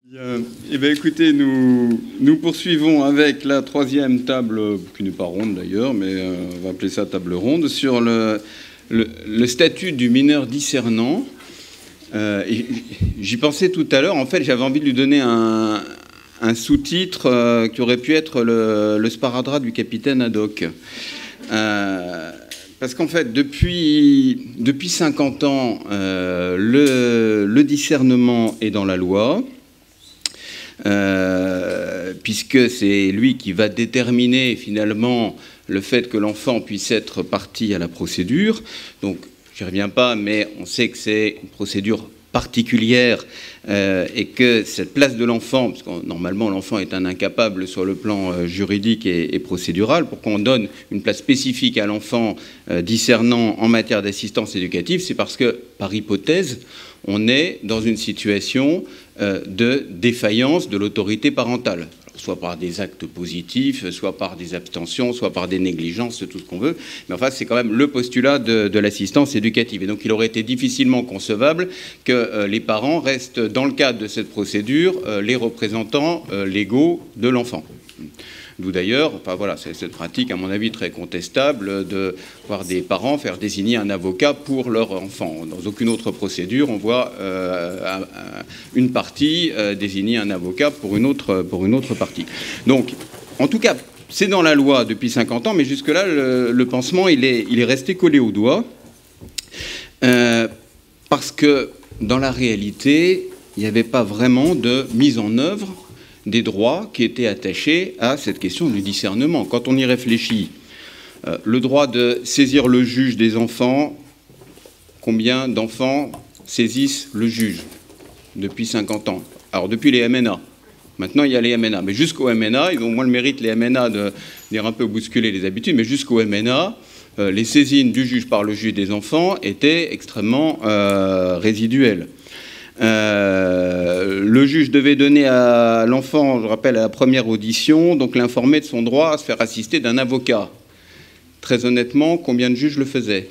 Eh bien, écoutez, nous poursuivons avec la troisième table, qui n'est pas ronde d'ailleurs, mais on va appeler ça table ronde, sur le statut du mineur discernant. J'y pensais tout à l'heure. En fait, j'avais envie de lui donner un sous-titre qui aurait pu être le sparadrap du capitaine Haddock. Parce qu'en fait, depuis 50 ans, le discernement est dans la loi. Puisque c'est lui qui va déterminer finalement le fait que l'enfant puisse être partie à la procédure. Donc, je n'y reviens pas, mais on sait que c'est une procédure particulière et que cette place de l'enfant, parce que normalement l'enfant est un incapable sur le plan juridique et procédural, pour qu'on donne une place spécifique à l'enfant discernant en matière d'assistance éducative, c'est parce que, par hypothèse, on est dans une situation de défaillance de l'autorité parentale, soit par des actes positifs, soit par des abstentions, soit par des négligences, tout ce qu'on veut. Mais enfin, c'est quand même le postulat de l'assistance éducative. Et donc, il aurait été difficilement concevable que les parents restent, dans le cadre de cette procédure, les représentants légaux de l'enfant. D'où d'ailleurs, enfin voilà, c'est cette pratique, à mon avis, très contestable de voir des parents faire désigner un avocat pour leur enfant. Dans aucune autre procédure, on voit une partie désigner un avocat pour une autre partie. Donc, en tout cas, c'est dans la loi depuis 50 ans, mais jusque-là, le pansement, il est resté collé au doigt. Parce que, dans la réalité, il n'y avait pas vraiment de mise en œuvre des droits qui étaient attachés à cette question du discernement. Quand on y réfléchit, le droit de saisir le juge des enfants, combien d'enfants saisissent le juge depuis 50 ans? Alors, depuis les MNA. Maintenant, il y a les MNA. Mais jusqu'au MNA, ils ont moins le mérite, les MNA, de venir un peu bousculer les habitudes, mais jusqu'au MNA, les saisines du juge par le juge des enfants étaient extrêmement résiduelles. Le juge devait donner à l'enfant, je rappelle, à la première audition, donc l'informer de son droit à se faire assister d'un avocat. Très honnêtement, combien de juges le faisaient?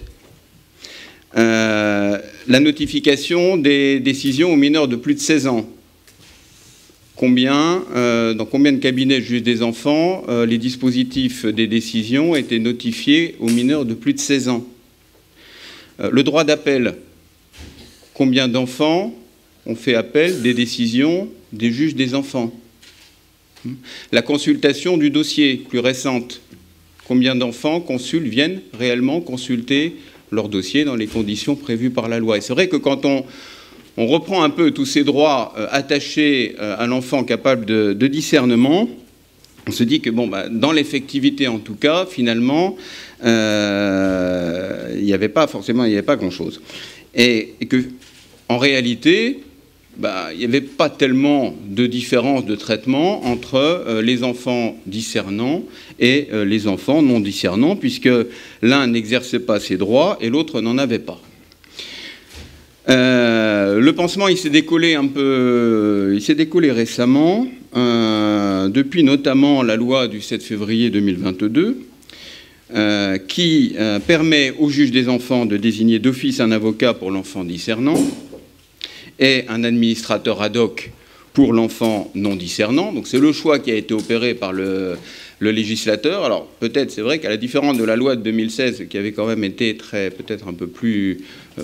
La notification des décisions aux mineurs de plus de 16 ans. Dans combien de cabinets de juges des enfants les dispositifs des décisions étaient notifiés aux mineurs de plus de 16 ans? Le droit d'appel. Combien d'enfants ont fait appel des décisions des juges des enfants? La consultation du dossier, plus récente. Combien d'enfants viennent réellement consulter leur dossier dans les conditions prévues par la loi? Et c'est vrai que quand on reprend un peu tous ces droits attachés à l'enfant capable de discernement, on se dit que, dans l'effectivité en tout cas, finalement, il n'y avait pas grand-chose. Et que, en réalité, il n'y avait pas tellement de différence de traitement entre les enfants discernants et les enfants non discernants, puisque l'un n'exerçait pas ses droits et l'autre n'en avait pas. Le pansement, il s'est décollé récemment, depuis notamment la loi du 7 février 2022, qui permet au juge des enfants de désigner d'office un avocat pour l'enfant discernant et un administrateur ad hoc pour l'enfant non discernant. Donc c'est le choix qui a été opéré par le législateur. Alors peut-être, c'est vrai qu'à la différence de la loi de 2016, qui avait quand même été peut-être un peu plus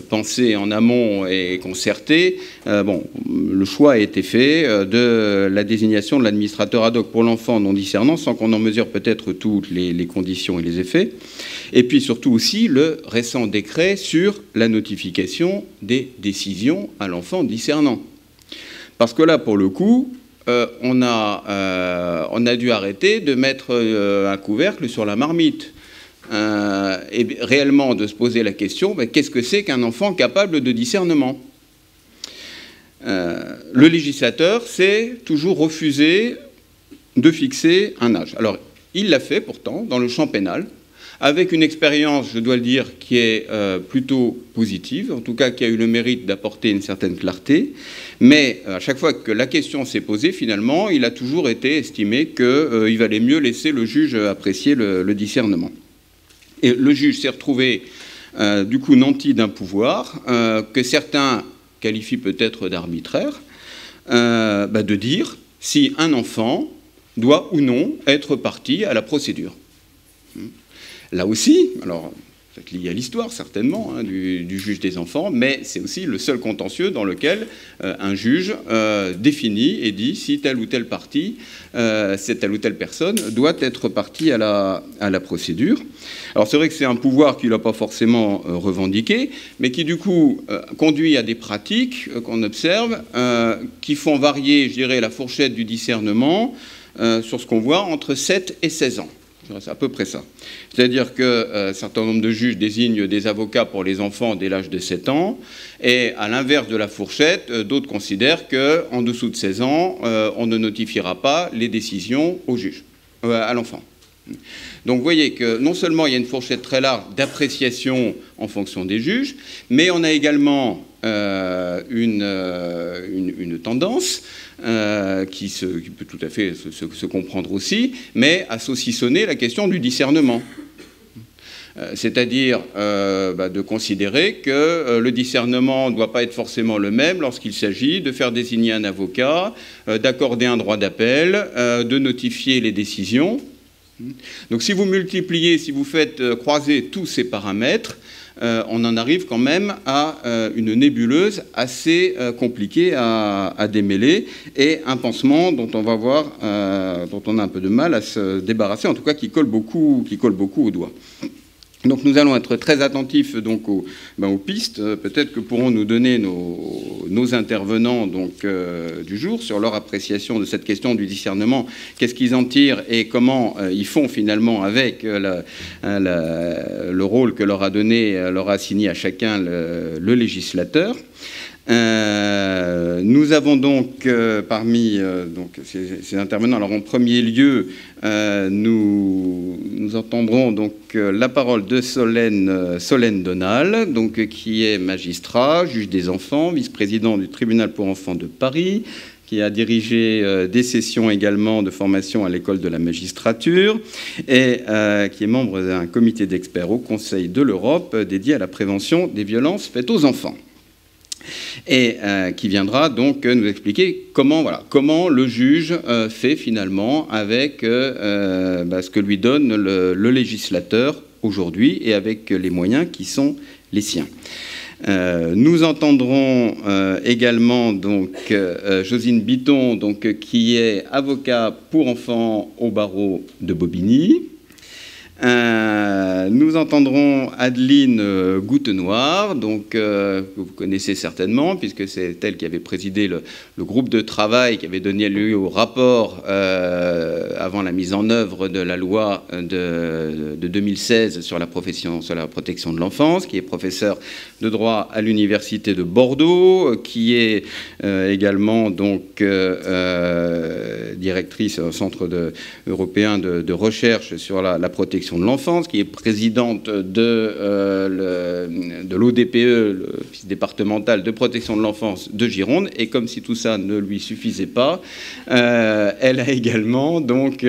pensée en amont et concertée, le choix a été fait de la désignation de l'administrateur ad hoc pour l'enfant non discernant, sans qu'on en mesure peut-être toutes les conditions et les effets. Et puis surtout aussi le récent décret sur la notification des décisions à l'enfant discernant. Parce que là, pour le coup, on a dû arrêter de mettre un couvercle sur la marmite et réellement de se poser la question, qu'est-ce que c'est qu'un enfant capable de discernement? Le législateur s'est toujours refusé de fixer un âge. Alors, il l'a fait pourtant dans le champ pénal, avec une expérience, je dois le dire, qui est plutôt positive, en tout cas qui a eu le mérite d'apporter une certaine clarté. Mais à chaque fois que la question s'est posée, finalement, il a toujours été estimé qu'il valait mieux laisser le juge apprécier le discernement. Et le juge s'est retrouvé, du coup, nanti d'un pouvoir que certains qualifient peut-être d'arbitraire, de dire si un enfant doit ou non être partie à la procédure. Là aussi, alors c'est lié à l'histoire certainement du juge des enfants, mais c'est aussi le seul contentieux dans lequel un juge définit et dit si telle ou telle partie, telle ou telle personne doit être partie à la procédure. Alors c'est vrai que c'est un pouvoir qu'il n'a pas forcément revendiqué, mais qui du coup conduit à des pratiques qu'on observe, qui font varier, je dirais, la fourchette du discernement sur ce qu'on voit entre 7 et 16 ans. C'est à peu près ça. C'est-à-dire qu'un certain nombre de juges désignent des avocats pour les enfants dès l'âge de 7 ans, et à l'inverse de la fourchette, d'autres considèrent qu'en dessous de 16 ans, on ne notifiera pas les décisions au juge, à l'enfant. Donc vous voyez que non seulement il y a une fourchette très large d'appréciation en fonction des juges, mais on a également une tendance qui peut tout à fait se comprendre aussi, mais à saucissonner la question du discernement. C'est-à-dire de considérer que le discernement ne doit pas être forcément le même lorsqu'il s'agit de faire désigner un avocat, d'accorder un droit d'appel, de notifier les décisions. Donc si vous multipliez, si vous faites croiser tous ces paramètres, on en arrive quand même à une nébuleuse assez compliquée à démêler, et un pansement dont on va voir, dont on a un peu de mal à se débarrasser, en tout cas qui colle beaucoup au doigt. Donc nous allons être très attentifs donc aux pistes, peut-être que pourront nous donner nos intervenants donc, du jour sur leur appréciation de cette question du discernement, qu'est-ce qu'ils en tirent et comment ils font finalement avec le rôle que leur a assigné à chacun le législateur. Nous avons donc parmi donc, ces intervenants, alors en premier lieu, nous entendrons donc la parole de Solène Donal, donc, qui est magistrat, juge des enfants, vice-président du tribunal pour enfants de Paris, qui a dirigé des sessions également de formation à l'école de la magistrature et qui est membre d'un comité d'experts au Conseil de l'Europe dédié à la prévention des violences faites aux enfants. Et qui viendra donc nous expliquer comment le juge fait finalement avec ce que lui donne le législateur aujourd'hui et avec les moyens qui sont les siens. Nous entendrons également donc Josine Bitton, donc, qui est avocat pour enfants au barreau de Bobigny. Nous entendrons Adeline Goutenoir, donc, que vous connaissez certainement, puisque c'est elle qui avait présidé le groupe de travail qui avait donné lieu au rapport avant la mise en œuvre de la loi de 2016 sur la protection de l'enfance, qui est professeure de droit à l'université de Bordeaux, qui est également donc, directrice au Centre européen de recherche sur la protection de l'enfance, qui est présidente de l'ODPE, l'Office départemental de protection de l'enfance de Gironde, et comme si tout ça ne lui suffisait pas, elle a également donc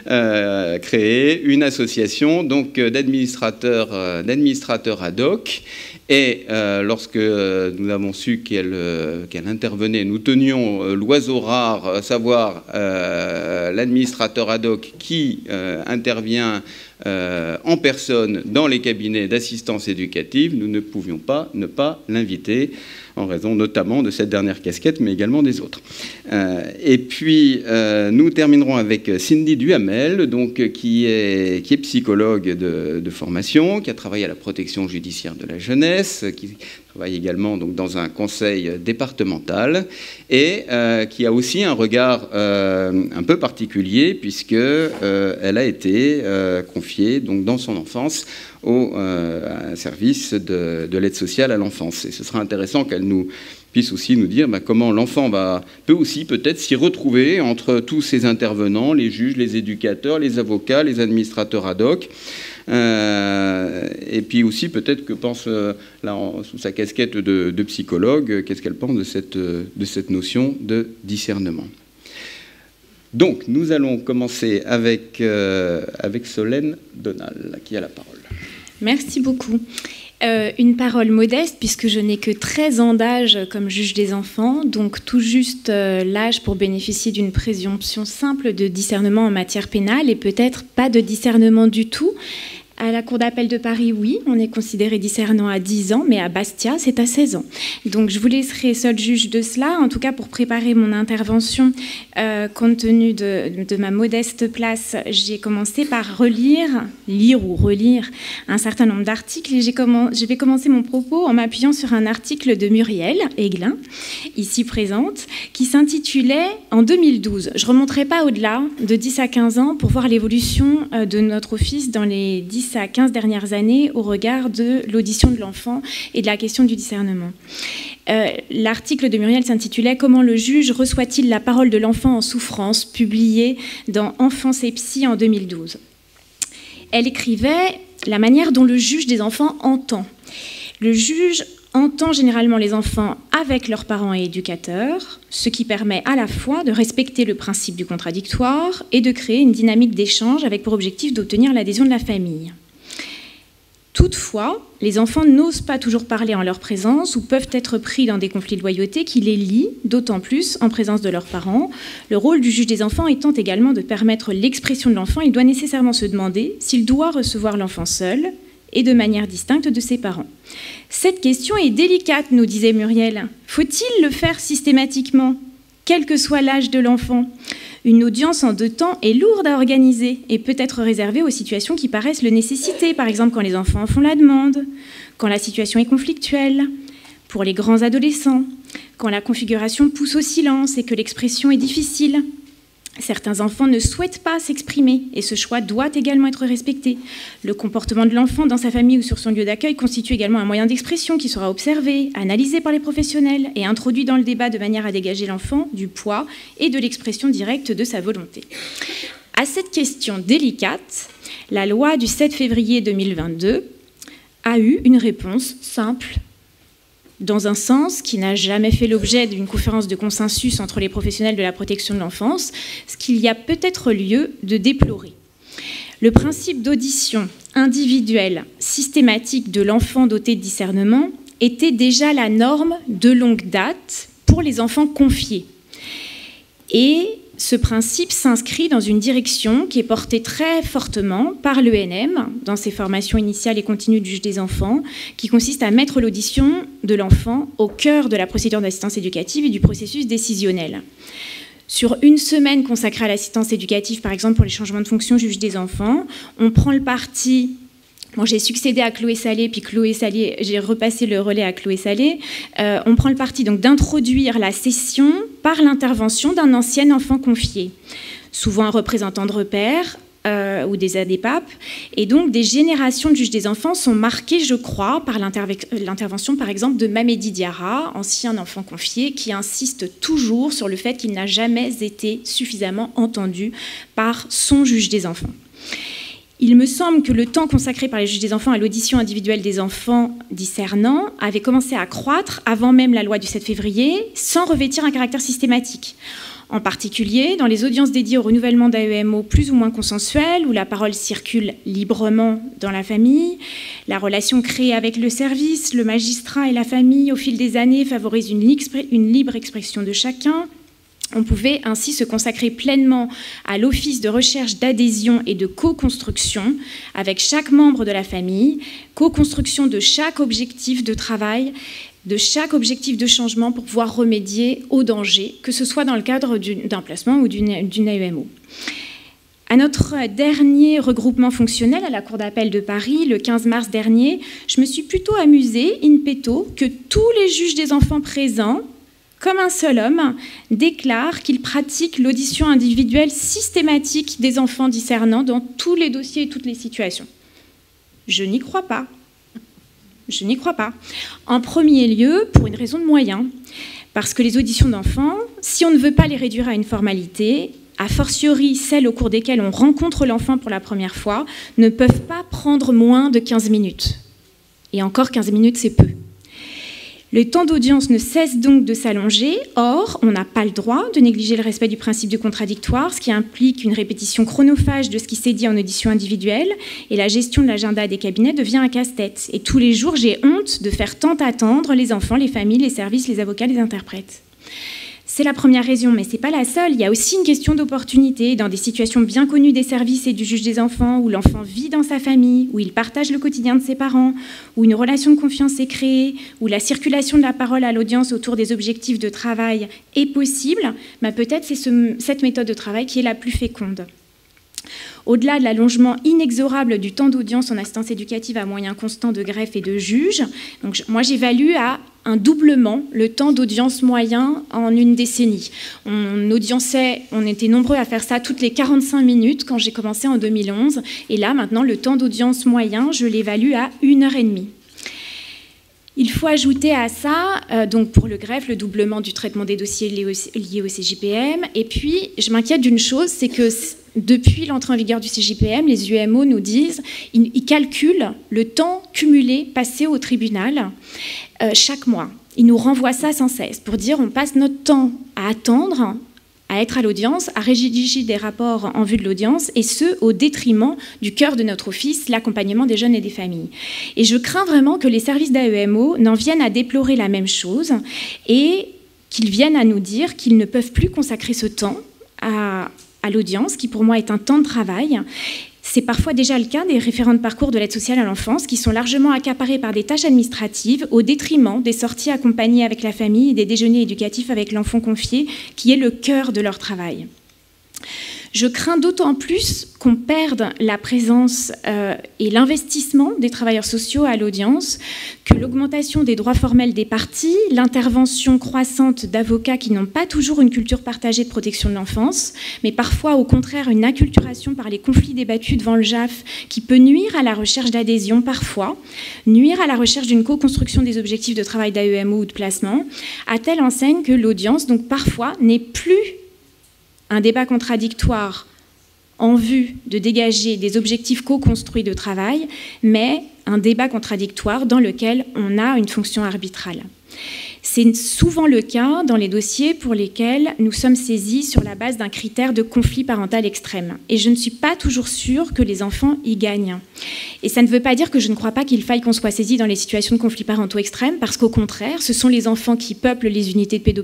créé une association donc d'administrateurs ad hoc. Et lorsque nous avons su qu'elle intervenait, nous tenions l'oiseau rare, à savoir l'administrateur ad hoc qui intervient en personne dans les cabinets d'assistance éducative. Nous ne pouvions pas ne pas l'inviter, en raison notamment de cette dernière casquette, mais également des autres. Et puis, nous terminerons avec Cindy Duhamel, donc, qui est psychologue de formation, qui a travaillé à la protection judiciaire de la jeunesse, qui travaille également donc, dans un conseil départemental, et qui a aussi un regard un peu particulier, puisqu'elle a été confiée donc, dans son enfance au service de l'aide sociale à l'enfance. Et ce sera intéressant qu'elle puisse aussi nous dire comment l'enfant peut aussi peut-être s'y retrouver entre tous ces intervenants, les juges, les éducateurs, les avocats, les administrateurs ad hoc. Et puis aussi peut-être que pense, sous sa casquette de psychologue, qu'est-ce qu'elle pense de cette notion de discernement. Donc, nous allons commencer avec Solène Donal, qui a la parole. Merci beaucoup. Une parole modeste, puisque je n'ai que 13 ans d'âge comme juge des enfants, donc tout juste l'âge pour bénéficier d'une présomption simple de discernement en matière pénale et peut-être pas de discernement du tout. À la Cour d'appel de Paris, oui, on est considéré discernant à 10 ans, mais à Bastia, c'est à 16 ans. Donc je vous laisserai seul juge de cela. En tout cas, pour préparer mon intervention, compte tenu de ma modeste place, j'ai commencé par lire ou relire un certain nombre d'articles. Et je vais commencer mon propos en m'appuyant sur un article de Muriel Aiglin, ici présente, qui s'intitulait en 2012. Je ne remonterai pas au-delà de 10 à 15 ans pour voir l'évolution de notre office dans les 10 à 15 dernières années au regard de l'audition de l'enfant et de la question du discernement. L'article de Muriel s'intitulait « Comment le juge reçoit-il la parole de l'enfant en souffrance ?» publié dans Enfance et Psy en 2012. Elle écrivait « La manière dont le juge des enfants entend. Le juge entend généralement les enfants avec leurs parents et éducateurs, ce qui permet à la fois de respecter le principe du contradictoire et de créer une dynamique d'échange avec pour objectif d'obtenir l'adhésion de la famille. Toutefois, les enfants n'osent pas toujours parler en leur présence ou peuvent être pris dans des conflits de loyauté qui les lient, d'autant plus en présence de leurs parents. Le rôle du juge des enfants étant également de permettre l'expression de l'enfant, il doit nécessairement se demander s'il doit recevoir l'enfant seul et de manière distincte de ses parents. Cette question est délicate, nous disait Muriel. Faut-il le faire systématiquement, quel que soit l'âge de l'enfant ? Une audience en 2 temps est lourde à organiser et peut être réservée aux situations qui paraissent le nécessiter, par exemple quand les enfants en font la demande, quand la situation est conflictuelle, pour les grands adolescents, quand la configuration pousse au silence et que l'expression est difficile. Certains enfants ne souhaitent pas s'exprimer et ce choix doit également être respecté. Le comportement de l'enfant dans sa famille ou sur son lieu d'accueil constitue également un moyen d'expression qui sera observé, analysé par les professionnels et introduit dans le débat de manière à dégager l'enfant du poids et de l'expression directe de sa volonté. À cette question délicate, la loi du 7 février 2022 a eu une réponse simple, dans un sens qui n'a jamais fait l'objet d'une conférence de consensus entre les professionnels de la protection de l'enfance, ce qu'il y a peut-être lieu de déplorer. Le principe d'audition individuelle systématique de l'enfant doté de discernement était déjà la norme de longue date pour les enfants confiés. Et ce principe s'inscrit dans une direction qui est portée très fortement par l'ENM, dans ses formations initiales et continues du juge des enfants, qui consiste à mettre l'audition de l'enfant au cœur de la procédure d'assistance éducative et du processus décisionnel. Sur une semaine consacrée à l'assistance éducative, par exemple pour les changements de fonction juge des enfants, on prend le parti... Bon, j'ai succédé à Chloé Salé, puis Chloé Salé, j'ai repassé le relais à Chloé Salé. On prend le parti donc d'introduire la session par l'intervention d'un ancien enfant confié, souvent un représentant de repère ou des ADPAP. Et donc, des générations de juges des enfants sont marquées, je crois, par l'intervention, par exemple, de Mamedi Diarra, ancien enfant confié, qui insiste toujours sur le fait qu'il n'a jamais été suffisamment entendu par son juge des enfants. Il me semble que le temps consacré par les juges des enfants à l'audition individuelle des enfants discernants avait commencé à croître avant même la loi du 7 février, sans revêtir un caractère systématique. En particulier, dans les audiences dédiées au renouvellement d'AEMO plus ou moins consensuelles, où la parole circule librement dans la famille, la relation créée avec le service, le magistrat et la famille au fil des années favorise une libre expression de chacun. On pouvait ainsi se consacrer pleinement à l'office de recherche d'adhésion et de co-construction avec chaque membre de la famille, co-construction de chaque objectif de travail, de chaque objectif de changement pour pouvoir remédier aux dangers, que ce soit dans le cadre d'un placement ou d'une AEMO. À notre dernier regroupement fonctionnel à la Cour d'appel de Paris, le 15 mars dernier, je me suis plutôt amusée, in petto, que tous les juges des enfants présents, comme un seul homme, déclare qu'il pratique l'audition individuelle systématique des enfants discernants dans tous les dossiers et toutes les situations. Je n'y crois pas. Je n'y crois pas. En premier lieu, pour une raison de moyens. Parce que les auditions d'enfants, si on ne veut pas les réduire à une formalité, a fortiori celles au cours desquelles on rencontre l'enfant pour la première fois, ne peuvent pas prendre moins de 15 minutes. Et encore 15 minutes, c'est peu. Le temps d'audience ne cesse donc de s'allonger. Or, on n'a pas le droit de négliger le respect du principe du contradictoire, ce qui implique une répétition chronophage de ce qui s'est dit en audition individuelle, et la gestion de l'agenda des cabinets devient un casse-tête. Et tous les jours, j'ai honte de faire tant attendre les enfants, les familles, les services, les avocats, les interprètes. C'est la première raison, mais ce n'est pas la seule. Il y a aussi une question d'opportunité dans des situations bien connues des services et du juge des enfants, où l'enfant vit dans sa famille, où il partage le quotidien de ses parents, où une relation de confiance est créée, où la circulation de la parole à l'audience autour des objectifs de travail est possible. Bah, peut-être c'est cette méthode de travail qui est la plus féconde. Au-delà de l'allongement inexorable du temps d'audience en assistance éducative à moyens constants de greffe et de juge, donc moi j'évalue à un doublement le temps d'audience moyen en une décennie. On était nombreux à faire ça toutes les 45 minutes quand j'ai commencé en 2011, et là maintenant le temps d'audience moyen, je l'évalue à 1h30. Il faut ajouter à ça, donc pour le greffe, le doublement du traitement des dossiers liés au CJPM. Et puis, je m'inquiète d'une chose, c'est que depuis l'entrée en vigueur du CJPM, les UMO nous disent, ils calculent le temps cumulé passé au tribunal chaque mois. Ils nous renvoient ça sans cesse pour dire on passe notre temps à attendre, à être à l'audience, à rédiger des rapports en vue de l'audience, et ce, au détriment du cœur de notre office, l'accompagnement des jeunes et des familles. Et je crains vraiment que les services d'AEMO n'en viennent à déplorer la même chose, et qu'ils viennent à nous dire qu'ils ne peuvent plus consacrer ce temps à l'audience, qui pour moi est un temps de travail. C'est parfois déjà le cas des référents de parcours de l'aide sociale à l'enfance qui sont largement accaparés par des tâches administratives au détriment des sorties accompagnées avec la famille et des déjeuners éducatifs avec l'enfant confié, qui est le cœur de leur travail. Je crains d'autant plus qu'on perde la présence et l'investissement des travailleurs sociaux à l'audience, que l'augmentation des droits formels des parties, l'intervention croissante d'avocats qui n'ont pas toujours une culture partagée de protection de l'enfance, mais parfois au contraire une acculturation par les conflits débattus devant le JAF qui peut nuire à la recherche d'adhésion parfois, nuire à la recherche d'une co-construction des objectifs de travail d'AEMO ou de placement, à telle enseigne que l'audience, donc parfois, n'est plus un débat contradictoire en vue de dégager des objectifs co-construits de travail, mais un débat contradictoire dans lequel on a une fonction arbitrale. C'est souvent le cas dans les dossiers pour lesquels nous sommes saisis sur la base d'un critère de conflit parental extrême. Et je ne suis pas toujours sûre que les enfants y gagnent. Et ça ne veut pas dire que je ne crois pas qu'il faille qu'on soit saisi dans les situations de conflits parentaux extrêmes, parce qu'au contraire, ce sont les enfants qui peuplent les unités de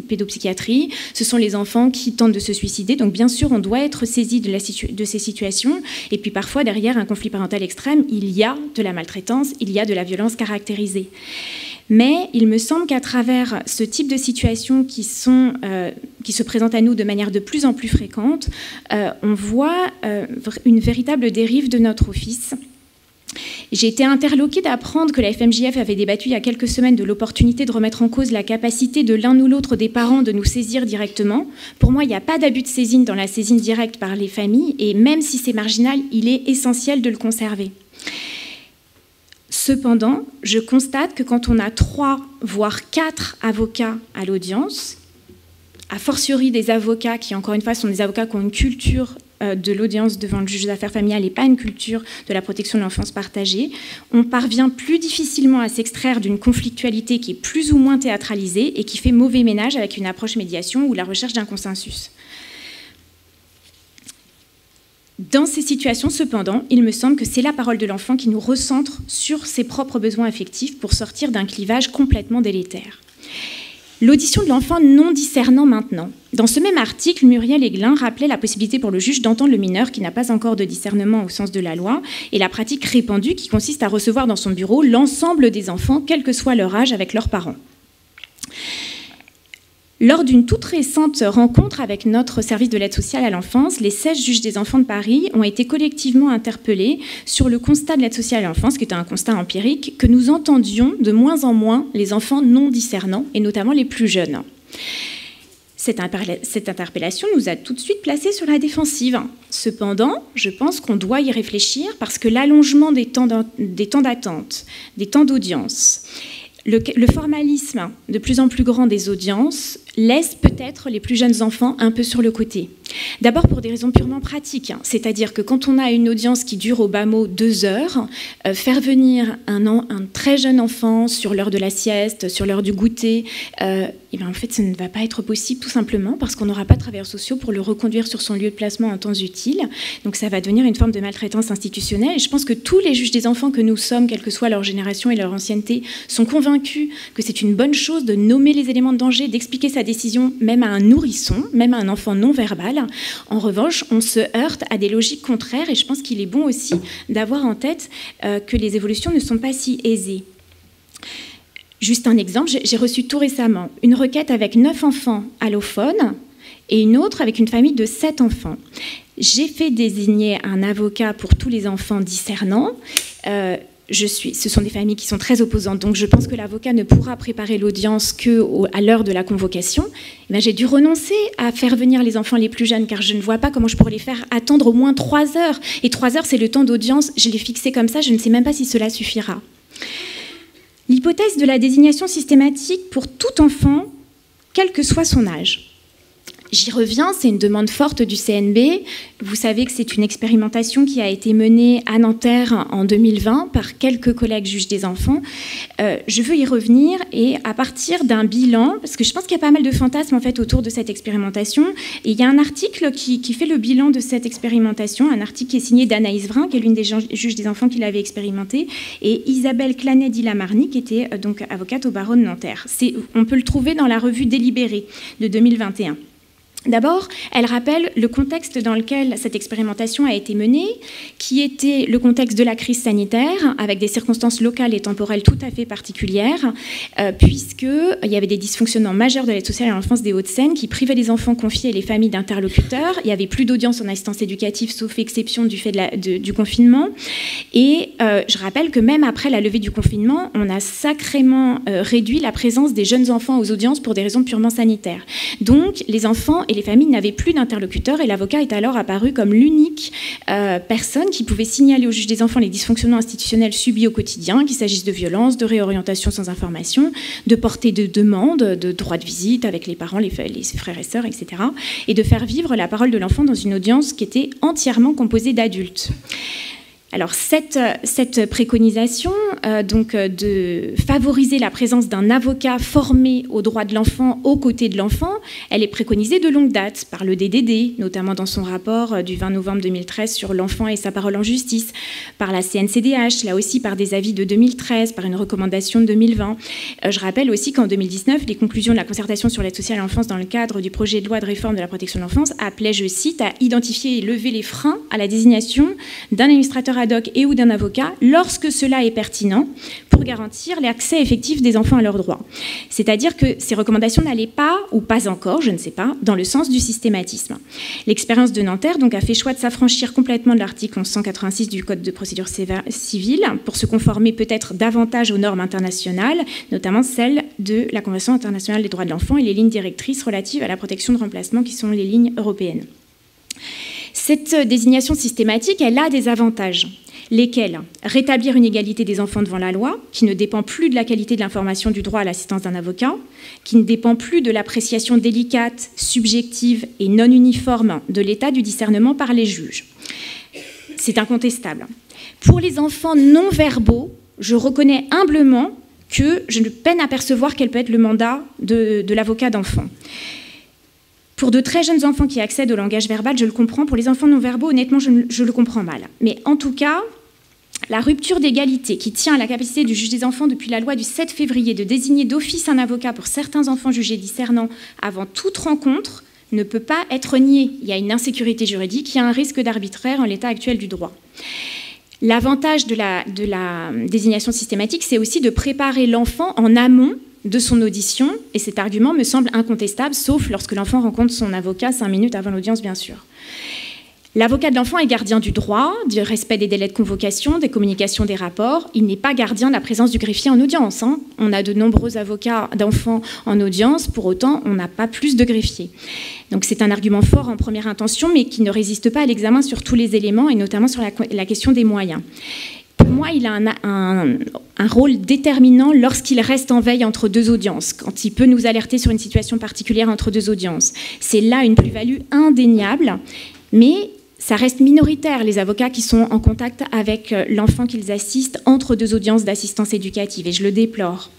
pédopsychiatrie, ce sont les enfants qui tentent de se suicider. Donc bien sûr, on doit être saisi de ces situations. Et puis parfois, derrière un conflit parental extrême, il y a de la maltraitance, il y a de la violence caractérisée. Mais il me semble qu'à travers ce type de situations qui se présentent à nous de manière de plus en plus fréquente, on voit une véritable dérive de notre office. J'ai été interloquée d'apprendre que la FMJF avait débattu il y a quelques semaines de l'opportunité de remettre en cause la capacité de l'un ou l'autre des parents de nous saisir directement. Pour moi, il n'y a pas d'abus de saisine dans la saisine directe par les familles, et même si c'est marginal, il est essentiel de le conserver. Cependant, je constate que quand on a 3, voire 4 avocats à l'audience, a fortiori des avocats qui, encore une fois, sont des avocats qui ont une culture de l'audience devant le juge des affaires familiales et pas une culture de la protection de l'enfance partagée, on parvient plus difficilement à s'extraire d'une conflictualité qui est plus ou moins théâtralisée et qui fait mauvais ménage avec une approche médiation ou la recherche d'un consensus. Dans ces situations, cependant, il me semble que c'est la parole de l'enfant qui nous recentre sur ses propres besoins affectifs pour sortir d'un clivage complètement délétère. L'audition de l'enfant non discernant maintenant. Dans ce même article, Muriel Aiglin rappelait la possibilité pour le juge d'entendre le mineur qui n'a pas encore de discernement au sens de la loi et la pratique répandue qui consiste à recevoir dans son bureau l'ensemble des enfants, quel que soit leur âge, avec leurs parents. Lors d'une toute récente rencontre avec notre service de l'aide sociale à l'enfance, les 16 juges des enfants de Paris ont été collectivement interpellés sur le constat de l'aide sociale à l'enfance, qui est un constat empirique, que nous entendions de moins en moins les enfants non discernants, et notamment les plus jeunes. Cette interpellation nous a tout de suite placés sur la défensive. Cependant, je pense qu'on doit y réfléchir parce que l'allongement des temps d'attente, des temps d'audience, le formalisme de plus en plus grand des audiences laisse peut-être les plus jeunes enfants un peu sur le côté. D'abord pour des raisons purement pratiques, c'est-à-dire que quand on a une audience qui dure au bas mot 2 heures, faire venir un très jeune enfant sur l'heure de la sieste, sur l'heure du goûter, et bien en fait ça ne va pas être possible tout simplement parce qu'on n'aura pas de travailleurs sociaux pour le reconduire sur son lieu de placement en temps utile. Donc ça va devenir une forme de maltraitance institutionnelle. Et je pense que tous les juges des enfants que nous sommes, quelle que soit leur génération et leur ancienneté, sont convaincus que c'est une bonne chose de nommer les éléments de danger, d'expliquer sa décision même à un nourrisson, même à un enfant non verbal. En revanche, on se heurte à des logiques contraires et je pense qu'il est bon aussi d'avoir en tête que les évolutions ne sont pas si aisées. Juste un exemple, j'ai reçu tout récemment une requête avec 9 enfants allophones et une autre avec une famille de 7 enfants. J'ai fait désigner un avocat pour tous les enfants discernants. Ce sont des familles qui sont très opposantes, donc je pense que l'avocat ne pourra préparer l'audience qu'à l'heure de la convocation. J'ai dû renoncer à faire venir les enfants les plus jeunes, car je ne vois pas comment je pourrais les faire attendre au moins 3 heures. Et 3 heures, c'est le temps d'audience. Je l'ai fixé comme ça, je ne sais même pas si cela suffira. L'hypothèse de la désignation systématique pour tout enfant, quel que soit son âge. J'y reviens, c'est une demande forte du CNB. Vous savez que c'est une expérimentation qui a été menée à Nanterre en 2020 par quelques collègues juges des enfants. Je veux y revenir et à partir d'un bilan, parce que je pense qu'il y a pas mal de fantasmes en fait autour de cette expérimentation. Et il y a un article qui fait le bilan de cette expérimentation, un article qui est signé d'Anaïs Vrin, qui est l'une des juges des enfants qui l'avait expérimenté, et Isabelle Clanet-Dilamarny, qui était donc avocate au barreau de Nanterre. On peut le trouver dans la revue Délibérée de 2021. D'abord, elle rappelle le contexte dans lequel cette expérimentation a été menée, qui était le contexte de la crise sanitaire, avec des circonstances locales et temporelles tout à fait particulières, puisqu'il y avait des dysfonctionnements majeurs de l'aide sociale à l'enfance des Hauts-de-Seine qui privaient les enfants confiés et les familles d'interlocuteurs. Il n'y avait plus d'audience en assistance éducative, sauf exception du fait du confinement. Et je rappelle que même après la levée du confinement, on a sacrément réduit la présence des jeunes enfants aux audiences pour des raisons purement sanitaires. Donc, les enfants et les familles n'avaient plus d'interlocuteurs et l'avocat est alors apparu comme l'unique personne qui pouvait signaler au juge des enfants les dysfonctionnements institutionnels subis au quotidien, qu'il s'agisse de violences, de réorientation sans information, de porter de demandes, de droits de visite avec les parents, les frères et sœurs, etc. et de faire vivre la parole de l'enfant dans une audience qui était entièrement composée d'adultes. Alors cette préconisation de favoriser la présence d'un avocat formé aux droits de l'enfant aux côtés de l'enfant, elle est préconisée de longue date par le DDD, notamment dans son rapport du 20 novembre 2013 sur l'enfant et sa parole en justice, par la CNCDH, là aussi par des avis de 2013, par une recommandation de 2020. Je rappelle aussi qu'en 2019, les conclusions de la concertation sur l'aide sociale à l'enfance dans le cadre du projet de loi de réforme de la protection de l'enfance appelaient, je cite, à identifier et lever les freins à la désignation d'un administrateur ad hoc et ou d'un avocat lorsque cela est pertinent pour garantir l'accès effectif des enfants à leurs droits. C'est-à-dire que ces recommandations n'allaient pas, ou pas encore, je ne sais pas, dans le sens du systématisme. L'expérience de Nanterre donc, a fait choix de s'affranchir complètement de l'article 1186 du Code de procédure civile pour se conformer peut-être davantage aux normes internationales, notamment celles de la Convention internationale des droits de l'enfant et les lignes directrices relatives à la protection de remplacement qui sont les lignes européennes. Cette désignation systématique, elle a des avantages. Lesquels? Rétablir une égalité des enfants devant la loi, qui ne dépend plus de la qualité de l'information du droit à l'assistance d'un avocat, qui ne dépend plus de l'appréciation délicate, subjective et non uniforme de l'état du discernement par les juges. C'est incontestable. Pour les enfants non verbaux, je reconnais humblement que je peine à percevoir quel peut être le mandat de l'avocat d'enfant. Pour de très jeunes enfants qui accèdent au langage verbal, je le comprends. Pour les enfants non verbaux, honnêtement, je le comprends mal. Mais en tout cas, la rupture d'égalité qui tient à la capacité du juge des enfants depuis la loi du 7 février de désigner d'office un avocat pour certains enfants jugés discernants avant toute rencontre ne peut pas être niée. Il y a une insécurité juridique, il y a un risque d'arbitraire en l'état actuel du droit. L'avantage de la désignation systématique, c'est aussi de préparer l'enfant en amont de son audition, et cet argument me semble incontestable, sauf lorsque l'enfant rencontre son avocat 5 minutes avant l'audience, bien sûr. L'avocat de l'enfant est gardien du droit, du respect des délais de convocation, des communications, des rapports. Il n'est pas gardien de la présence du greffier en audience. On a de nombreux avocats d'enfants en audience, pour autant, on n'a pas plus de greffiers. Donc c'est un argument fort en première intention, mais qui ne résiste pas à l'examen sur tous les éléments, et notamment sur la question des moyens. pour moi, il a un rôle déterminant lorsqu'il reste en veille entre deux audiences, quand il peut nous alerter sur une situation particulière entre deux audiences. C'est là une plus-value indéniable, mais ça reste minoritaire, les avocats qui sont en contact avec l'enfant qu'ils assistent entre deux audiences d'assistance éducative, et je le déplore.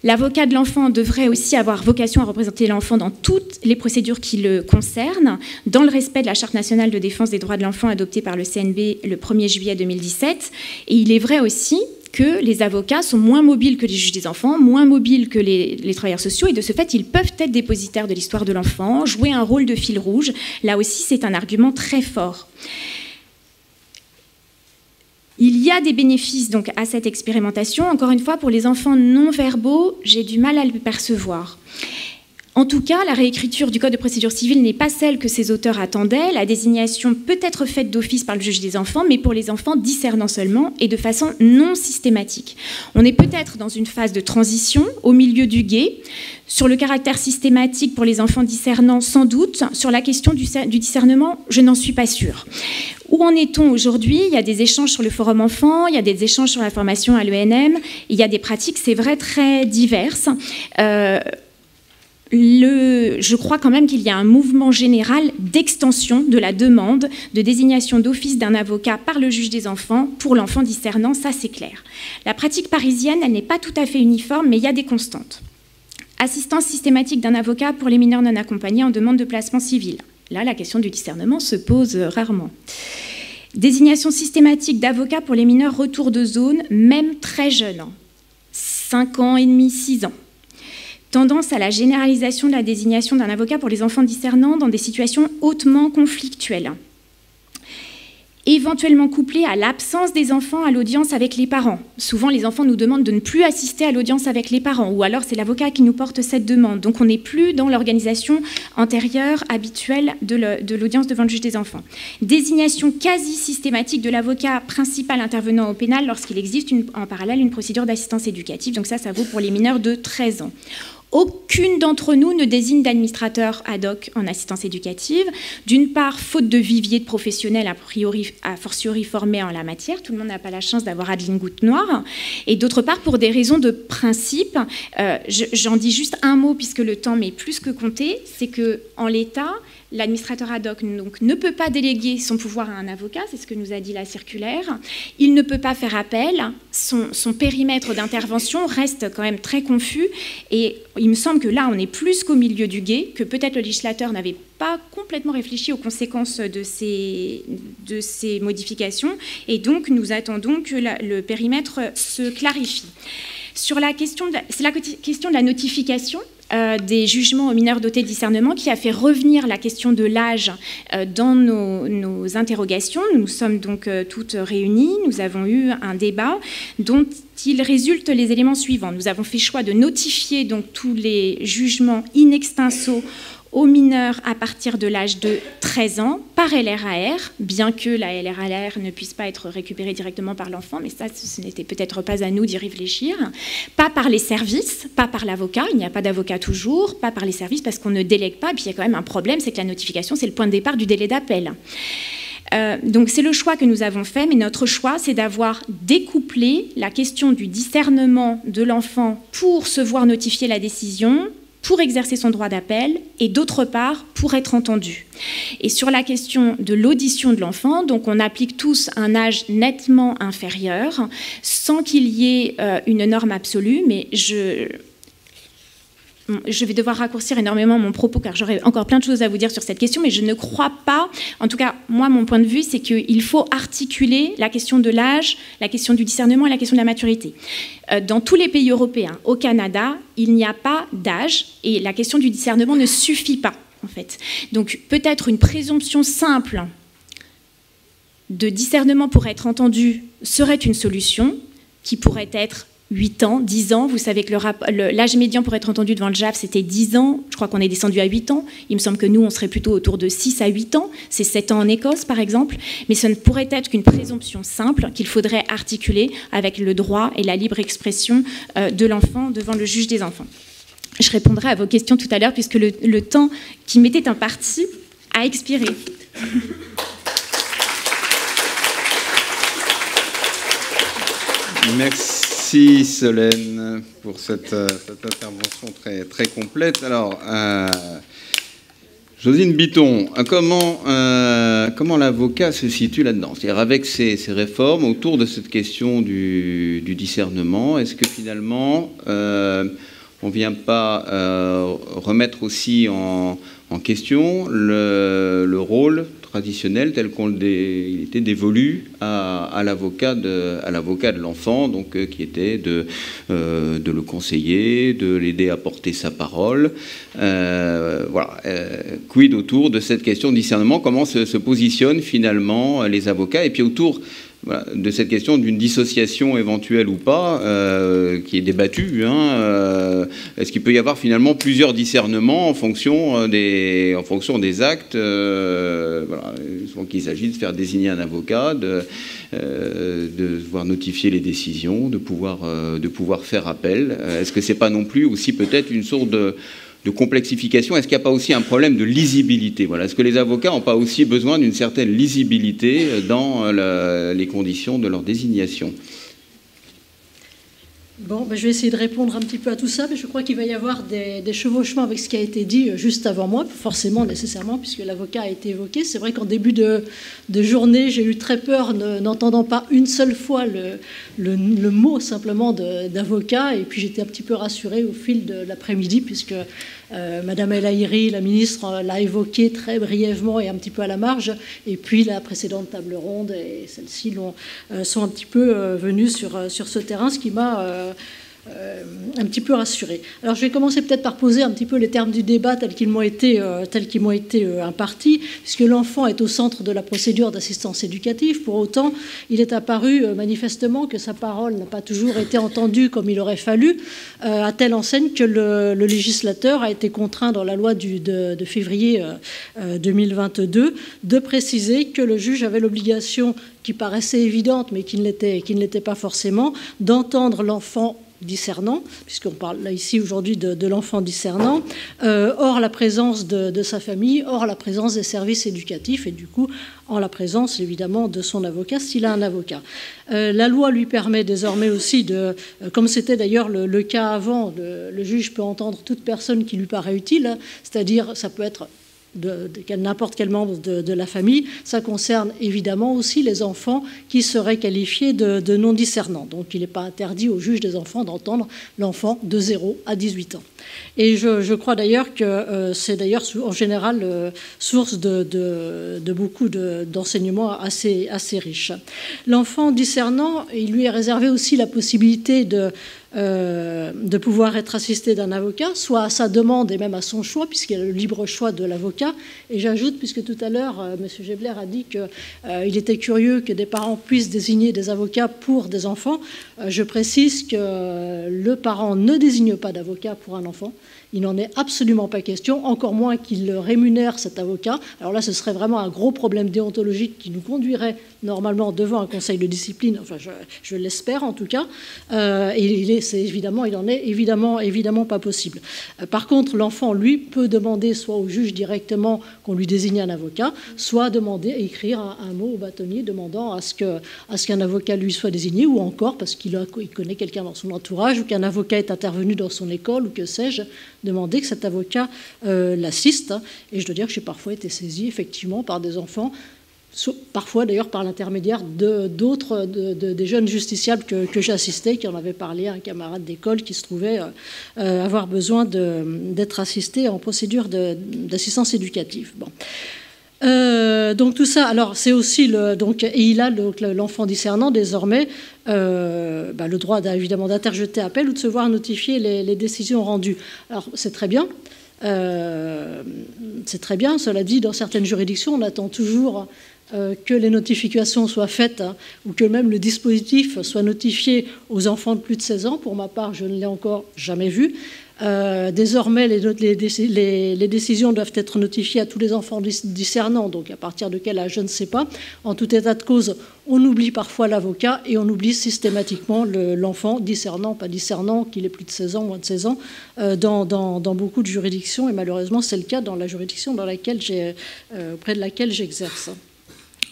L'avocat de l'enfant devrait aussi avoir vocation à représenter l'enfant dans toutes les procédures qui le concernent, dans le respect de la Charte nationale de défense des droits de l'enfant adoptée par le CNB le 1er juillet 2017. Et il est vrai aussi que les avocats sont moins mobiles que les juges des enfants, moins mobiles que les travailleurs sociaux, et de ce fait, ils peuvent être dépositaires de l'histoire de l'enfant, jouer un rôle de fil rouge. Là aussi, c'est un argument très fort. Il y a des bénéfices donc à cette expérimentation. Encore une fois, pour les enfants non-verbaux, j'ai du mal à le percevoir. En tout cas, la réécriture du Code de procédure civile n'est pas celle que ses auteurs attendaient. La désignation peut être faite d'office par le juge des enfants, mais pour les enfants discernant seulement et de façon non systématique. On est peut-être dans une phase de transition au milieu du gué. Sur le caractère systématique pour les enfants discernants, sans doute. Sur la question du discernement, je n'en suis pas sûre. Où en est-on aujourd'hui? Il y a des échanges sur le forum enfant, il y a des échanges sur la formation à l'ENM, il y a des pratiques, c'est vrai, très diverses. Je crois quand même qu'il y a un mouvement général d'extension de la demande de désignation d'office d'un avocat par le juge des enfants pour l'enfant discernant, ça c'est clair. La pratique parisienne, elle n'est pas tout à fait uniforme, mais il y a des constantes. Assistance systématique d'un avocat pour les mineurs non accompagnés en demande de placement civil. Là, la question du discernement se pose rarement. Désignation systématique d'avocats pour les mineurs retour de zone, même très jeunes, 5 ans et demi, 6 ans. Tendance à la généralisation de la désignation d'un avocat pour les enfants discernants dans des situations hautement conflictuelles. Éventuellement couplée à l'absence des enfants à l'audience avec les parents. Souvent, les enfants nous demandent de ne plus assister à l'audience avec les parents, ou alors c'est l'avocat qui nous porte cette demande. Donc on n'est plus dans l'organisation antérieure, habituelle de l'audience devant le juge des enfants. Désignation quasi systématique de l'avocat principal intervenant au pénal lorsqu'il existe en parallèle une procédure d'assistance éducative. Donc ça vaut pour les mineurs de 13 ans. Aucune d'entre nous ne désigne d'administrateur ad hoc en assistance éducative. D'une part, faute de vivier de professionnels a fortiori formés en la matière. Tout le monde n'a pas la chance d'avoir Adeline Goutte-Noire. Et d'autre part, pour des raisons de principe, j'en dis juste un mot puisque le temps m'est plus que compté, c'est qu'en l'état, l'administrateur ad hoc donc, ne peut pas déléguer son pouvoir à un avocat, c'est ce que nous a dit la circulaire. Il ne peut pas faire appel. Son périmètre d'intervention reste quand même très confus. Et il me semble que là, on est plus qu'au milieu du gué, que peut-être le législateur n'avait pas complètement réfléchi aux conséquences de ces modifications. Et donc, nous attendons que le périmètre se clarifie. Sur la question de la notification, des jugements aux mineurs dotés de discernement qui a fait revenir la question de l'âge dans nos interrogations. Nous sommes donc toutes réunies, nous avons eu un débat dont il résulte les éléments suivants. Nous avons fait choix de notifier donc tous les jugements in extenso aux mineurs à partir de l'âge de 13 ans par LRAR, bien que la LRAR ne puisse pas être récupérée directement par l'enfant, mais ça, ce n'était peut-être pas à nous d'y réfléchir. Pas par les services, pas par l'avocat, il n'y a pas d'avocat toujours, pas par les services parce qu'on ne délègue pas, et puis il y a quand même un problème, c'est que la notification, c'est le point de départ du délai d'appel. Donc c'est le choix que nous avons fait, mais notre choix, c'est d'avoir découplé la question du discernement de l'enfant pour se voir notifier la décision, pour exercer son droit d'appel et d'autre part pour être entendu. Et sur la question de l'audition de l'enfant, donc on applique tous un âge nettement inférieur sans qu'il y ait une norme absolue, mais je vais devoir raccourcir énormément mon propos car j'aurais encore plein de choses à vous dire sur cette question, mais je ne crois pas, en tout cas moi mon point de vue, c'est qu'il faut articuler la question de l'âge, la question du discernement et la question de la maturité. Dans tous les pays européens, au Canada, il n'y a pas d'âge et la question du discernement ne suffit pas en fait. Donc peut-être une présomption simple de discernement pour être entendu serait une solution qui pourrait être 8 ans, 10 ans. Vous savez que l'âge médian pour être entendu devant le JAF, c'était 10 ans. Je crois qu'on est descendu à 8 ans. Il me semble que nous, on serait plutôt autour de 6 à 8 ans. C'est 7 ans en Écosse, par exemple. Mais ce ne pourrait être qu'une présomption simple qu'il faudrait articuler avec le droit et la libre expression de l'enfant devant le juge des enfants. Je répondrai à vos questions tout à l'heure, puisque le temps qui m'était imparti a expiré. Merci Solène pour cette intervention très, très complète. Alors, Josine Bitton, comment l'avocat se situe là-dedans? C'est-à-dire avec ces réformes autour de cette question du discernement, est-ce que finalement on ne vient pas remettre aussi en question le rôle traditionnel tel qu'il était dévolu à l'avocat de l'enfant, donc qui était de le conseiller, de l'aider à porter sa parole. Voilà. Quid autour de cette question de discernement, comment se positionnent finalement les avocats, et puis autour de cette question d'une dissociation éventuelle ou pas, qui est débattue. Est-ce qu'il peut y avoir finalement plusieurs discernements en fonction des actes, voilà, souvent qu'il s'agit de faire désigner un avocat, de pouvoir notifier les décisions, de pouvoir faire appel. Est-ce que c'est pas non plus aussi peut-être une sorte de complexification? Est-ce qu'il n'y a pas aussi un problème de lisibilité? Voilà. Est-ce que les avocats n'ont pas aussi besoin d'une certaine lisibilité dans les conditions de leur désignation? Bon, je vais essayer de répondre un petit peu à tout ça, mais je crois qu'il va y avoir des chevauchements avec ce qui a été dit juste avant moi, forcément, nécessairement, puisque l'avocat a été évoqué. C'est vrai qu'en début de journée, j'ai eu très peur, n'entendant pas une seule fois le mot simplement d'avocat, et puis j'étais un petit peu rassurée au fil de l'après-midi, puisque Madame El Haïry, la ministre, l'a évoqué très brièvement et un petit peu à la marge, et puis la précédente table ronde et celle-ci sont un petit peu venues sur ce terrain, ce qui m'a un petit peu rassurée. Alors je vais commencer peut-être par poser un petit peu les termes du débat tels qu'ils m'ont été impartis, puisque l'enfant est au centre de la procédure d'assistance éducative. Pour autant, il est apparu manifestement que sa parole n'a pas toujours été entendue comme il aurait fallu, à telle enseigne que le législateur a été contraint dans la loi de février 2022 de préciser que le juge avait l'obligation, qui paraissait évidente mais qui ne l'était pas forcément, d'entendre l'enfant discernant, puisqu'on parle là ici aujourd'hui de l'enfant discernant, hors la présence de sa famille, hors la présence des services éducatifs, et du coup en la présence évidemment de son avocat s'il a un avocat. La loi lui permet désormais aussi comme c'était d'ailleurs le cas avant, le juge peut entendre toute personne qui lui paraît utile, c'est-à-dire ça peut être de n'importe quel membre de la famille. Ça concerne évidemment aussi les enfants qui seraient qualifiés de non discernants. Donc il n'est pas interdit au juge des enfants d'entendre l'enfant de 0 à 18 ans. Et je crois d'ailleurs que c'est d'ailleurs en général source de beaucoup d'enseignements assez riches. L'enfant discernant, il lui est réservé aussi la possibilité de pouvoir être assisté d'un avocat, soit à sa demande et même à son choix, puisqu'il y a le libre choix de l'avocat. Et j'ajoute, puisque tout à l'heure, M. Gebler a dit qu'il était curieux que des parents puissent désigner des avocats pour des enfants, je précise que le parent ne désigne pas d'avocat pour un enfant. Il n'en est absolument pas question, encore moins qu'il rémunère cet avocat. Alors là, ce serait vraiment un gros problème déontologique qui nous conduirait normalement devant un conseil de discipline, enfin je l'espère en tout cas, et il n'en est évidemment pas possible. Par contre, l'enfant, lui, peut demander soit au juge directement qu'on lui désigne un avocat, soit écrire un mot au bâtonnier demandant à ce qu'un avocat lui soit désigné, ou encore parce qu'il connaît quelqu'un dans son entourage, ou qu'un avocat est intervenu dans son école, ou que sais-je, demander que cet avocat l'assiste. Et je dois dire que j'ai parfois été saisie effectivement par des enfants, parfois d'ailleurs par l'intermédiaire des jeunes justiciables que j'assistais, qui en avaient parlé à un camarade d'école qui se trouvait avoir besoin d'être assisté en procédure d'assistance éducative. Bon. Donc tout ça, alors c'est aussi et il a l'enfant discernant désormais le droit évidemment d'interjeter appel ou de se voir notifier les décisions rendues. Alors c'est très bien. Cela dit, dans certaines juridictions, on attend toujours que les notifications soient faites, ou que même le dispositif soit notifié aux enfants de plus de 16 ans. Pour ma part, je ne l'ai encore jamais vu. Désormais, les décisions doivent être notifiées à tous les enfants discernants, donc à partir de quel âge, je ne sais pas. En tout état de cause, on oublie parfois l'avocat et on oublie systématiquement l'enfant discernant, pas discernant, qu'il ait plus de 16 ans, moins de 16 ans, dans beaucoup de juridictions, et malheureusement c'est le cas dans la juridiction auprès de laquelle j'exerce.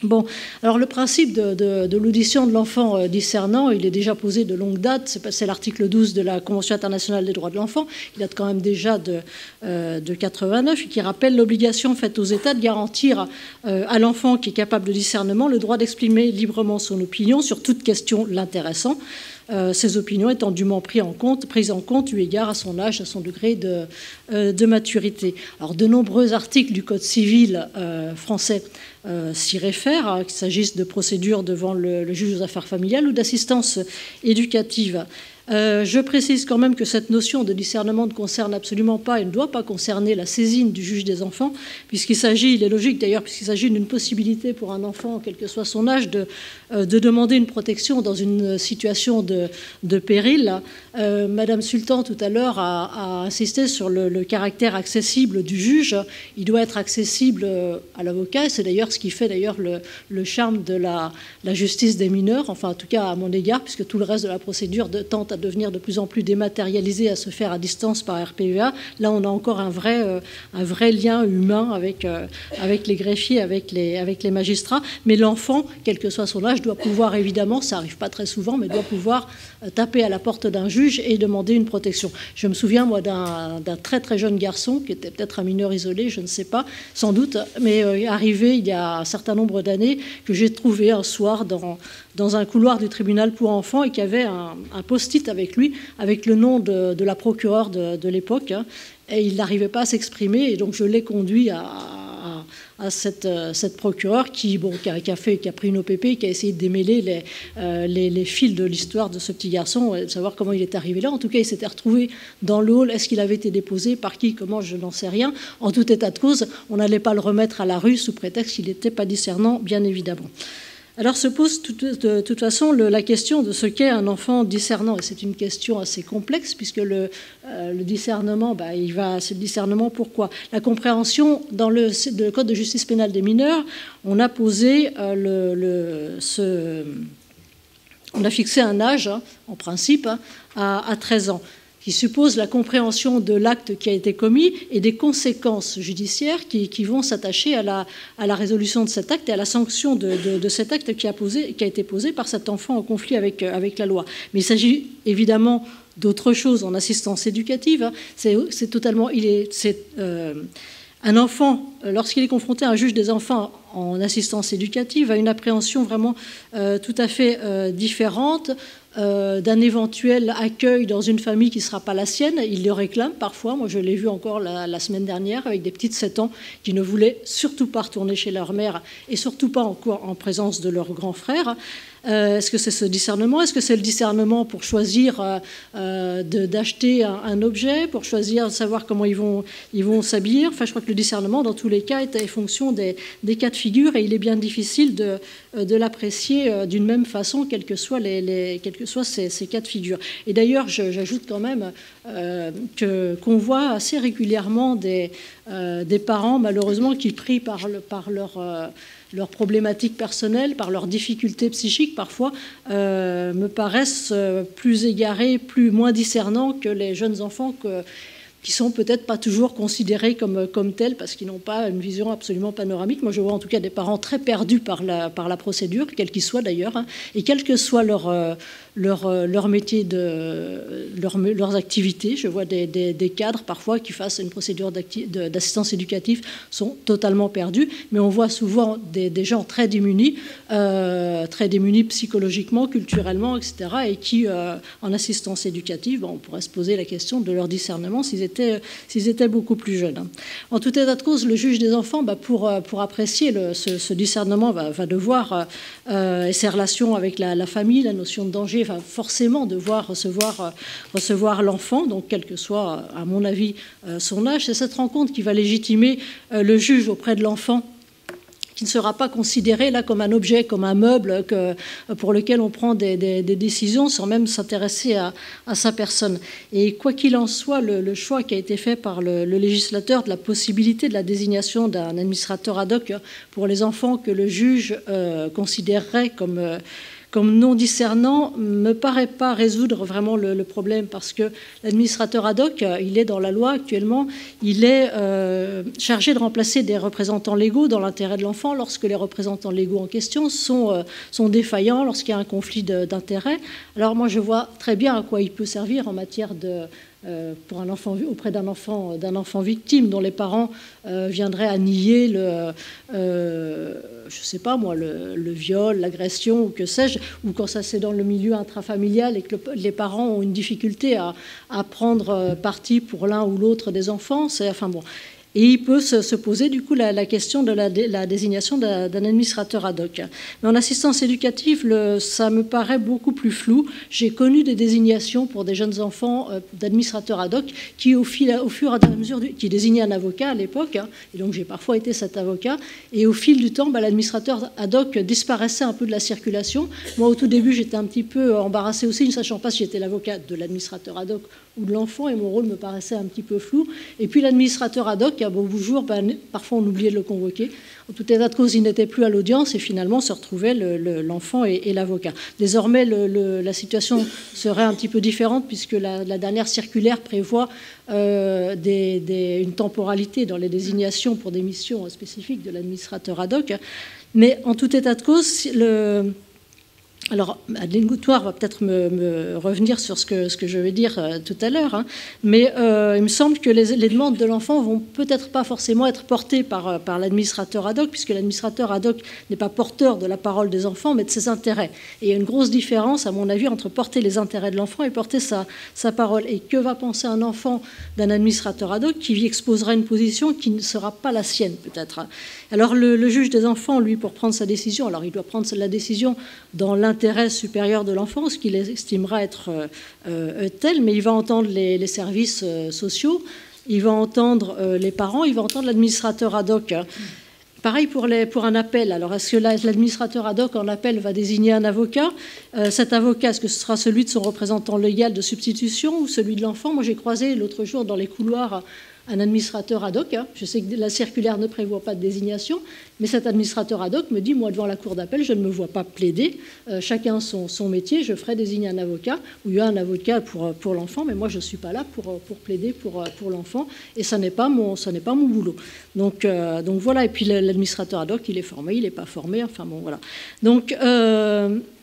Bon, alors le principe de l'audition de l'enfant discernant, il est déjà posé de longue date. C'est l'article 12 de la Convention internationale des droits de l'enfant, qui date quand même déjà de 89, et qui rappelle l'obligation faite aux États de garantir à l'enfant qui est capable de discernement le droit d'exprimer librement son opinion sur toute question l'intéressant. Ces opinions étant dûment prises en compte eu égard à son âge, à son degré de maturité. Alors, de nombreux articles du Code civil français s'y réfèrent, qu'il s'agisse de procédures devant le juge aux affaires familiales ou d'assistance éducative. Je précise quand même que cette notion de discernement ne concerne absolument pas et ne doit pas concerner la saisine du juge des enfants, puisqu'il s'agit, il est logique d'ailleurs, puisqu'il s'agit d'une possibilité pour un enfant, quel que soit son âge, de demander une protection dans une situation de péril. Madame Sultan, tout à l'heure, a insisté sur le caractère accessible du juge. Il doit être accessible à l'avocat, et c'est d'ailleurs ce qui fait d'ailleurs le charme de la justice des mineurs, enfin en tout cas à mon égard, puisque tout le reste de la procédure tente à devenir de plus en plus dématérialisé, à se faire à distance par RPEA. Là, on a encore un vrai lien humain avec les greffiers, avec les magistrats. Mais l'enfant, quel que soit son âge, doit pouvoir, évidemment, ça n'arrive pas très souvent, mais doit pouvoir taper à la porte d'un juge et demander une protection. Je me souviens, moi, d'un très très jeune garçon, qui était peut-être un mineur isolé, je ne sais pas, sans doute, mais arrivé il y a un certain nombre d'années, que j'ai trouvé un soir dans un couloir du tribunal pour enfants et qui avait un post-it avec lui, avec le nom de la procureure de l'époque, hein, et il n'arrivait pas à s'exprimer, et donc je l'ai conduit à cette procureure qui a pris une OPP, qui a essayé de démêler les fils de l'histoire de ce petit garçon, de savoir comment il est arrivé là. En tout cas, il s'était retrouvé dans le hall. Est-ce qu'il avait été déposé, par qui, comment, je n'en sais rien. En tout état de cause, on n'allait pas le remettre à la rue sous prétexte qu'il n'était pas discernant, bien évidemment. Alors se pose de toute façon la question de ce qu'est un enfant discernant. Et c'est une question assez complexe, puisque le discernement, c'est le discernement pourquoi ? La compréhension, dans le Code de justice pénale des mineurs, on a posé on a fixé un âge, hein, en principe, hein, à 13 ans. Qui suppose la compréhension de l'acte qui a été commis et des conséquences judiciaires qui vont s'attacher à la résolution de cet acte et à la sanction de cet acte qui a été posé par cet enfant en conflit avec la loi. Mais il s'agit évidemment d'autre chose en assistance éducative. Hein. C'est totalement... un enfant, lorsqu'il est confronté à un juge des enfants en assistance éducative, a une appréhension vraiment tout à fait différente d'un éventuel accueil dans une famille qui ne sera pas la sienne. Il le réclame parfois. Moi, je l'ai vu encore la semaine dernière avec des petites 7 ans qui ne voulaient surtout pas retourner chez leur mère et surtout pas en présence de leur grand frère. Est-ce que c'est ce discernement ? Est-ce que c'est le discernement pour choisir d'acheter un objet, pour choisir de savoir comment ils vont s'habiller ? Enfin, je crois que le discernement, dans tous les cas, est en fonction des cas de figure, et il est bien difficile de l'apprécier d'une même façon, quels que soient ces cas de figure. Et d'ailleurs, j'ajoute quand même qu'on voit assez régulièrement des parents, malheureusement, qui prient par leurs problématiques personnelles, par leurs difficultés psychiques, parfois, me paraissent plus égarés, moins discernants que les jeunes enfants qui sont peut-être pas toujours considérés comme tels parce qu'ils n'ont pas une vision absolument panoramique. Moi, je vois en tout cas des parents très perdus par la procédure, quel qu'il soit d'ailleurs, hein, et quel que soit leur métier, leurs activités. Je vois des cadres parfois qui fassent une procédure d'assistance éducative sont totalement perdus, mais on voit souvent des gens très démunis psychologiquement, culturellement, etc., et qui, en assistance éducative, on pourrait se poser la question de leur discernement s'ils étaient beaucoup plus jeunes. En tout état de cause, le juge des enfants, pour apprécier ce discernement, va devoir, et ses relations avec la famille, la notion de danger, forcément devoir recevoir l'enfant, donc quel que soit, à mon avis, son âge. C'est cette rencontre qui va légitimer le juge auprès de l'enfant, qui ne sera pas considéré là comme un objet, comme un meuble pour lequel on prend des décisions sans même s'intéresser à sa personne. Et quoi qu'il en soit, le choix qui a été fait par le législateur de la possibilité de la désignation d'un administrateur ad hoc pour les enfants que le juge considérerait comme non discernant me paraît pas résoudre vraiment le problème, parce que l'administrateur ad hoc, il est dans la loi actuellement, il est chargé de remplacer des représentants légaux dans l'intérêt de l'enfant lorsque les représentants légaux en question sont défaillants, lorsqu'il y a un conflit d'intérêts. Alors moi je vois très bien à quoi il peut servir en matière de pour un enfant, auprès d'un enfant victime dont les parents viendraient à nier je sais pas moi, le viol, l'agression ou que sais-je, ou quand ça c'est dans le milieu intrafamilial et que les parents ont une difficulté à prendre parti pour l'un ou l'autre des enfants. Enfin bon. Et il peut se poser du coup la question de la désignation d'un administrateur ad hoc. Mais en assistance éducative, ça me paraît beaucoup plus flou. J'ai connu des désignations pour des jeunes enfants d'administrateurs ad hoc qui, au fur et à mesure, qui désignaient un avocat à l'époque, et donc j'ai parfois été cet avocat, et au fil du temps, l'administrateur ad hoc disparaissait un peu de la circulation. Moi, au tout début, j'étais un petit peu embarrassée aussi, ne sachant pas si j'étais l'avocat de l'administrateur ad hoc ou de l'enfant, et mon rôle me paraissait un petit peu flou. Et puis l'administrateur ad hoc, à beau jour, parfois on oubliait de le convoquer. En tout état de cause, il n'était plus à l'audience et finalement se retrouvaient l'enfant et l'avocat. Désormais, la situation serait un petit peu différente puisque la dernière circulaire prévoit une temporalité dans les désignations pour des missions spécifiques de l'administrateur ad hoc. Mais en tout état de cause, alors, Adeline Goutoir va peut-être me revenir sur ce que je vais dire tout à l'heure, mais il me semble que les demandes de l'enfant vont peut-être pas forcément être portées par l'administrateur ad hoc, puisque l'administrateur ad hoc n'est pas porteur de la parole des enfants, mais de ses intérêts. Et il y a une grosse différence, à mon avis, entre porter les intérêts de l'enfant et porter sa parole. Et que va penser un enfant d'un administrateur ad hoc qui lui exposera une position qui ne sera pas la sienne, peut-être. Alors, le juge des enfants, lui, pour prendre sa décision, alors il doit prendre la décision dans l'intérêt supérieur de l'enfant, ce qu'il estimera être tel, mais il va entendre les services sociaux, il va entendre les parents, il va entendre l'administrateur ad hoc. Pareil pour un appel. Alors, est-ce que l'administrateur ad hoc en appel va désigner un avocat? Cet avocat, est-ce que ce sera celui de son représentant légal de substitution ou celui de l'enfant? Moi, j'ai croisé l'autre jour dans les couloirs un administrateur ad hoc. Je sais que la circulaire ne prévoit pas de désignation, mais cet administrateur ad hoc me dit, moi, devant la cour d'appel, je ne me vois pas plaider. Chacun son métier, je ferai désigner un avocat, ou il y a un avocat pour l'enfant, mais moi, je ne suis pas là pour plaider pour l'enfant, et ça n'est pas mon boulot. Donc voilà, et puis l'administrateur ad hoc, il est formé, il n'est pas formé, enfin bon, voilà. Donc...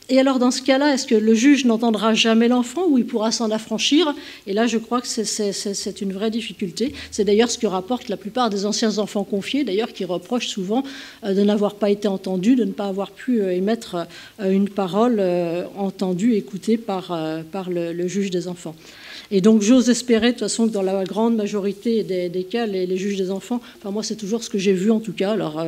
et alors, dans ce cas-là, est-ce que le juge n'entendra jamais l'enfant ou il pourra s'en affranchir? Et là, je crois que c'est une vraie difficulté. C'est d'ailleurs ce que rapportent la plupart des anciens enfants confiés, d'ailleurs, qui reprochent souvent de n'avoir pas été entendus, de ne pas avoir pu émettre une parole entendue, écoutée par le juge des enfants. Et donc, j'ose espérer, de toute façon, que dans la grande majorité des cas, les juges des enfants, enfin, moi, c'est toujours ce que j'ai vu, en tout cas. Alors,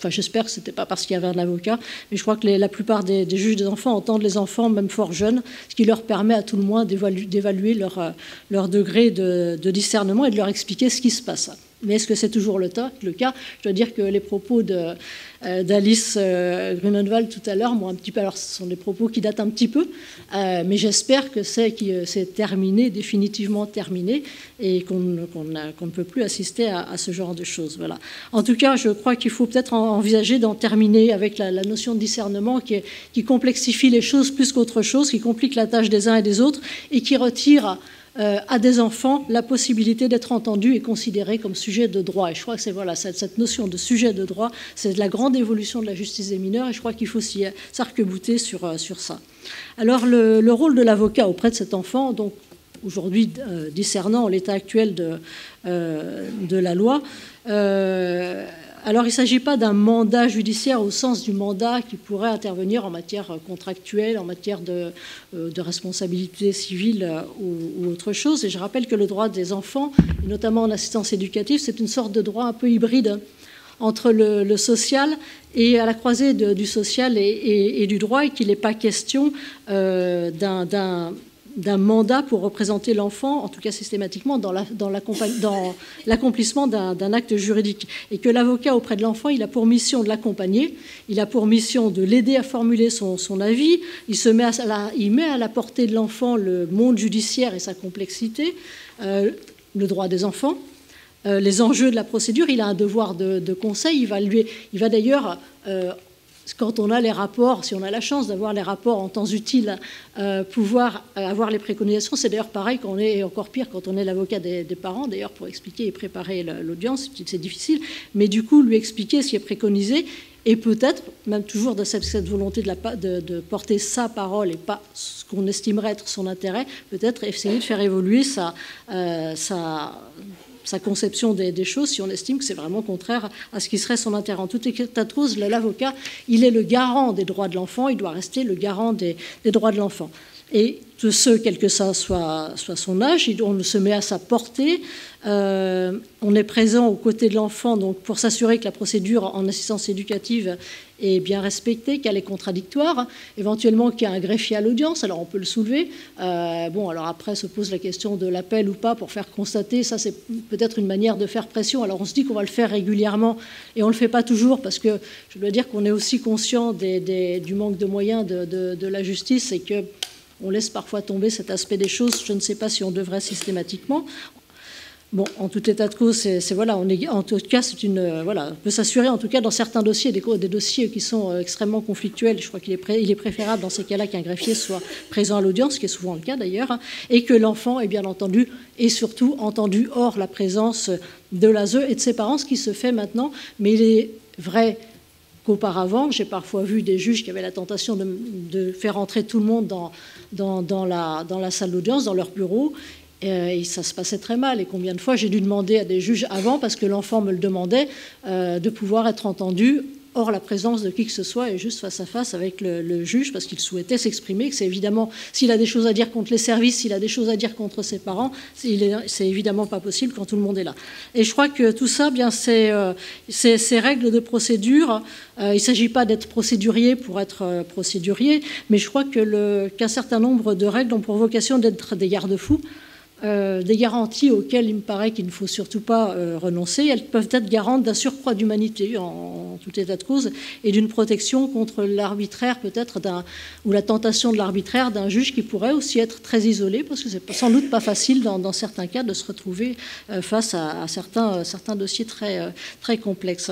j'espère que ce n'était pas parce qu'il y avait un avocat, mais je crois que la plupart des juges des enfants entendent les enfants, même fort jeunes, ce qui leur permet à tout le moins d'évaluer leur degré de discernement et de leur expliquer ce qui se passe. Mais est-ce que c'est toujours le cas? Je dois dire que les propos d'Alice Grunenwald tout à l'heure m'ont un petit peu... Alors, ce sont des propos qui datent un petit peu, mais j'espère que c'est terminé, définitivement terminé, et qu'on ne peut plus assister à ce genre de choses. Voilà. En tout cas, je crois qu'il faut peut-être envisager d'en terminer avec la notion de discernement qui complexifie les choses plus qu'autre chose, qui complique la tâche des uns et des autres, et qui retire à des enfants la possibilité d'être entendus et considérés comme sujet de droit. Et je crois que cette notion de sujet de droit, c'est la grande évolution de la justice des mineurs, et je crois qu'il faut s'arc-bouter sur ça. Alors, le rôle de l'avocat auprès de cet enfant, donc aujourd'hui discernant l'état actuel de la loi, alors, il ne s'agit pas d'un mandat judiciaire au sens du mandat qui pourrait intervenir en matière contractuelle, en matière de responsabilité civile ou autre chose. Et je rappelle que le droit des enfants, et notamment en assistance éducative, c'est une sorte de droit un peu hybride entre le social et à la croisée du social et du droit, et qu'il n'est pas question d'un mandat pour représenter l'enfant, en tout cas systématiquement, dans l'accomplissement d'un acte juridique. Et que l'avocat auprès de l'enfant, il a pour mission de l'accompagner, il a pour mission de l'aider à formuler son avis, il met à la portée de l'enfant le monde judiciaire et sa complexité, le droit des enfants, les enjeux de la procédure, il a un devoir de conseil, il va d'ailleurs... quand on a les rapports, si on a la chance d'avoir les rapports en temps utile, pouvoir avoir les préconisations. C'est d'ailleurs pareil quand on est, encore pire quand on est l'avocat des parents, d'ailleurs pour expliquer et préparer l'audience, c'est difficile, mais du coup lui expliquer ce qui est préconisé, et peut-être, même toujours de cette volonté de porter sa parole et pas ce qu'on estimerait être son intérêt, peut-être essayer de faire évoluer sa conception des choses si on estime que c'est vraiment contraire à ce qui serait son intérêt. En tout état de cause, l'avocat, il est le garant des droits de l'enfant, il doit rester le garant des droits de l'enfant. Et de ce, quel que ça soit son âge, on se met à sa portée, on est présent aux côtés de l'enfant donc pour s'assurer que la procédure en assistance éducative est bien respectée, qu'elle est contradictoire, éventuellement qu'il y a un greffier à l'audience, alors on peut le soulever. Alors après se pose la question de l'appel ou pas pour faire constater, ça c'est peut-être une manière de faire pression, alors on se dit qu'on va le faire régulièrement et on ne le fait pas toujours parce que je dois dire qu'on est aussi conscient du manque de moyens de la justice et que on laisse parfois tomber cet aspect des choses. Je ne sais pas si on devrait systématiquement. Bon, en tout état de cause, en tout cas, on peut s'assurer, en tout cas, dans certains dossiers, des dossiers qui sont extrêmement conflictuels. Je crois qu'il est préférable dans ces cas-là qu'un greffier soit présent à l'audience, ce qui est souvent le cas d'ailleurs, et que l'enfant est bien entendu et surtout entendu hors la présence de l'ASE et de ses parents, ce qui se fait maintenant. Mais il est vrai qu'auparavant, j'ai parfois vu des juges qui avaient la tentation de faire entrer tout le monde dans la salle d'audience, dans leur bureau, et ça se passait très mal. Et combien de fois j'ai dû demander à des juges avant, parce que l'enfant me le demandait, de pouvoir être entendu hors la présence de qui que ce soit et juste face à face avec le juge parce qu'il souhaitait s'exprimer, que c'est évidemment, s'il a des choses à dire contre les services, s'il a des choses à dire contre ses parents, c'est évidemment pas possible quand tout le monde est là. Et je crois que tout ça, bien, ces règles de procédure, il ne s'agit pas d'être procédurier pour être procédurier, mais je crois qu'un certain nombre de règles ont pour vocation d'être des garde-fous, des garanties auxquelles il me paraît qu'il ne faut surtout pas renoncer. Elles peuvent être garantes d'un surcroît d'humanité en tout état de cause et d'une protection contre l'arbitraire peut-être ou la tentation de l'arbitraire d'un juge qui pourrait aussi être très isolé parce que c'est sans doute pas facile dans certains cas de se retrouver face à certains dossiers très, très complexes.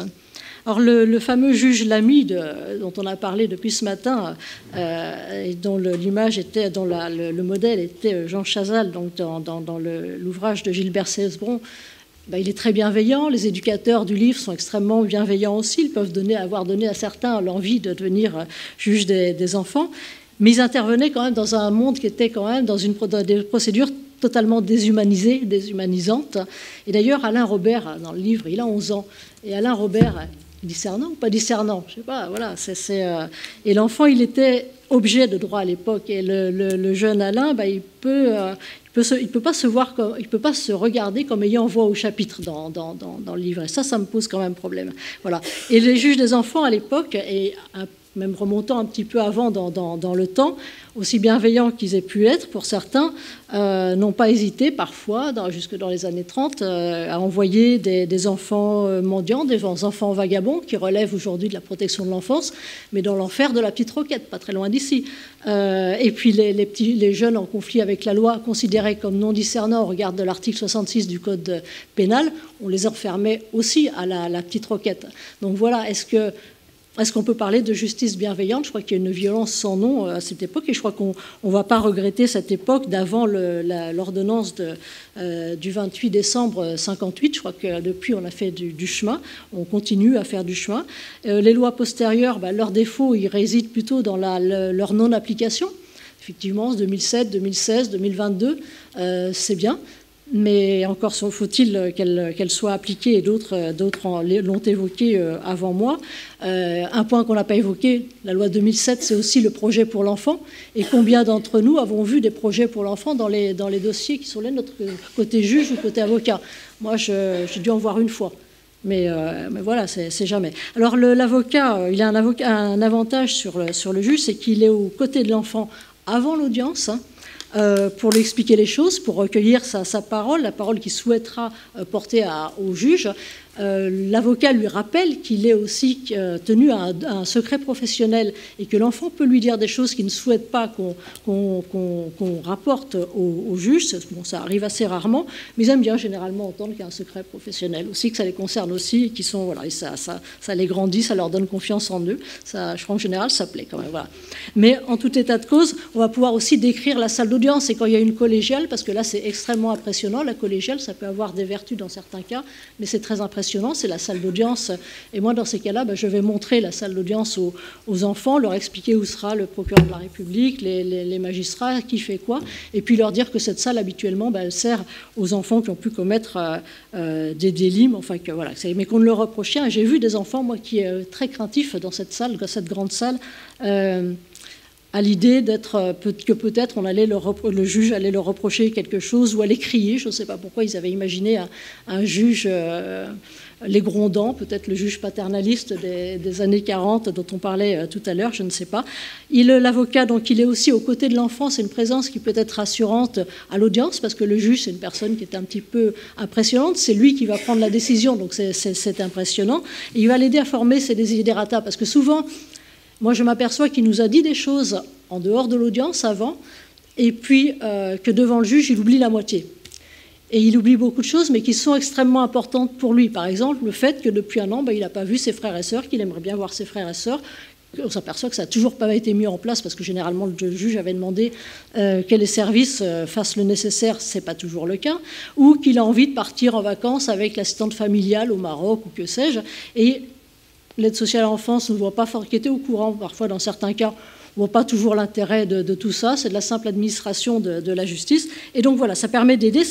Alors le fameux juge Lamy dont on a parlé depuis ce matin, et dont l'image était, dont le modèle était Jean Chazal, donc dans l'ouvrage de Gilbert Cesbron, il est très bienveillant. Les éducateurs du livre sont extrêmement bienveillants aussi. Ils peuvent avoir donné à certains l'envie de devenir juge des enfants. Mais ils intervenaient quand même dans un monde qui était quand même dans des procédures totalement déshumanisées, déshumanisantes. Et d'ailleurs, Alain Robert, dans le livre, il a 11 ans. Et Alain Robert... discernant ou pas discernant, je sais pas, voilà. Et l'enfant, il était objet de droit à l'époque. Et le jeune Alain, il peut pas se regarder comme ayant voix au chapitre dans le livre. Et ça me pose quand même problème. Voilà. Et les juges des enfants à l'époque, et même remontant un petit peu avant dans le temps, aussi bienveillants qu'ils aient pu être pour certains, n'ont pas hésité parfois, jusque dans les années 30, à envoyer des enfants mendiants, des enfants vagabonds qui relèvent aujourd'hui de la protection de l'enfance, mais dans l'enfer de la petite Roquette, pas très loin d'ici. Et puis les jeunes en conflit avec la loi, considérés comme non discernants au regard de l'article 66 du Code pénal, on les enfermait aussi à la petite Roquette. Donc voilà, est-ce qu'on peut parler de justice bienveillante? Je crois qu'il y a une violence sans nom à cette époque et je crois qu'on ne va pas regretter cette époque d'avant l'ordonnance du 28 décembre 1958. Je crois que depuis, on a fait du chemin. On continue à faire du chemin. Les lois postérieures, leur défaut, ils résident plutôt dans leur non-application. Effectivement, 2007, 2016, 2022, c'est bien. Mais encore faut-il qu'elle soit appliquée, et d'autres l'ont évoqué avant moi. Un point qu'on n'a pas évoqué, la loi 2007, c'est aussi le projet pour l'enfant. Et combien d'entre nous avons vu des projets pour l'enfant dans les dossiers qui sont là, notre côté juge ou côté avocat? Moi, j'ai dû en voir une fois. Mais voilà, c'est jamais. Alors l'avocat, il a un avantage sur le juge, c'est qu'il est aux côtés de l'enfant avant l'audience, pour lui expliquer les choses, pour recueillir sa parole, la parole qu'il souhaitera porter au juge. l'avocat lui rappelle qu'il est aussi tenu à un secret professionnel et que l'enfant peut lui dire des choses qu'il ne souhaite pas qu'on rapporte au juge. Bon, ça arrive assez rarement, mais ils aiment bien généralement entendre qu'il y a un secret professionnel aussi, que ça les concerne aussi, et qu'ils sont, voilà, et ça les grandit, ça leur donne confiance en eux. Ça, je crois en général, ça plaît quand même. Voilà. Mais en tout état de cause, on va pouvoir aussi décrire la salle d'audience. Et quand il y a une collégiale, parce que là c'est extrêmement impressionnant, la collégiale, ça peut avoir des vertus dans certains cas, mais c'est très impressionnant, c'est la salle d'audience. Et moi, dans ces cas-là, je vais montrer la salle d'audience aux enfants, leur expliquer où sera le procureur de la République, les magistrats, qui fait quoi, et puis leur dire que cette salle, habituellement, elle sert aux enfants qui ont pu commettre des délits, enfin, que, voilà, mais qu'on ne leur reproche rien. J'ai vu des enfants, moi, qui est très craintif dans cette salle, dans cette grande salle, à l'idée que peut-être le juge allait leur reprocher quelque chose ou allait crier. Je ne sais pas pourquoi ils avaient imaginé un juge les grondant, peut-être le juge paternaliste des années 40 dont on parlait tout à l'heure, je ne sais pas. L'avocat, donc, il est aussi aux côtés de l'enfant. C'est une présence qui peut être rassurante à l'audience parce que le juge, c'est une personne qui est un petit peu impressionnante. C'est lui qui va prendre la décision, donc c'est impressionnant. Et il va l'aider à former ses desiderata parce que souvent, moi, je m'aperçois qu'il nous a dit des choses en dehors de l'audience avant, et puis que devant le juge, il oublie la moitié. Et il oublie beaucoup de choses, mais qui sont extrêmement importantes pour lui. Par exemple, le fait que depuis un an, il n'a pas vu ses frères et sœurs, qu'il aimerait bien voir ses frères et sœurs. On s'aperçoit que ça n'a toujours pas été mis en place, parce que généralement, le juge avait demandé que les services fassent le nécessaire, ce n'est pas toujours le cas, ou qu'il a envie de partir en vacances avec l'assistante familiale au Maroc, ou que sais-je. Et l'aide sociale à l'enfance ne voit pas qui était au courant, parfois dans certains cas, ne voit pas toujours l'intérêt de tout ça, c'est de la simple administration de la justice. Et donc voilà, ça permet d'aider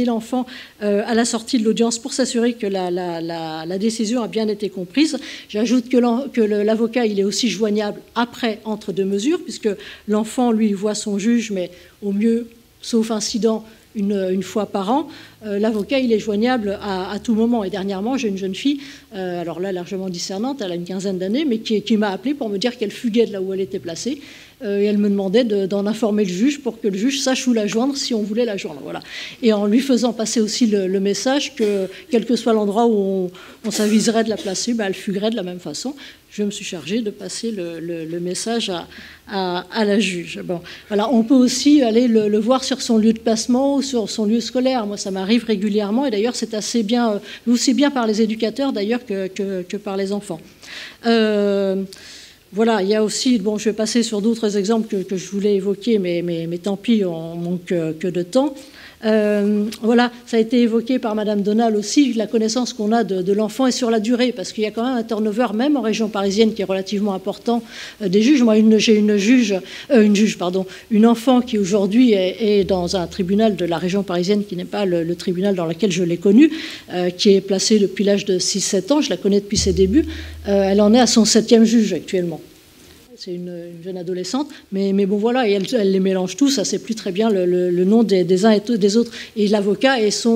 l'enfant à la sortie de l'audience pour s'assurer que la décision a bien été comprise. J'ajoute que l'avocat, il est aussi joignable après, entre deux mesures, puisque l'enfant, lui, voit son juge, mais au mieux, sauf incident, une fois par an. L'avocat, il est joignable à tout moment. Et dernièrement, j'ai une jeune fille, alors là, largement discernante, elle a une quinzaine d'années, mais qui m'a appelé pour me dire qu'elle fuguait de là où elle était placée. Et elle me demandait d'en informer le juge pour que le juge sache où la joindre si on voulait la joindre. Voilà. Et en lui faisant passer aussi le message que, quel que soit l'endroit où on s'aviserait de la placer, elle fuguerait de la même façon. Je me suis chargée de passer le message à la juge. Bon, voilà, on peut aussi aller le voir sur son lieu de placement ou sur son lieu scolaire. Moi, ça m'arrive régulièrement, et d'ailleurs, c'est assez bien, aussi bien par les éducateurs d'ailleurs que par les enfants. Voilà, il y a aussi, bon, je vais passer sur d'autres exemples que je voulais évoquer, mais tant pis, on manque que de temps. Voilà, ça a été évoqué par Madame Donal aussi, la connaissance qu'on a de l'enfant et sur la durée, parce qu'il y a quand même un turnover, même en région parisienne, qui est relativement important des juges. Moi, j'ai une enfant qui aujourd'hui est dans un tribunal de la région parisienne, qui n'est pas le tribunal dans lequel je l'ai connue, qui est placée depuis l'âge de 6-7 ans, je la connais depuis ses débuts. Elle en est à son 7e juge actuellement. C'est une jeune adolescente, mais bon voilà, et elle les mélange tous, ça ne sait plus très bien le nom des uns et des autres. Et l'avocat est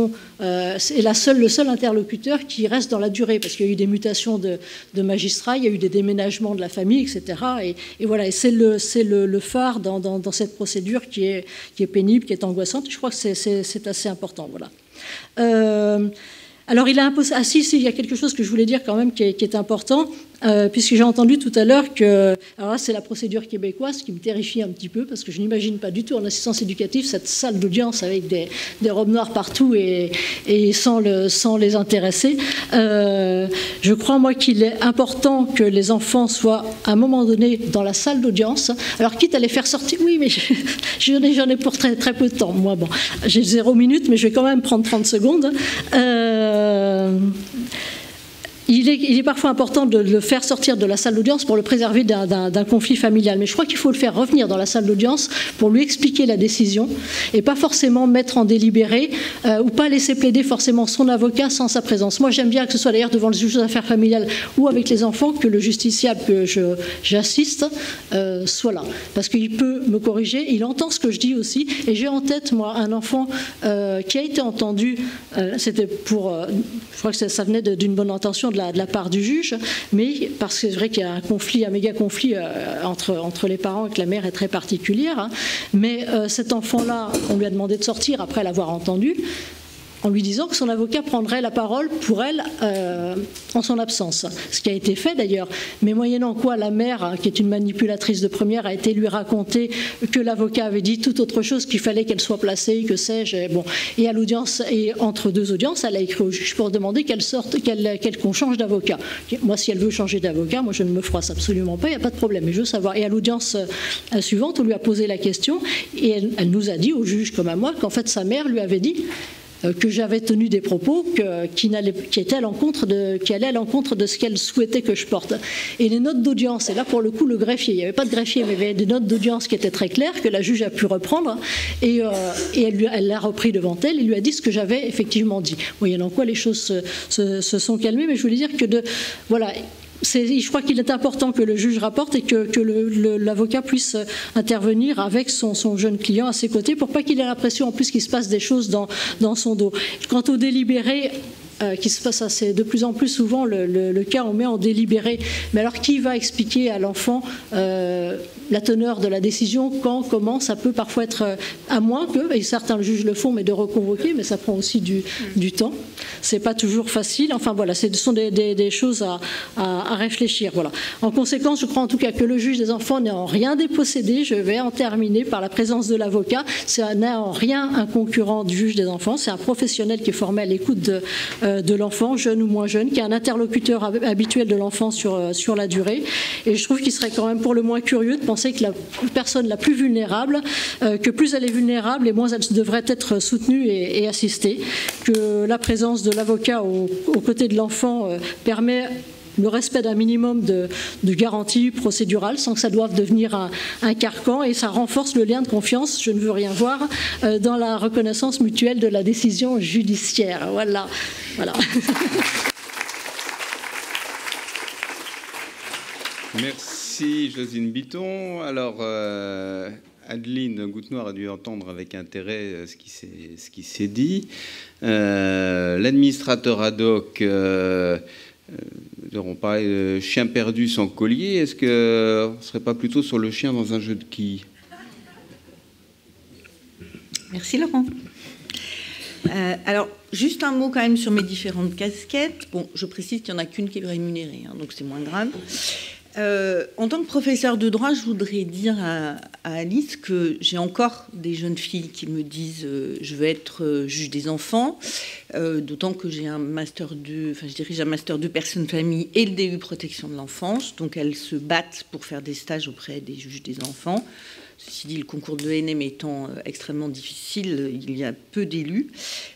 le seul interlocuteur qui reste dans la durée, parce qu'il y a eu des mutations de magistrats, il y a eu des déménagements de la famille, etc. Et voilà, et c'est le phare dans cette procédure qui est pénible, qui est angoissante. Je crois que c'est assez important, voilà. Alors, il a imposé... Ah si, il y a quelque chose que je voulais dire quand même qui est important, puisque j'ai entendu tout à l'heure que... Alors là, c'est la procédure québécoise qui me terrifie un petit peu, parce que je n'imagine pas du tout en assistance éducative cette salle d'audience avec des robes noires partout et sans les intéresser. Je crois, moi, qu'il est important que les enfants soient, à un moment donné, dans la salle d'audience. Alors, quitte à les faire sortir... Oui, mais j'en ai pour très, très peu de temps. Moi, bon, j'ai 0 minute, mais je vais quand même prendre 30 secondes. Il est parfois important de le faire sortir de la salle d'audience pour le préserver d'un conflit familial. Mais je crois qu'il faut le faire revenir dans la salle d'audience pour lui expliquer la décision et pas forcément mettre en délibéré ou pas laisser plaider forcément son avocat sans sa présence. Moi, j'aime bien que ce soit d'ailleurs devant le juge des affaires familiales ou avec les enfants que le justiciable que j'assiste soit là. Parce qu'il peut me corriger, il entend ce que je dis aussi. Et j'ai en tête, moi, un enfant qui a été entendu, c'était pour... je crois que ça venait d'une bonne intention de la part du juge, mais parce que c'est vrai qu'il y a un méga conflit entre les parents et que la mère est très particulière. Hein, mais cet enfant-là, on lui a demandé de sortir après l'avoir entendu. en lui disant que son avocat prendrait la parole pour elle en son absence. Ce qui a été fait d'ailleurs, mais moyennant quoi la mère, qui est une manipulatrice de première, a été lui raconter que l'avocat avait dit tout autre chose, qu'il fallait qu'elle soit placée, que sais-je. Bon. Et à l'audience, et entre deux audiences, elle a écrit au juge pour demander qu'on change d'avocat. Moi, si elle veut changer d'avocat, moi je ne me froisse absolument pas, il n'y a pas de problème, mais je veux savoir. Et à l'audience suivante, on lui a posé la question, et elle nous a dit, au juge comme à moi, qu'en fait sa mère lui avait dit que j'avais tenu des propos qui allaient à l'encontre de ce qu'elle souhaitait que je porte. Et les notes d'audience, et là pour le coup le greffier, il n'y avait pas de greffier, mais il y avait des notes d'audience qui étaient très claires, que la juge a pu reprendre, et elle l'a repris devant elle, et lui a dit ce que j'avais effectivement dit. Moyennant quoi les choses se sont calmées, mais je voulais dire que voilà. Je crois qu'il est important que le juge rapporte et que l'avocat puisse intervenir avec son jeune client à ses côtés pour pas qu'il ait l'impression en plus qu'il se passe des choses dans son dos. Quant au délibéré, qui se passe assez, de plus en plus souvent le cas, on met en délibéré. Mais alors qui va expliquer à l'enfant la teneur de la décision, quand, comment? Ça peut parfois être, à moins que, et certains juges le font, mais de reconvoquer, mais ça prend aussi du temps. C'est pas toujours facile. Enfin voilà, ce sont des choses à réfléchir. Voilà. En conséquence, je crois en tout cas que le juge des enfants n'est en rien dépossédé. Je vais en terminer par la présence de l'avocat. Ce n'est en rien un concurrent du juge des enfants. C'est un professionnel qui est formé à l'écoute de l'enfant, jeune ou moins jeune, qui est un interlocuteur habituel de l'enfant sur la durée. Et je trouve qu'il serait quand même pour le moins curieux de penser que la personne la plus vulnérable, que plus elle est vulnérable et moins elle devrait être soutenue et assistée, que la présence de l'avocat aux côtés de l'enfant permet le respect d'un minimum de garanties procédurales sans que ça doive devenir un carcan, et ça renforce le lien de confiance, je ne veux rien voir, dans la reconnaissance mutuelle de la décision judiciaire. Voilà. Merci Josine Bitton. Alors, Adeline Goutenoir a dû entendre avec intérêt ce qui s'est dit. L'administrateur ad hoc, on parlait de chien perdu sans collier. Est-ce qu'on ne serait pas plutôt sur le chien dans un jeu de quilles? Merci Laurent. Alors, juste un mot quand même sur mes différentes casquettes. Bon, je précise qu'il n'y en a qu'une qui est rémunérée, hein, donc c'est moins grave. En tant que professeur de droit, je voudrais dire à Alice que j'ai encore des jeunes filles qui me disent je veux être juge des enfants, d'autant que j'ai un master 2, enfin je dirige un master 2 personnes famille et le DU protection de l'enfance, donc elles se battent pour faire des stages auprès des juges des enfants. Ceci dit, le concours de l'ENM étant extrêmement difficile, il y a peu d'élus.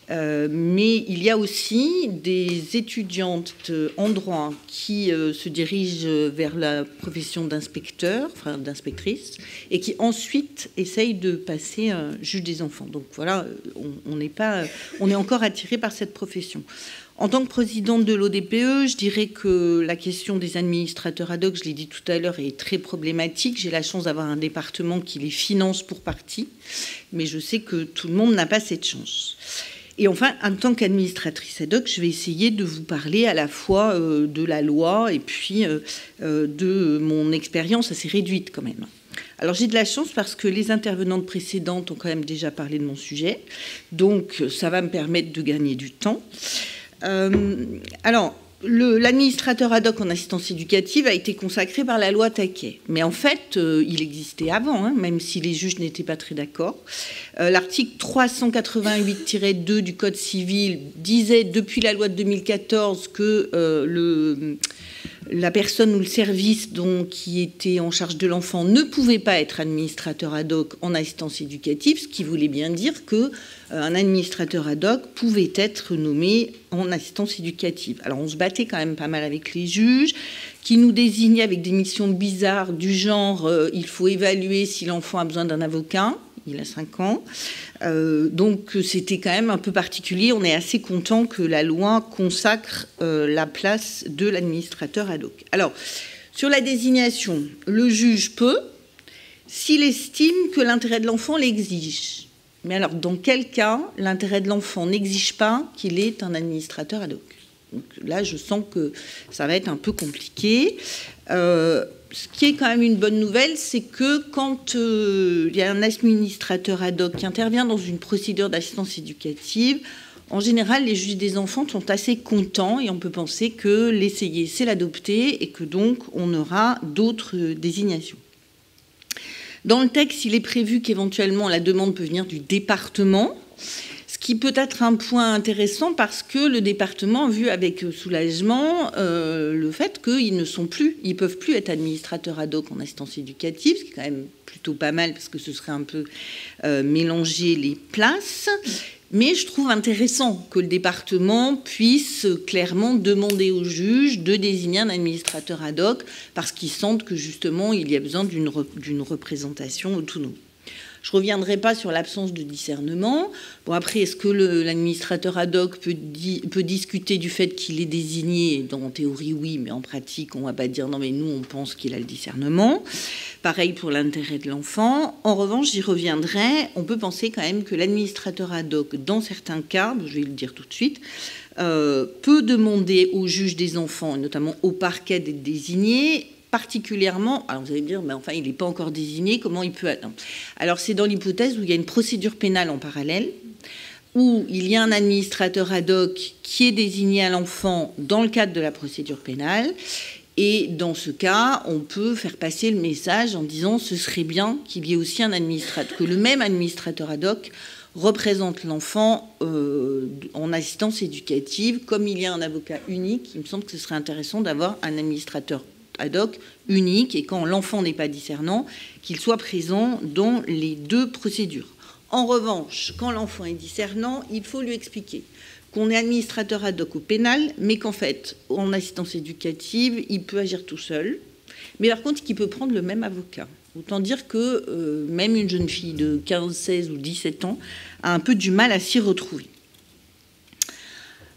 Mais il y a aussi des étudiantes en droit qui se dirigent vers la profession d'inspecteur, enfin d'inspectrice, et qui ensuite essayent de passer juge des enfants. Donc voilà, on est encore attiré par cette profession. En tant que présidente de l'ODPE, je dirais que la question des administrateurs ad hoc, je l'ai dit tout à l'heure, est très problématique. J'ai la chance d'avoir un département qui les finance pour partie, mais je sais que tout le monde n'a pas cette chance. Et enfin, en tant qu'administratrice ad hoc, je vais essayer de vous parler à la fois de la loi et puis de mon expérience assez réduite quand même. Alors j'ai de la chance parce que les intervenantes précédentes ont quand même déjà parlé de mon sujet, donc ça va me permettre de gagner du temps. Alors, l'administrateur ad hoc en assistance éducative a été consacré par la loi Taquet. Mais en fait, il existait avant, hein, même si les juges n'étaient pas très d'accord. L'article 388-2 du Code civil disait, depuis la loi de 2014, que la personne ou le service qui était en charge de l'enfant ne pouvait pas être administrateur ad hoc en assistance éducative, ce qui voulait bien dire qu'un administrateur ad hoc pouvait être nommé en assistance éducative. Alors on se battait quand même pas mal avec les juges, qui nous désignaient avec des missions bizarres du genre il faut évaluer si l'enfant a besoin d'un avocat. Il a 5 ans. Donc c'était quand même un peu particulier. On est assez content que la loi consacre la place de l'administrateur ad hoc. Alors, sur la désignation, le juge peut, s'il estime que l'intérêt de l'enfant l'exige. Mais alors, dans quel cas l'intérêt de l'enfant n'exige pas qu'il ait un administrateur ad hoc? Donc là, je sens que ça va être un peu compliqué. Ce qui est quand même une bonne nouvelle, c'est que quand il y a un administrateur ad hoc qui intervient dans une procédure d'assistance éducative, en général, les juges des enfants sont assez contents et on peut penser que l'essayer, c'est l'adopter et que donc on aura d'autres désignations. Dans le texte, il est prévu qu'éventuellement la demande peut venir du département, ce qui peut être un point intéressant parce que le département a vu avec soulagement le fait qu'ils ne peuvent plus être administrateurs ad hoc en assistance éducative, ce qui est quand même plutôt pas mal parce que ce serait un peu mélanger les places. Mais je trouve intéressant que le département puisse clairement demander au juge de désigner un administrateur ad hoc parce qu'ils sentent que justement il y a besoin d'une représentation autonome. Je ne reviendrai pas sur l'absence de discernement. Bon, après, est-ce que l'administrateur ad hoc peut discuter du fait qu'il est désigné? En théorie, oui, mais en pratique, on ne va pas dire non, mais nous, on pense qu'il a le discernement. Pareil pour l'intérêt de l'enfant. En revanche, j'y reviendrai. On peut penser quand même que l'administrateur ad hoc, dans certains cas, je vais le dire tout de suite, peut demander au juge des enfants, et notamment au parquet, d'être désigné. Particulièrement, alors vous allez me dire, mais enfin, il n'est pas encore désigné, comment il peut... Non. Alors, c'est dans l'hypothèse où il y a une procédure pénale en parallèle, où il y a un administrateur ad hoc qui est désigné à l'enfant dans le cadre de la procédure pénale, et dans ce cas, on peut faire passer le message en disant ce serait bien qu'il y ait aussi un administrateur, que le même administrateur ad hoc représente l'enfant en assistance éducative, comme il y a un avocat unique, il me semble que ce serait intéressant d'avoir un administrateur ad hoc unique et quand l'enfant n'est pas discernant, qu'il soit présent dans les deux procédures. En revanche, quand l'enfant est discernant, il faut lui expliquer qu'on est administrateur ad hoc au pénal, mais qu'en fait, en assistance éducative, il peut agir tout seul, mais par contre, qu'il peut prendre le même avocat. Autant dire que même une jeune fille de 15, 16 ou 17 ans a un peu du mal à s'y retrouver.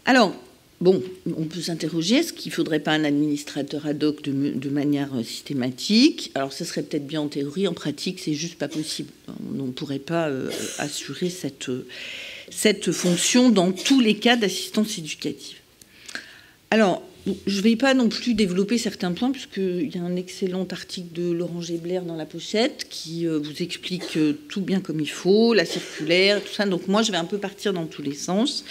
Alors, bon, on peut s'interroger, est-ce qu'il ne faudrait pas un administrateur ad hoc de manière systématique? Alors, ça serait peut-être bien en théorie, en pratique, c'est juste pas possible. On ne pourrait pas assurer cette fonction dans tous les cas d'assistance éducative. Alors, je ne vais pas non plus développer certains points, puisqu'il y a un excellent article de Laurent Gebler dans la pochette qui vous explique tout bien comme il faut, la circulaire, tout ça. Donc moi, je vais un peu partir dans tous les sens.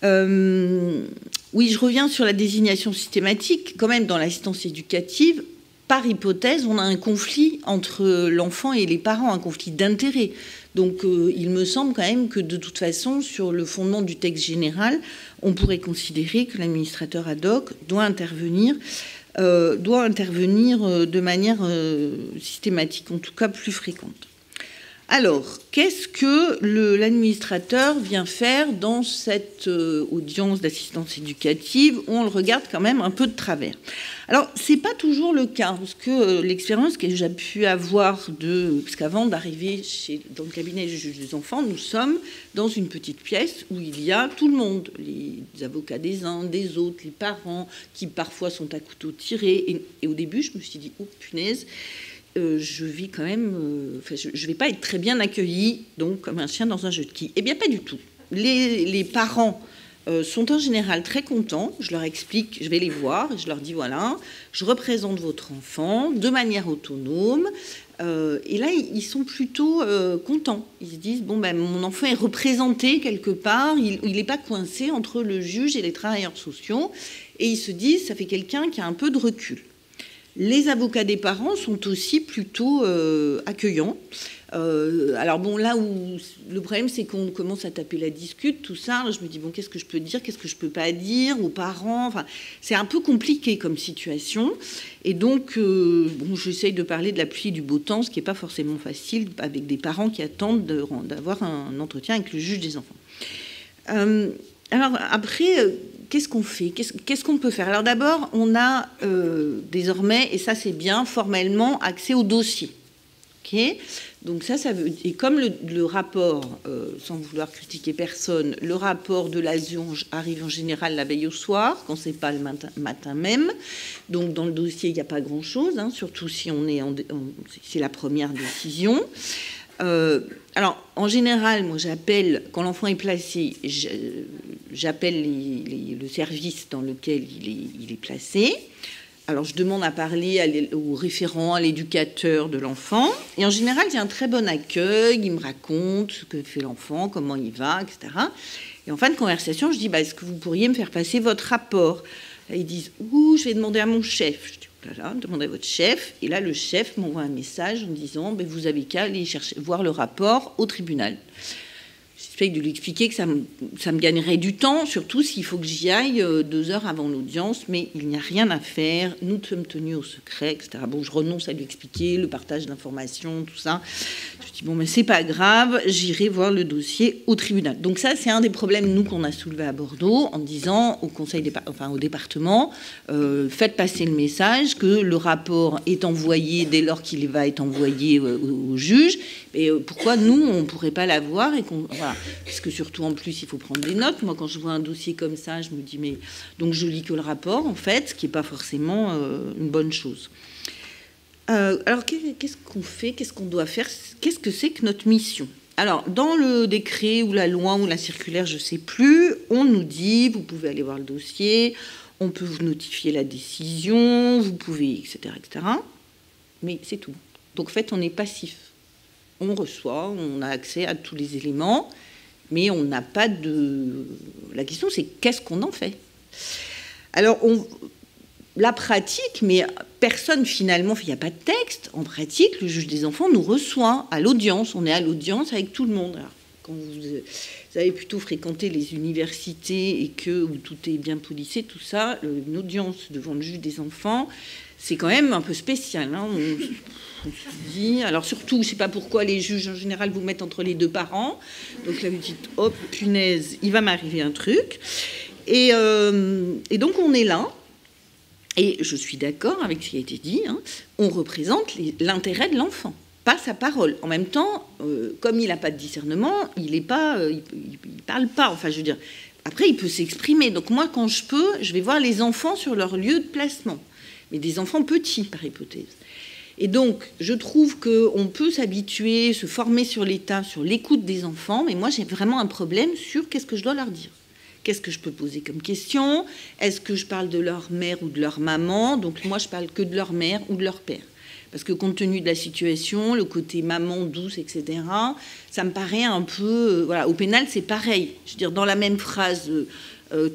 Oui, je reviens sur la désignation systématique. Quand même, dans l'assistance éducative, par hypothèse, on a un conflit entre l'enfant et les parents, un conflit d'intérêts. Donc, il me semble quand même que, de toute façon, sur le fondement du texte général, on pourrait considérer que l'administrateur ad hoc doit intervenir de manière systématique, en tout cas plus fréquente. Alors, qu'est-ce que l'administrateur vient faire dans cette audience d'assistance éducative où on le regarde quand même un peu de travers? Alors, ce n'est pas toujours le cas, parce que l'expérience que j'ai pu avoir parce qu'avant d'arriver dans le cabinet du juge des enfants, nous sommes dans une petite pièce où il y a tout le monde, les avocats des uns, des autres, les parents, qui parfois sont à couteau tiré. Et au début, je me suis dit, oh punaise, je vis quand même... je ne vais pas être très bien accueillie, donc comme un chien dans un jeu de quilles. Eh bien, pas du tout. Les parents sont en général très contents. Je leur explique, je vais les voir, je leur dis, voilà, je représente votre enfant de manière autonome. Et là, ils sont plutôt contents. Ils se disent, bon, ben, mon enfant est représenté quelque part, il n'est pas coincé entre le juge et les travailleurs sociaux. Et ils se disent, ça fait quelqu'un qui a un peu de recul. Les avocats des parents sont aussi plutôt accueillants. Alors bon, là où le problème, c'est qu'on commence à taper la discute, tout ça. Je me dis, bon, qu'est-ce que je peux dire, qu'est-ce que je ne peux pas dire aux parents? Enfin, c'est un peu compliqué comme situation. Et donc, bon, j'essaye de parler de la pluie et du beau temps, ce qui n'est pas forcément facile avec des parents qui attendent d'avoir un entretien avec le juge des enfants. Alors après... Qu'est-ce qu'on fait? Qu'est-ce qu'on peut faire? Alors d'abord, on a désormais, et ça c'est bien, formellement accès au dossier. Okay, donc ça veut... Et comme le rapport, sans vouloir critiquer personne, le rapport de l'ASIO arrive en général la veille au soir, quand c'est pas le matin même. Donc dans le dossier, il n'y a pas grand-chose, hein, surtout si on est c'est la première décision. Alors, en général, moi, quand l'enfant est placé, j'appelle le service dans lequel il est placé. Alors, je demande à parler au référent, à l'éducateur de l'enfant. Et en général, il y a un très bon accueil. Il me raconte ce que fait l'enfant, comment il va, etc. Et en fin de conversation, je dis, est-ce que vous pourriez me faire passer votre rapport? Là, ils disent, je vais demander à mon chef. Je dis, voilà, demandez à votre chef. Et là, le chef m'envoie un message en disant, vous avez qu'à aller voir le rapport au tribunal. J'essaie de lui expliquer que ça me gagnerait du temps, surtout s'il faut que j'y aille 2 heures avant l'audience, mais il n'y a rien à faire, nous sommes tenus au secret, etc. Bon, je renonce à lui expliquer le partage d'informations, tout ça. Je dis, mais c'est pas grave, j'irai voir le dossier au tribunal. Donc ça, c'est un des problèmes, nous, qu'on a soulevé à Bordeaux, en disant au département, faites passer le message que le rapport est envoyé dès lors qu'il va être envoyé au juge. Et pourquoi nous, on ne pourrait pas l'avoir et voilà. Parce que surtout, en plus, il faut prendre des notes. Moi, quand je vois un dossier comme ça, je me dis, mais... Donc, je lis que le rapport, en fait, ce qui n'est pas forcément une bonne chose. Alors, qu'est-ce qu'on fait? Qu'est-ce qu'on doit faire? Qu'est-ce que c'est que notre mission? Alors, dans le décret ou la loi ou la circulaire, je ne sais plus, on nous dit, vous pouvez aller voir le dossier, on peut vous notifier la décision, vous pouvez, etc., etc. Mais c'est tout. Donc, en fait, on est passif. On reçoit, on a accès à tous les éléments, mais on n'a pas de... La question, c'est qu'est-ce qu'on en fait? Alors, la pratique, mais personne finalement, il n'y a pas de texte. En pratique, le juge des enfants nous reçoit à l'audience. On est à l'audience avec tout le monde. Alors, quand vous avez plutôt fréquenté les universités et où tout est bien policé, tout ça, une audience devant le juge des enfants, c'est quand même un peu spécial. Hein. On se dit, alors surtout, je ne sais pas pourquoi les juges en général vous mettent entre les 2 parents. Donc là, vous dites, hop, punaise, il va m'arriver un truc. Et donc on est là. Et je suis d'accord avec ce qui a été dit. Hein, on représente l'intérêt de l'enfant, pas sa parole. En même temps, comme il n'a pas de discernement, il parle pas. Enfin, je veux dire, après, il peut s'exprimer. Donc moi, quand je peux, je vais voir les enfants sur leur lieu de placement. Mais des enfants petits, par hypothèse. Et donc, je trouve qu'on peut s'habituer, se former sur l'état, sur l'écoute des enfants, mais moi, j'ai vraiment un problème sur qu'est-ce que je dois leur dire. Qu'est-ce que je peux poser comme question? Est-ce que je parle de leur mère ou de leur maman? Donc, moi, je parle que de leur mère ou de leur père. Parce que compte tenu de la situation, le côté maman douce, etc., ça me paraît un peu... voilà, au pénal, c'est pareil. Je veux dire, dans la même phrase,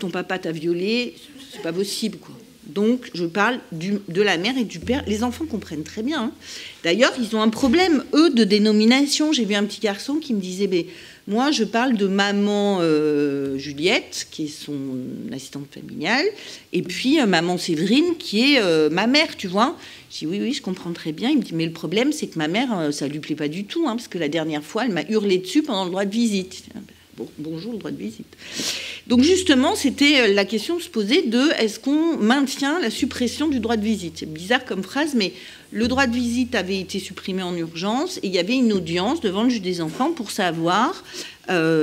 ton papa t'a violé, c'est pas possible, quoi. Donc, je parle de la mère et du père. Les enfants comprennent très bien. Hein. D'ailleurs, ils ont un problème, eux, de dénomination. J'ai vu un petit garçon qui me disait, moi, je parle de maman Juliette, qui est son assistante familiale, et puis maman Séverine, qui est ma mère, tu vois. Je dis, oui, je comprends très bien. Il me dit, mais le problème, c'est que ma mère, ça ne lui plaît pas du tout, hein, parce que la dernière fois, elle m'a hurlé dessus pendant le droit de visite. Bonjour, le droit de visite. Donc justement, c'était la question se poser de est-ce qu'on maintient la suppression du droit de visite? C'est bizarre comme phrase, mais le droit de visite avait été supprimé en urgence et il y avait une audience devant le juge des enfants pour savoir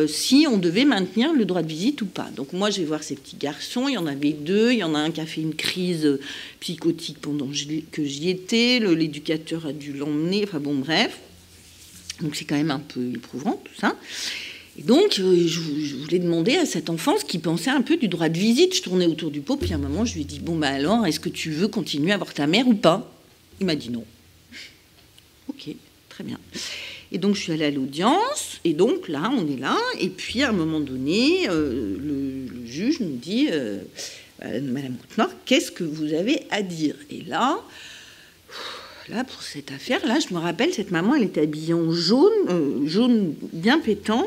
si on devait maintenir le droit de visite ou pas. Donc moi, je vais voir ces petits garçons, il y en avait 2, il y en a un qui a fait une crise psychotique pendant que j'y étais, l'éducateur a dû l'emmener, enfin bon, bref. Donc c'est quand même un peu éprouvant, tout ça. Et donc, je voulais demander à cet enfant ce qu'il pensait un peu du droit de visite. Je tournais autour du pot, puis à un moment, je lui ai dit, alors, est-ce que tu veux continuer à voir ta mère ou pas? Il m'a dit non. Ok, très bien. Et donc, je suis allée à l'audience, et donc, là, on est là, et puis, à un moment donné, le juge nous dit, Madame Coutenoir, qu'est-ce que vous avez à dire? Et là, pour cette affaire-là, je me rappelle, cette maman, elle était habillée en jaune bien pétant.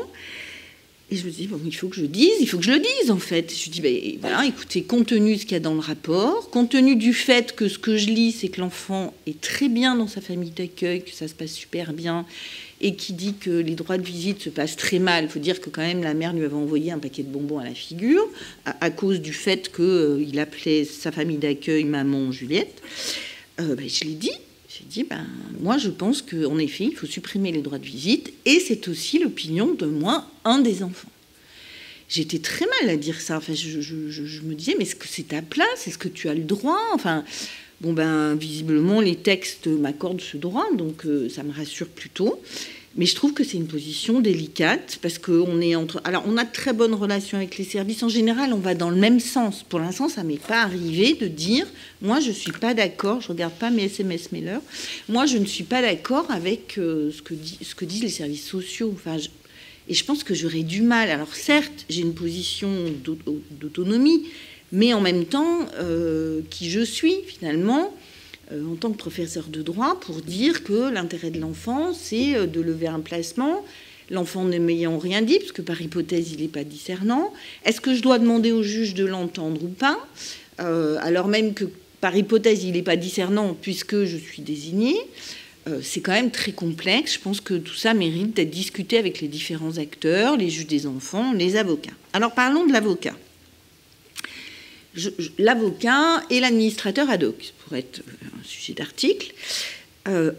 Et je me dis, il faut que je le dise, en fait. Je dis, voilà, écoutez, compte tenu de ce qu'il y a dans le rapport, compte tenu du fait que ce que je lis, c'est que l'enfant est très bien dans sa famille d'accueil, que ça se passe super bien, et qui dit que les droits de visite se passent très mal. Il faut dire que quand même, la mère lui avait envoyé un paquet de bonbons à la figure, à cause du fait qu'il appelait sa famille d'accueil maman Juliette. Je l'ai dit. J'ai dit, moi, je pense qu'en effet, il faut supprimer les droits de visite, et c'est aussi l'opinion de moi, un des enfants. J'étais très mal à dire ça. Enfin, je me disais, mais est-ce que c'est ta place? Est-ce que tu as le droit? Enfin, visiblement, les textes m'accordent ce droit, donc ça me rassure plutôt. Mais je trouve que c'est une position délicate parce qu'on est entre... Alors, on a de très bonnes relations avec les services. En général, on va dans le même sens. Pour l'instant, ça ne m'est pas arrivé de dire, moi, je ne suis pas d'accord, je ne regarde pas mes SMS mailers, moi, je ne suis pas d'accord avec ce que disent les services sociaux. Enfin, et je pense que j'aurais du mal. Alors, certes, j'ai une position d'autonomie, mais en même temps, qui je suis, finalement... en tant que professeur de droit, pour dire que l'intérêt de l'enfant, c'est de lever un placement, l'enfant ne m'ayant rien dit, parce que par hypothèse, il n'est pas discernant. Est-ce que je dois demander au juge de l'entendre ou pas, alors même que par hypothèse, il n'est pas discernant, puisque je suis désignée? C'est quand même très complexe. Je pense que tout ça mérite d'être discuté avec les différents acteurs, les juges des enfants, les avocats. Alors, parlons de l'avocat. L'avocat et l'administrateur ad hoc, pour être un sujet d'article.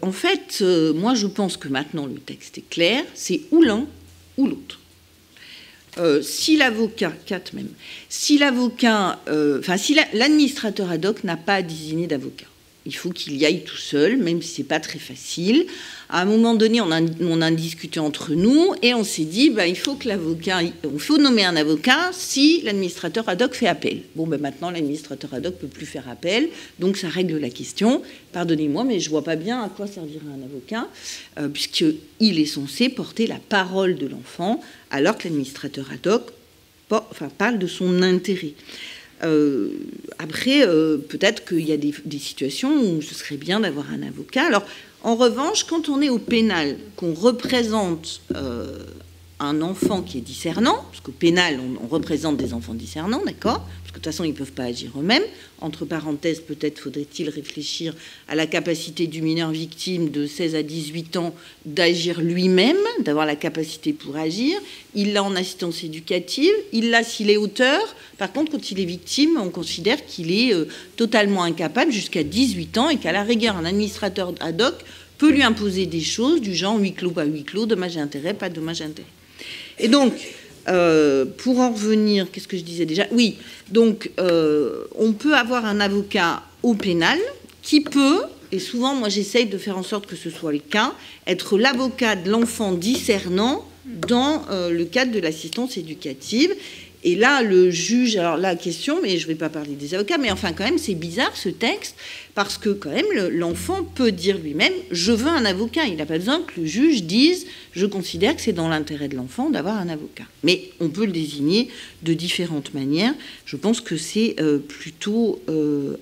En fait, moi, je pense que maintenant, le texte est clair, c'est ou l'un ou l'autre. Si l'avocat, si l'administrateur ad hoc n'a pas à désigner d'avocat, il faut qu'il y aille tout seul, même si ce n'est pas très facile. À un moment donné, on a discuté entre nous et on s'est dit, il faut que l'avocat, il faut nommer un avocat si l'administrateur ad hoc fait appel. Bon, maintenant, l'administrateur ad hoc ne peut plus faire appel, donc ça règle la question. Pardonnez-moi, mais je ne vois pas bien à quoi servirait un avocat, puisqu'il est censé porter la parole de l'enfant, alors que l'administrateur ad hoc parle de son intérêt. Après, peut-être qu'il y a des situations où ce serait bien d'avoir un avocat. Alors, en revanche, quand on est au pénal, qu'on représente un enfant qui est discernant, parce qu'au pénal, on représente des enfants discernants, d'accord ? Parce que de toute façon, ils ne peuvent pas agir eux-mêmes. Entre parenthèses, peut-être faudrait-il réfléchir à la capacité du mineur victime de 16 à 18 ans d'agir lui-même, d'avoir la capacité pour agir. Il l'a en assistance éducative, il l'a s'il est auteur. Par contre, quand il est victime, on considère qu'il est totalement incapable jusqu'à 18 ans et qu'à la rigueur, un administrateur ad hoc peut lui imposer des choses du genre huis clos, pas huis clos, dommage et intérêt, pas dommage et intérêt. Et donc, pour en revenir, qu'est-ce que je disais déjà ? Oui, donc on peut avoir un avocat au pénal qui peut, et souvent moi j'essaye de faire en sorte que ce soit le cas, être l'avocat de l'enfant discernant dans le cadre de l'assistance éducative. Et là, le juge, alors la question, mais je ne vais pas parler des avocats, mais enfin quand même c'est bizarre ce texte, parce que quand même l'enfant peut dire lui-même « je veux un avocat ». Il n'a pas besoin que le juge dise « je considère que c'est dans l'intérêt de l'enfant d'avoir un avocat ». Mais on peut le désigner de différentes manières. Je pense que c'est plutôt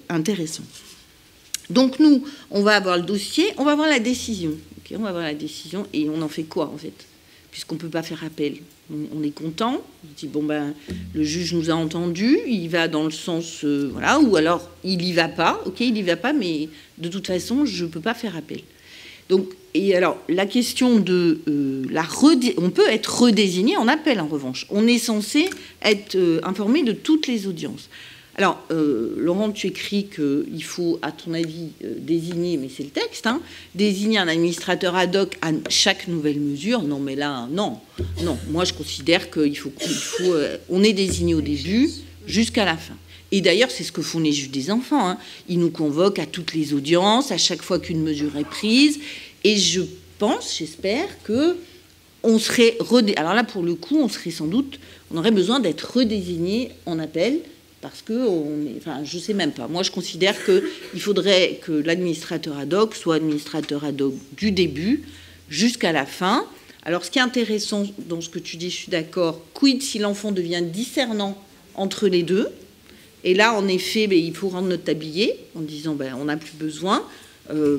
intéressant. Donc nous, on va avoir le dossier, on va avoir la décision. Okay, on va avoir la décision et on en fait quoi en fait ? Puisqu'on ne peut pas faire appel. On est content, on se dit, le juge nous a entendus, il va dans le sens, voilà, ou alors il n'y va pas, ok, il n'y va pas, mais de toute façon, je ne peux pas faire appel. Donc, et alors, la question de on peut être redésigné en appel, en revanche. On est censé être informé de toutes les audiences. Alors, Laurent, tu écris qu'il faut, à ton avis, désigner, mais c'est le texte, hein, désigner un administrateur ad hoc à chaque nouvelle mesure. Non, mais là, non. Moi, je considère qu'il faut on est désigné au début jusqu'à la fin. Et d'ailleurs, c'est ce que font les juges des enfants. Hein. Ils nous convoquent à toutes les audiences, à chaque fois qu'une mesure est prise. Et je pense, j'espère, qu'on serait... Alors là, pour le coup, on aurait besoin d'être redésigné en appel. Parce que, je ne sais même pas. Moi, je considère qu'il faudrait que l'administrateur ad hoc soit administrateur ad hoc du début jusqu'à la fin. Alors, ce qui est intéressant dans ce que tu dis, je suis d'accord, quid si l'enfant devient discernant entre les deux ? Et là, en effet, il faut rendre notre tablier en disant, on n'a plus besoin,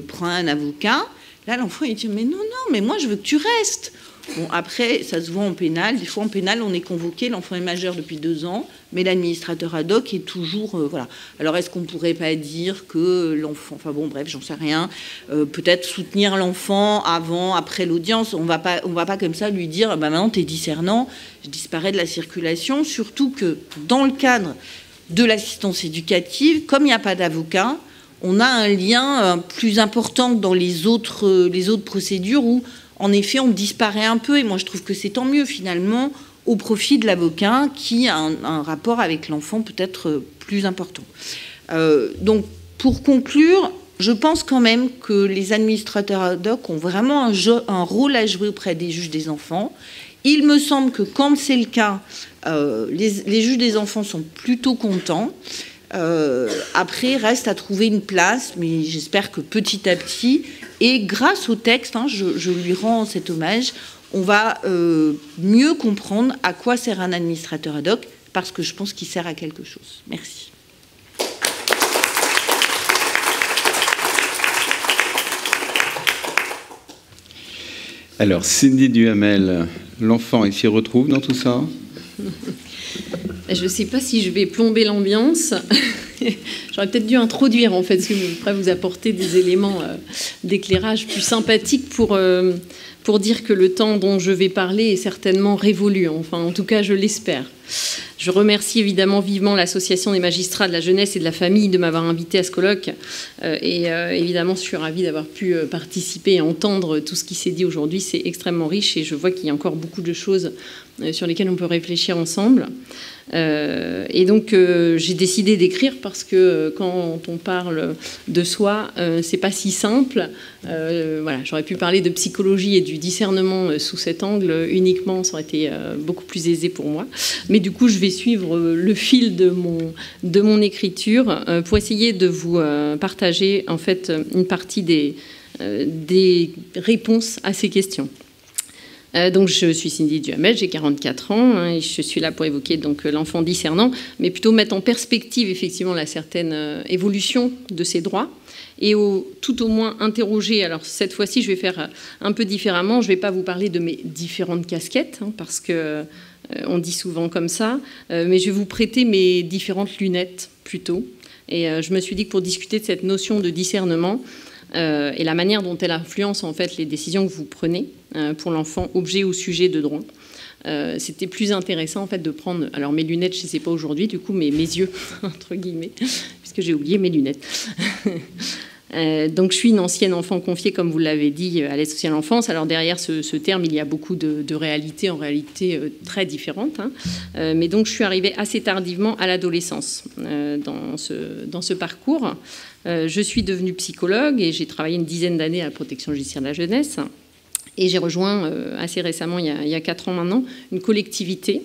prends un avocat. Là, l'enfant, il dit, mais non, mais moi, je veux que tu restes. Bon, après, ça se voit en pénal. Des fois, en pénal, on est convoqué, l'enfant est majeur depuis 2 ans, mais l'administrateur ad hoc est toujours... voilà. Alors, est-ce qu'on ne pourrait pas dire que l'enfant... Enfin bon, bref, j'en sais rien. Peut-être soutenir l'enfant avant, après l'audience. On va pas comme ça lui dire, maintenant, tu es discernant, je disparais de la circulation. Surtout que, dans le cadre de l'assistance éducative, comme il n'y a pas d'avocat, on a un lien plus important que dans les autres procédures où... En effet, on disparaît un peu, et moi je trouve que c'est tant mieux finalement au profit de l'avocat qui a un rapport avec l'enfant peut-être plus important. Donc pour conclure, je pense quand même que les administrateurs ad hoc ont vraiment un rôle à jouer auprès des juges des enfants. Il me semble que quand c'est le cas, les juges des enfants sont plutôt contents. Après, reste à trouver une place, mais j'espère que petit à petit, et grâce au texte, je lui rends cet hommage, on va mieux comprendre à quoi sert un administrateur ad hoc, parce que je pense qu'il sert à quelque chose. Merci. Alors, Cindy Duhamel, l'enfant, il s'y retrouve dans tout ça? Je ne sais pas si je vais plomber l'ambiance. J'aurais peut-être dû introduire, en fait, ce que je pourrais vous apporter des éléments d'éclairage plus sympathiques pour dire que le temps dont je vais parler est certainement révolu. Enfin, en tout cas, je l'espère. Je remercie évidemment vivement l'Association des magistrats de la jeunesse et de la famille de m'avoir invité à ce colloque. Évidemment, je suis ravie d'avoir pu participer et entendre tout ce qui s'est dit aujourd'hui. C'est extrêmement riche et je vois qu'il y a encore beaucoup de choses sur lesquelles on peut réfléchir ensemble. Et donc, j'ai décidé d'écrire parce que quand on parle de soi, c'est pas si simple. Voilà, j'aurais pu parler de psychologie et du discernement sous cet angle uniquement, ça aurait été beaucoup plus aisé pour moi. Mais du coup, je vais suivre le fil de mon écriture pour essayer de vous partager en fait une partie des réponses à ces questions. Donc je suis Cindy Duhamel, j'ai 44 ans et je suis là pour évoquer donc l'enfant discernant, mais plutôt mettre en perspective effectivement la certaine évolution de ses droits et tout au moins interroger. Alors cette fois-ci, je vais faire un peu différemment. Je ne vais pas vous parler de mes différentes casquettes parce que on dit souvent comme ça, mais je vais vous prêter mes différentes lunettes plutôt. Et je me suis dit que pour discuter de cette notion de discernement et la manière dont elle influence en fait les décisions que vous prenez pour l'enfant, objet ou sujet de droit, c'était plus intéressant en fait de prendre, alors mes lunettes je ne sais pas aujourd'hui du coup, mais mes yeux entre guillemets, puisque j'ai oublié mes lunettes. Donc je suis une ancienne enfant confiée, comme vous l'avez dit, à l'aide sociale à l'enfance. Alors derrière ce terme, il y a beaucoup de réalités, en réalité très différentes. Mais donc je suis arrivée assez tardivement à l'adolescence dans ce parcours. Je suis devenue psychologue et j'ai travaillé une dizaine d'années à la protection judiciaire de la jeunesse. Et j'ai rejoint assez récemment, il y a 4 ans maintenant, une collectivité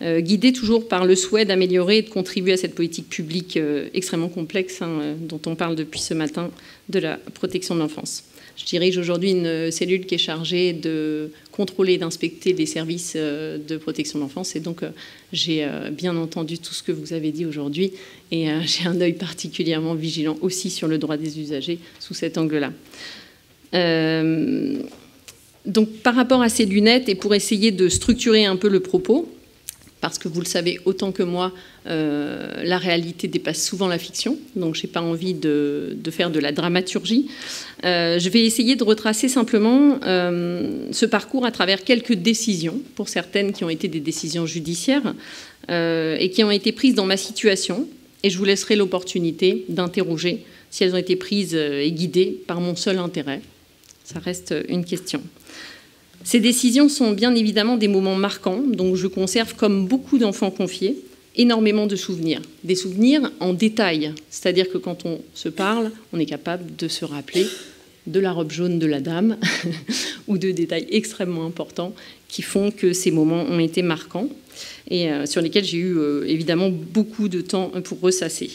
guidée toujours par le souhait d'améliorer et de contribuer à cette politique publique extrêmement complexe dont on parle depuis ce matin, de la protection de l'enfance. Je dirige aujourd'hui une cellule qui est chargée de contrôler et d'inspecter les services de protection de l'enfance. Et donc, j'ai bien entendu tout ce que vous avez dit aujourd'hui. Et j'ai un œil particulièrement vigilant aussi sur le droit des usagers sous cet angle-là. Donc, par rapport à ces lunettes, et pour essayer de structurer un peu le propos, parce que vous le savez autant que moi, la réalité dépasse souvent la fiction, donc je n'ai pas envie de faire de la dramaturgie. Je vais essayer de retracer simplement ce parcours à travers quelques décisions, pour certaines qui ont été des décisions judiciaires, et qui ont été prises dans ma situation, et je vous laisserai l'opportunité d'interroger si elles ont été prises et guidées par mon seul intérêt. Ça reste une question. Ces décisions sont bien évidemment des moments marquants, donc je conserve, comme beaucoup d'enfants confiés, énormément de souvenirs. Des souvenirs en détail, c'est-à-dire que quand on se parle, on est capable de se rappeler de la robe jaune de la dame ou de détails extrêmement importants qui font que ces moments ont été marquants et sur lesquels j'ai eu évidemment beaucoup de temps pour ressasser.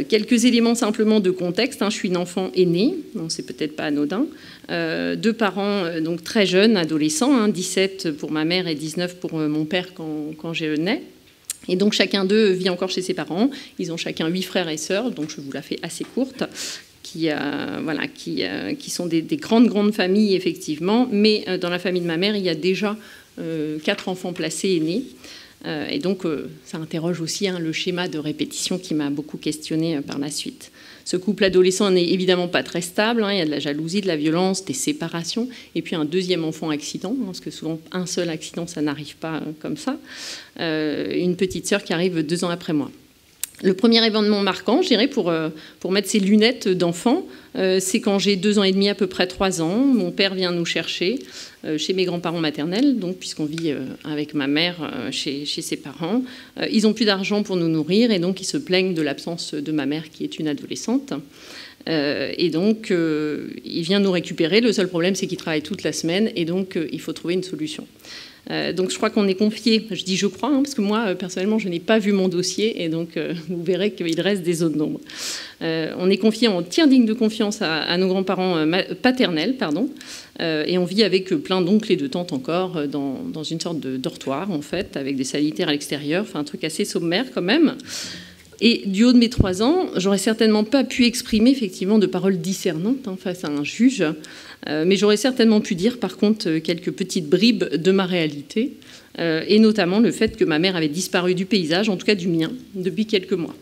Quelques éléments simplement de contexte. Je suis une enfant aînée, donc c'est peut-être pas anodin. 2 parents donc très jeunes, adolescents, 17 pour ma mère et 19 pour mon père quand je nais. Et donc chacun d'eux vit encore chez ses parents. Ils ont chacun 8 frères et sœurs, donc je vous la fais assez courte, qui sont des grandes familles effectivement. Mais dans la famille de ma mère, il y a déjà 4 enfants placés aînés. Et donc, ça interroge aussi le schéma de répétition qui m'a beaucoup questionné par la suite. Ce couple adolescent n'est évidemment pas très stable. Il y a de la jalousie, de la violence, des séparations, et puis un deuxième enfant accident, parce que souvent un seul accident, ça n'arrive pas comme ça. Une petite sœur qui arrive 2 ans après moi. Le premier événement marquant, je dirais, pour mettre ses lunettes d'enfant, c'est quand j'ai 2 ans et demi, à peu près 3 ans. Mon père vient nous chercher chez mes grands-parents maternels, donc puisqu'on vit avec ma mère chez ses parents. Ils n'ont plus d'argent pour nous nourrir et donc ils se plaignent de l'absence de ma mère qui est une adolescente. Et donc, il vient nous récupérer. Le seul problème, c'est qu'il travaille toute la semaine et donc il faut trouver une solution. Donc je crois qu'on est confié, je dis je crois, hein, parce que moi, personnellement, je n'ai pas vu mon dossier et donc vous verrez qu'il reste des zones d'ombre. On est confié en tiers digne de confiance à nos grands-parents paternels, et on vit avec plein d'oncles et de tantes encore dans une sorte de dortoir, en fait, avec des sanitaires à l'extérieur, enfin un truc assez sommaire quand même. Et du haut de mes 3 ans, j'aurais certainement pas pu exprimer effectivement de paroles discernantes face à un juge, mais j'aurais certainement pu dire par contre quelques petites bribes de ma réalité, et notamment le fait que ma mère avait disparu du paysage, en tout cas du mien, depuis quelques mois.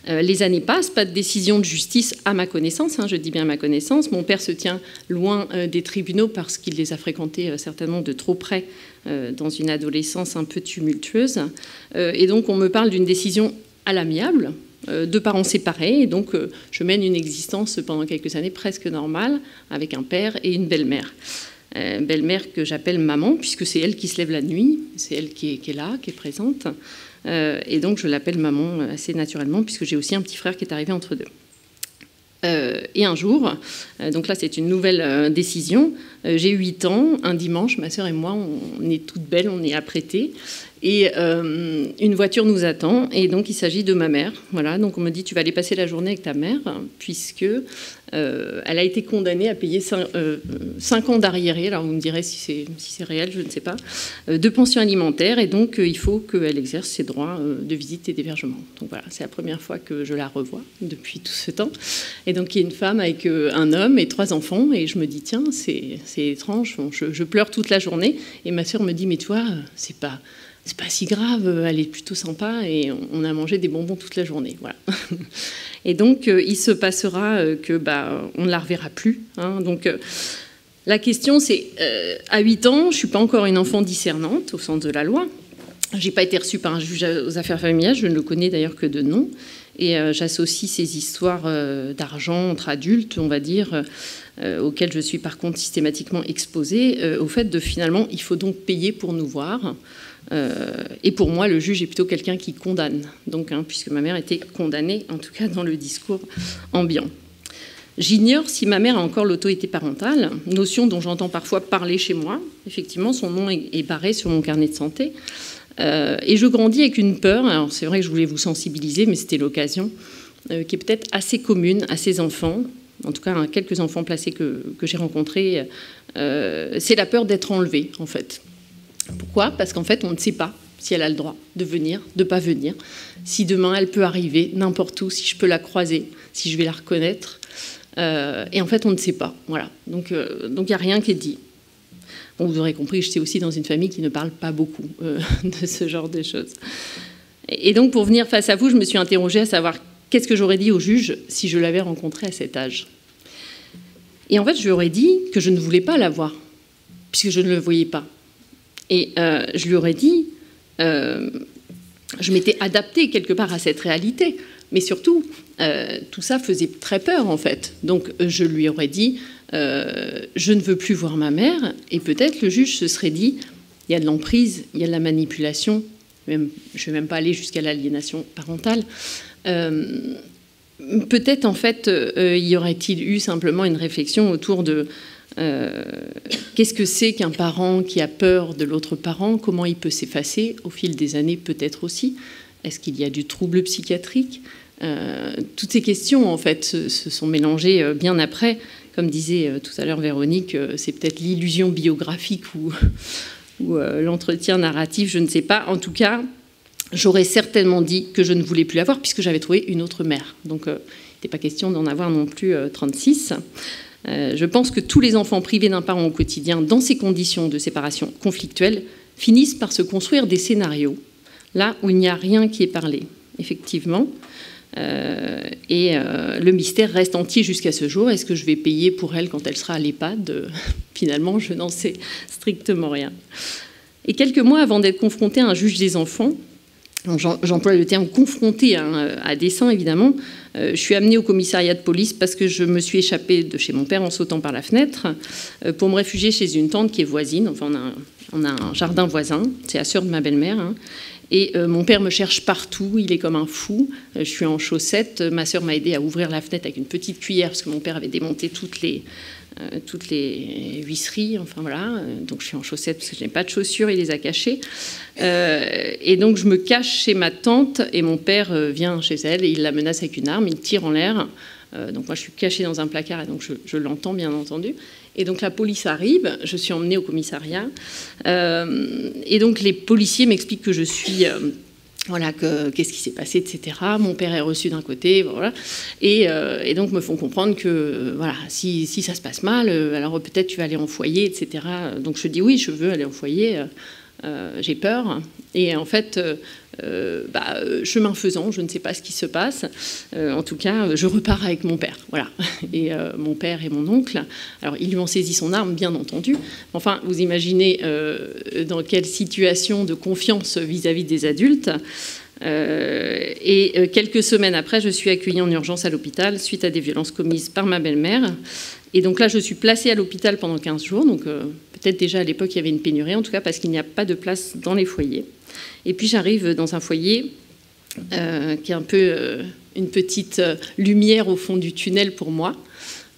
Les années passent, pas de décision de justice à ma connaissance, je dis bien à ma connaissance. Mon père se tient loin des tribunaux parce qu'il les a fréquentés certainement de trop près dans une adolescence un peu tumultueuse. Et donc on me parle d'une décision à l'amiable, de parents séparés, et donc je mène une existence pendant quelques années presque normale avec un père et une belle-mère. Belle-mère que j'appelle maman, puisque c'est elle qui se lève la nuit, c'est elle qui est là, qui est présente, et donc je l'appelle maman assez naturellement, puisque j'ai aussi un petit frère qui est arrivé entre deux. Et un jour, donc là c'est une nouvelle décision, j'ai 8 ans, un dimanche, ma sœur et moi, on est toutes belles, on est apprêtées, et une voiture nous attend, et donc il s'agit de ma mère. Voilà, donc on me dit tu vas aller passer la journée avec ta mère, puisque elle a été condamnée à payer 5 ans d'arriéré, alors vous me direz si c'est réel, je ne sais pas, de pension alimentaire, et donc il faut qu'elle exerce ses droits de visite et d'hébergement. Donc voilà, c'est la première fois que je la revois depuis tout ce temps. Et donc il y a une femme avec un homme et 3 enfants, et je me dis tiens, c'est étrange, bon, je pleure toute la journée, et ma sœur me dit mais tu vois, c'est pas si grave, elle est plutôt sympa, et on a mangé des bonbons toute la journée. Voilà. Et donc, il se passera que on ne la reverra plus. Donc, la question, c'est, à 8 ans, je ne suis pas encore une enfant discernante, au sens de la loi. Je n'ai pas été reçue par un juge aux affaires familiales, je ne le connais d'ailleurs que de nom. Et j'associe ces histoires d'argent entre adultes, on va dire, auxquelles je suis par contre systématiquement exposée, au fait de finalement, il faut donc payer pour nous voir. Et pour moi, le juge est plutôt quelqu'un qui condamne, donc, puisque ma mère était condamnée, en tout cas dans le discours ambiant. J'ignore si ma mère a encore l'autorité parentale, notion dont j'entends parfois parler chez moi. Effectivement, son nom est barré sur mon carnet de santé. Et je grandis avec une peur, alors c'est vrai que je voulais vous sensibiliser, mais c'était l'occasion, qui est peut-être assez commune à ces enfants, en tout cas à quelques enfants placés que j'ai rencontrés, c'est la peur d'être enlevée, en fait. Pourquoi ? Parce qu'en fait, on ne sait pas si elle a le droit de venir, de ne pas venir, si demain elle peut arriver n'importe où, si je peux la croiser, si je vais la reconnaître. Et en fait, on ne sait pas. Voilà. Donc il n'y a rien qui est dit. Bon, vous aurez compris, je suis aussi dans une famille qui ne parle pas beaucoup de ce genre de choses. Et donc, pour venir face à vous, je me suis interrogée à savoir qu'est-ce que j'aurais dit au juge si je l'avais rencontré à cet âge. Et en fait, je lui aurais dit que je ne voulais pas la voir, puisque je ne le voyais pas. Et je lui aurais dit, je m'étais adaptée quelque part à cette réalité, mais surtout, tout ça faisait très peur en fait. Donc je lui aurais dit, je ne veux plus voir ma mère, et peut-être le juge se serait dit, il y a de l'emprise, il y a de la manipulation, même, je ne vais même pas aller jusqu'à l'aliénation parentale. Peut-être en fait, y aurait-il eu simplement une réflexion autour de qu'est-ce que c'est qu'un parent qui a peur de l'autre parent, comment il peut s'effacer au fil des années peut-être aussi, est-ce qu'il y a du trouble psychiatrique, toutes ces questions en fait se sont mélangées bien après, comme disait tout à l'heure Véronique, c'est peut-être l'illusion biographique ou l'entretien narratif, je ne sais pas, en tout cas j'aurais certainement dit que je ne voulais plus l'avoir puisque j'avais trouvé une autre mère, donc il n'était pas question d'en avoir non plus 36. Je pense que tous les enfants privés d'un parent au quotidien, dans ces conditions de séparation conflictuelle, finissent par se construire des scénarios, là où il n'y a rien qui est parlé, effectivement. Et le mystère reste entier jusqu'à ce jour. Est-ce que je vais payer pour elle quand elle sera à l'EHPAD ? Finalement, je n'en sais strictement rien. Et quelques mois avant d'être confrontée à un juge des enfants, j'emploie le terme « confronté » à dessein, évidemment. Je suis amenée au commissariat de police parce que je me suis échappée de chez mon père en sautant par la fenêtre pour me réfugier chez une tante qui est voisine. Enfin, on a un jardin voisin, c'est la sœur de ma belle-mère. Et mon père me cherche partout, il est comme un fou. Je suis en chaussettes, ma sœur m'a aidé à ouvrir la fenêtre avec une petite cuillère parce que mon père avait démonté toutes les huisseries, enfin voilà. Donc je suis en chaussettes parce que je n'ai pas de chaussures, il les a cachées. Et donc je me cache chez ma tante et mon père vient chez elle et il la menace avec une arme, il tire en l'air. Donc moi je suis cachée dans un placard et donc je l'entends bien entendu. Et donc la police arrive, je suis emmenée au commissariat. Et donc les policiers m'expliquent que je suis... voilà, qu'est-ce qui s'est passé, etc. Mon père est reçu d'un côté, voilà. Et donc me font comprendre que voilà, si ça se passe mal, alors peut-être tu vas aller en foyer, etc. Donc je dis oui, je veux aller en foyer, j'ai peur. Et en fait, chemin faisant, je ne sais pas ce qui se passe. En tout cas, je repars avec mon père, voilà. Et mon père et mon oncle, alors ils lui ont saisi son arme, bien entendu. Enfin, vous imaginez dans quelle situation de confiance vis-à-vis des adultes. Et quelques semaines après, je suis accueillie en urgence à l'hôpital suite à des violences commises par ma belle-mère. Et donc là, je suis placée à l'hôpital pendant 15 jours. Donc peut-être déjà à l'époque, il y avait une pénurie, en tout cas parce qu'il n'y a pas de place dans les foyers. Et puis j'arrive dans un foyer qui est un peu une petite lumière au fond du tunnel pour moi.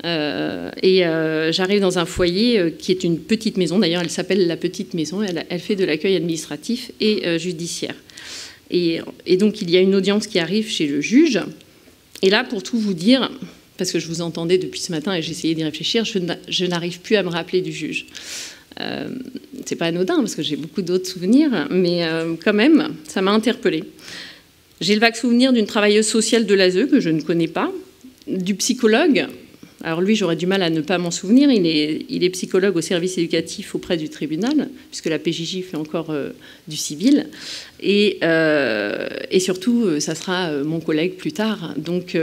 J'arrive dans un foyer qui est une petite maison. D'ailleurs, elle s'appelle la petite maison. Elle fait de l'accueil administratif et judiciaire. Et donc, il y a une audience qui arrive chez le juge. Et là, pour tout vous dire, parce que je vous entendais depuis ce matin et j'essayais d'y réfléchir, je n'arrive plus à me rappeler du juge. C'est pas anodin, parce que j'ai beaucoup d'autres souvenirs, mais quand même, ça m'a interpellée. J'ai le vague souvenir d'une travailleuse sociale de l'ASE que je ne connais pas, du psychologue. Alors lui, j'aurais du mal à ne pas m'en souvenir. Il est psychologue au service éducatif auprès du tribunal, puisque la PJJ fait encore du civil. Et surtout, ça sera mon collègue plus tard. Donc,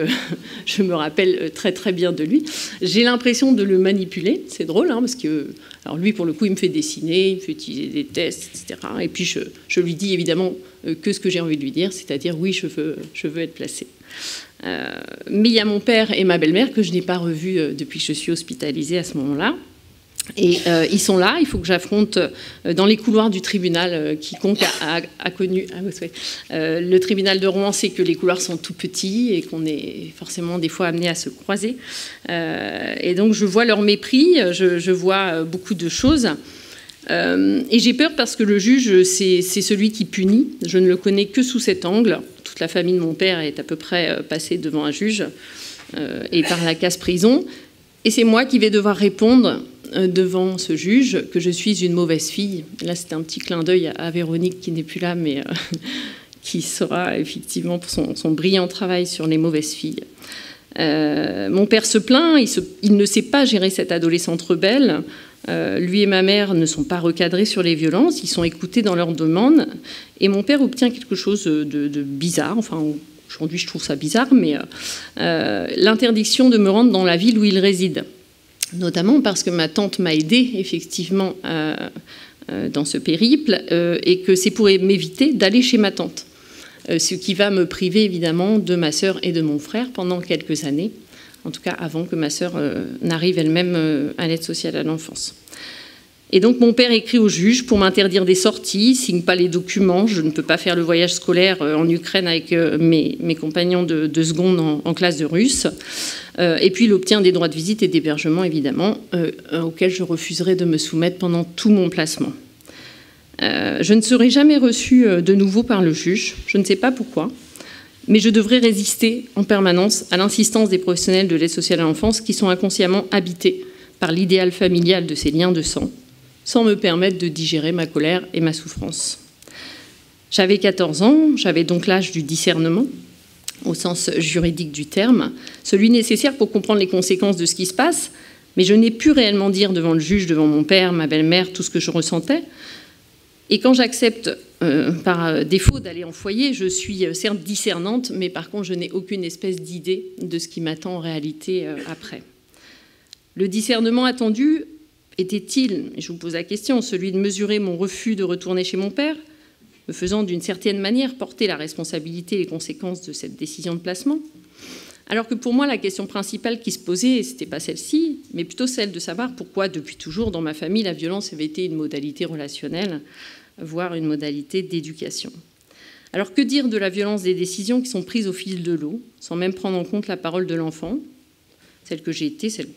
je me rappelle très, très bien de lui. J'ai l'impression de le manipuler. C'est drôle, hein, parce que... Alors lui, pour le coup, il me fait dessiner, il me fait utiliser des tests, etc. Et puis, je lui dis évidemment que ce que j'ai envie de lui dire, c'est-à-dire, oui, je veux être placée. Mais il y a mon père et ma belle-mère que je n'ai pas revus depuis que je suis hospitalisée à ce moment-là. Et ils sont là, il faut que j'affronte dans les couloirs du tribunal. Quiconque a connu le tribunal de Rouen sait que les couloirs sont tout petits et qu'on est forcément des fois amené à se croiser. Et donc je vois leur mépris, je vois beaucoup de choses. Et j'ai peur parce que le juge, c'est celui qui punit. Je ne le connais que sous cet angle. Toute la famille de mon père est à peu près passée devant un juge et par la case prison. Et c'est moi qui vais devoir répondre devant ce juge que je suis une mauvaise fille. Là, c'était un petit clin d'œil à Véronique qui n'est plus là, mais qui sera effectivement pour son brillant travail sur les mauvaises filles. Mon père se plaint, il ne sait pas gérer cette adolescente rebelle. Lui et ma mère ne sont pas recadrés sur les violences, ils sont écoutés dans leurs demandes. Et mon père obtient quelque chose de bizarre, enfin aujourd'hui je trouve ça bizarre, mais l'interdiction de me rendre dans la ville où il réside. Notamment parce que ma tante m'a aidée effectivement dans ce périple et que c'est pour m'éviter d'aller chez ma tante. Ce qui va me priver évidemment de ma sœur et de mon frère pendant quelques années, en tout cas avant que ma sœur n'arrive elle-même à l'aide sociale à l'enfance. Et donc mon père écrit au juge pour m'interdire des sorties, signe pas les documents, je ne peux pas faire le voyage scolaire en Ukraine avec mes compagnons de seconde en classe de russe. Et puis il obtient des droits de visite et d'hébergement évidemment, auxquels je refuserai de me soumettre pendant tout mon placement. Je ne serai jamais reçue de nouveau par le juge, je ne sais pas pourquoi, mais je devrais résister en permanence à l'insistance des professionnels de l'aide sociale à l'enfance qui sont inconsciemment habités par l'idéal familial de ces liens de sang, sans me permettre de digérer ma colère et ma souffrance. J'avais 14 ans, j'avais donc l'âge du discernement, au sens juridique du terme, celui nécessaire pour comprendre les conséquences de ce qui se passe, mais je n'ai pu réellement dire devant le juge, devant mon père, ma belle-mère, tout ce que je ressentais. Et quand j'accepte par défaut d'aller en foyer, je suis certes discernante, mais par contre je n'ai aucune espèce d'idée de ce qui m'attend en réalité après. Le discernement attendu était-il, et je vous pose la question, celui de mesurer mon refus de retourner chez mon père, me faisant d'une certaine manière porter la responsabilité et les conséquences de cette décision de placement? Alors que pour moi, la question principale qui se posait, ce n'était pas celle-ci, mais plutôt celle de savoir pourquoi, depuis toujours, dans ma famille, la violence avait été une modalité relationnelle, voire une modalité d'éducation. Alors que dire de la violence des décisions qui sont prises au fil de l'eau, sans même prendre en compte la parole de l'enfant, celle que j'ai été, celle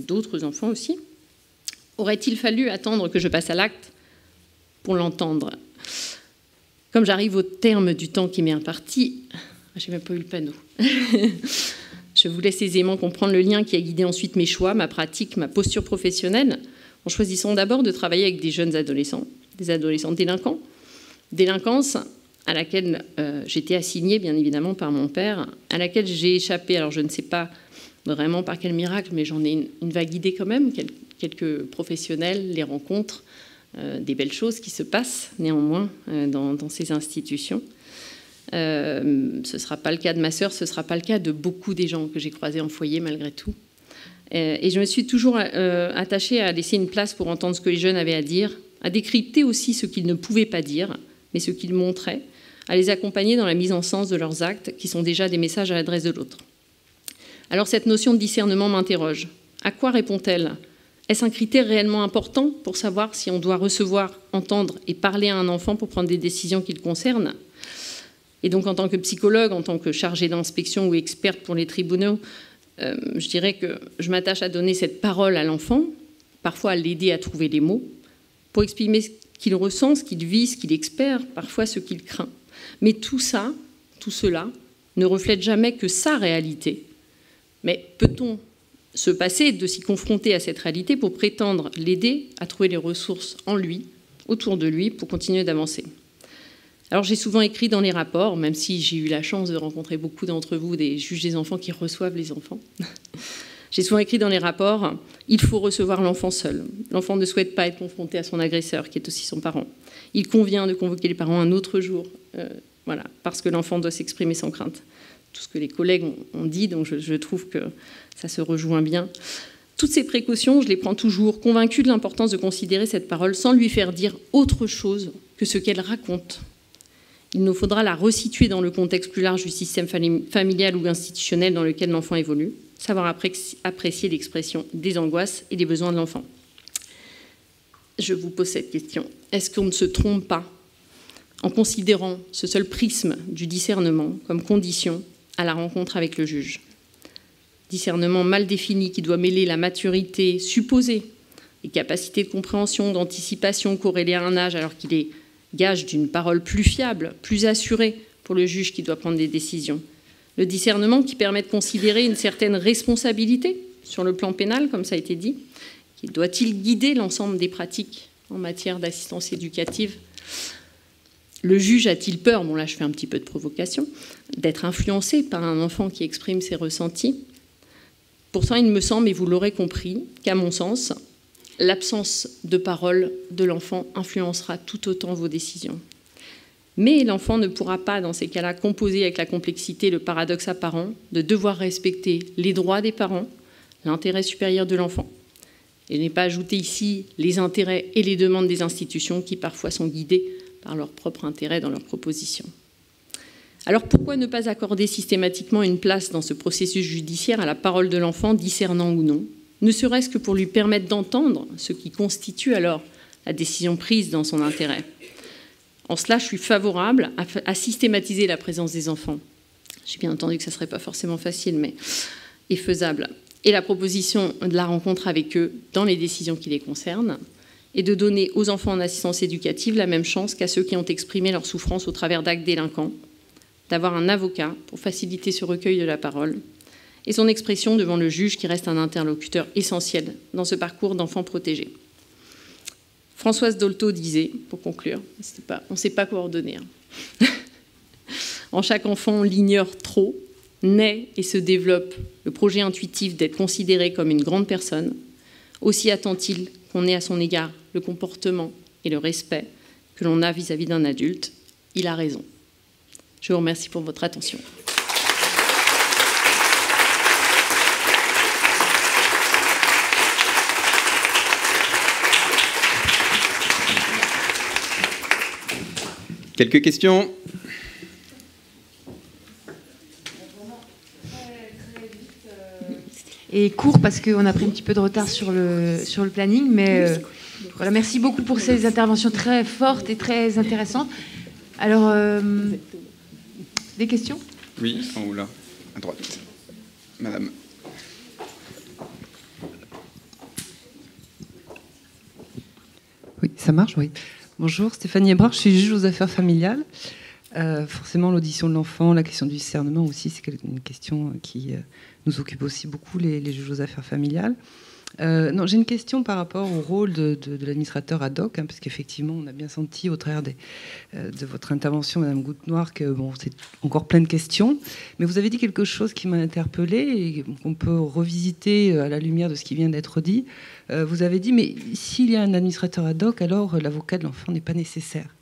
d'autres enfants aussi? Aurait-il fallu attendre que je passe à l'acte pour l'entendre? Comme j'arrive au terme du temps qui m'est imparti, j'ai même pas eu le panneau. Je vous laisse aisément comprendre le lien qui a guidé ensuite mes choix, ma pratique, ma posture professionnelle, en choisissant d'abord de travailler avec des jeunes adolescents, des adolescents délinquants, délinquance à laquelle j'étais assignée, bien évidemment, par mon père, à laquelle j'ai échappé. Alors, je ne sais pas vraiment par quel miracle, mais j'en ai une vague idée quand même, quelques professionnels, les rencontres, des belles choses qui se passent, néanmoins, dans ces institutions. Ce ne sera pas le cas de ma sœur, ce ne sera pas le cas de beaucoup des gens que j'ai croisés en foyer, malgré tout. Et je me suis toujours attachée à laisser une place pour entendre ce que les jeunes avaient à dire, à décrypter aussi ce qu'ils ne pouvaient pas dire, mais ce qu'ils montraient, à les accompagner dans la mise en sens de leurs actes, qui sont déjà des messages à l'adresse de l'autre. Alors cette notion de discernement m'interroge. À quoi répond-elle? Est-ce un critère réellement important pour savoir si on doit recevoir, entendre et parler à un enfant pour prendre des décisions qui le concernent? Et donc en tant que psychologue, en tant que chargée d'inspection ou experte pour les tribunaux, je dirais que je m'attache à donner cette parole à l'enfant, parfois à l'aider à trouver les mots, pour exprimer ce qu'il ressent, ce qu'il vit, ce qu'il espère, parfois ce qu'il craint. Mais tout ça, tout cela, ne reflète jamais que sa réalité. Mais peut-on se passer de s'y confronter à cette réalité pour prétendre l'aider à trouver les ressources en lui, autour de lui, pour continuer d'avancer? Alors j'ai souvent écrit dans les rapports, même si j'ai eu la chance de rencontrer beaucoup d'entre vous, des juges des enfants qui reçoivent les enfants. J'ai souvent écrit dans les rapports, il faut recevoir l'enfant seul. L'enfant ne souhaite pas être confronté à son agresseur, qui est aussi son parent. Il convient de convoquer les parents un autre jour, voilà, parce que l'enfant doit s'exprimer sans crainte. Tout ce que les collègues ont dit, donc je trouve que ça se rejoint bien. Toutes ces précautions, je les prends toujours, convaincue de l'importance de considérer cette parole sans lui faire dire autre chose que ce qu'elle raconte. Il nous faudra la resituer dans le contexte plus large du système familial ou institutionnel dans lequel l'enfant évolue, savoir apprécier l'expression des angoisses et des besoins de l'enfant. Je vous pose cette question. Est-ce qu'on ne se trompe pas en considérant ce seul prisme du discernement comme condition à la rencontre avec le juge? Discernement mal défini qui doit mêler la maturité supposée, les capacités de compréhension, d'anticipation corrélées à un âge alors qu'il est gage d'une parole plus fiable, plus assurée pour le juge qui doit prendre des décisions. Le discernement qui permet de considérer une certaine responsabilité sur le plan pénal, comme ça a été dit, qui doit-il guider l'ensemble des pratiques en matière d'assistance éducative? Le juge a-t-il peur, bon là je fais un petit peu de provocation, d'être influencé par un enfant qui exprime ses ressentis? Pourtant, il me semble, et vous l'aurez compris, qu'à mon sens, l'absence de parole de l'enfant influencera tout autant vos décisions. Mais l'enfant ne pourra pas, dans ces cas-là, composer avec la complexité, le paradoxe apparent de devoir respecter les droits des parents, l'intérêt supérieur de l'enfant. Et n'est pas ajouter ici les intérêts et les demandes des institutions qui parfois sont guidées par leur propre intérêt dans leurs propositions. Alors pourquoi ne pas accorder systématiquement une place dans ce processus judiciaire à la parole de l'enfant, discernant ou non, ne serait-ce que pour lui permettre d'entendre ce qui constitue alors la décision prise dans son intérêt? En cela, je suis favorable à systématiser la présence des enfants. J'ai bien entendu que ça ne serait pas forcément facile, mais est faisable. Et la proposition de la rencontre avec eux dans les décisions qui les concernent, et de donner aux enfants en assistance éducative la même chance qu'à ceux qui ont exprimé leur souffrance au travers d'actes délinquants, d'avoir un avocat pour faciliter ce recueil de la parole, et son expression devant le juge qui reste un interlocuteur essentiel dans ce parcours d'enfants protégés. Françoise Dolto disait, pour conclure, on ne sait pas coordonner. En chaque enfant, on l'ignore trop, naît et se développe le projet intuitif d'être considéré comme une grande personne. Aussi attend-il qu'on ait à son égard le comportement et le respect que l'on a vis-à-vis d'un adulte. Il a raison. Je vous remercie pour votre attention. Quelques questions? Et court parce qu'on a pris un petit peu de retard sur le planning, mais voilà, merci beaucoup pour ces interventions très fortes et très intéressantes. Alors, Des questions? Oui, en haut là, à droite. Madame. Oui, ça marche, oui. Bonjour, Stéphanie Hébrard, je suis juge aux affaires familiales. Forcément, l'audition de l'enfant, la question du discernement aussi, c'est une question qui nous occupe aussi beaucoup, les juges aux affaires familiales. Non, j'ai une question par rapport au rôle de l'administrateur ad hoc, parce qu'effectivement, on a bien senti au travers de votre intervention, Madame Goutte-Noir, que bon, c'est encore plein de questions. Mais vous avez dit quelque chose qui m'a interpellée et qu'on peut revisiter à la lumière de ce qui vient d'être dit. Vous avez dit, mais s'il y a un administrateur ad hoc, alors l'avocat de l'enfant n'est pas nécessaire.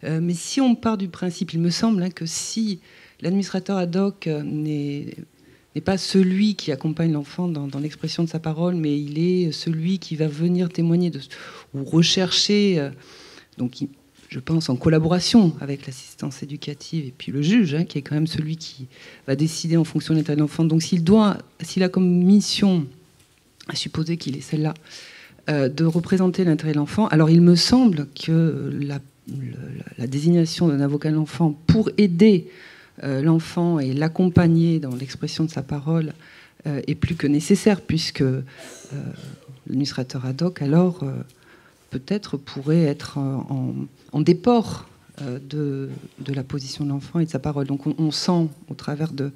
Mais si on part du principe, il me semble que si l'administrateur ad hoc n'est pas celui qui accompagne l'enfant dans l'expression de sa parole, mais il est celui qui va venir témoigner ou rechercher, donc je pense en collaboration avec l'assistance éducative et puis le juge, qui est quand même celui qui va décider en fonction de l'état de l'enfant. Donc s'il a comme mission, à supposer qu'il est celle-là, de représenter l'intérêt de l'enfant, alors il me semble que la désignation d'un avocat de l'enfant pour aider l'enfant et l'accompagner dans l'expression de sa parole est plus que nécessaire, puisque l'administrateur ad hoc, alors, peut-être pourrait être en déport de la position de l'enfant et de sa parole. Donc on sent, au travers de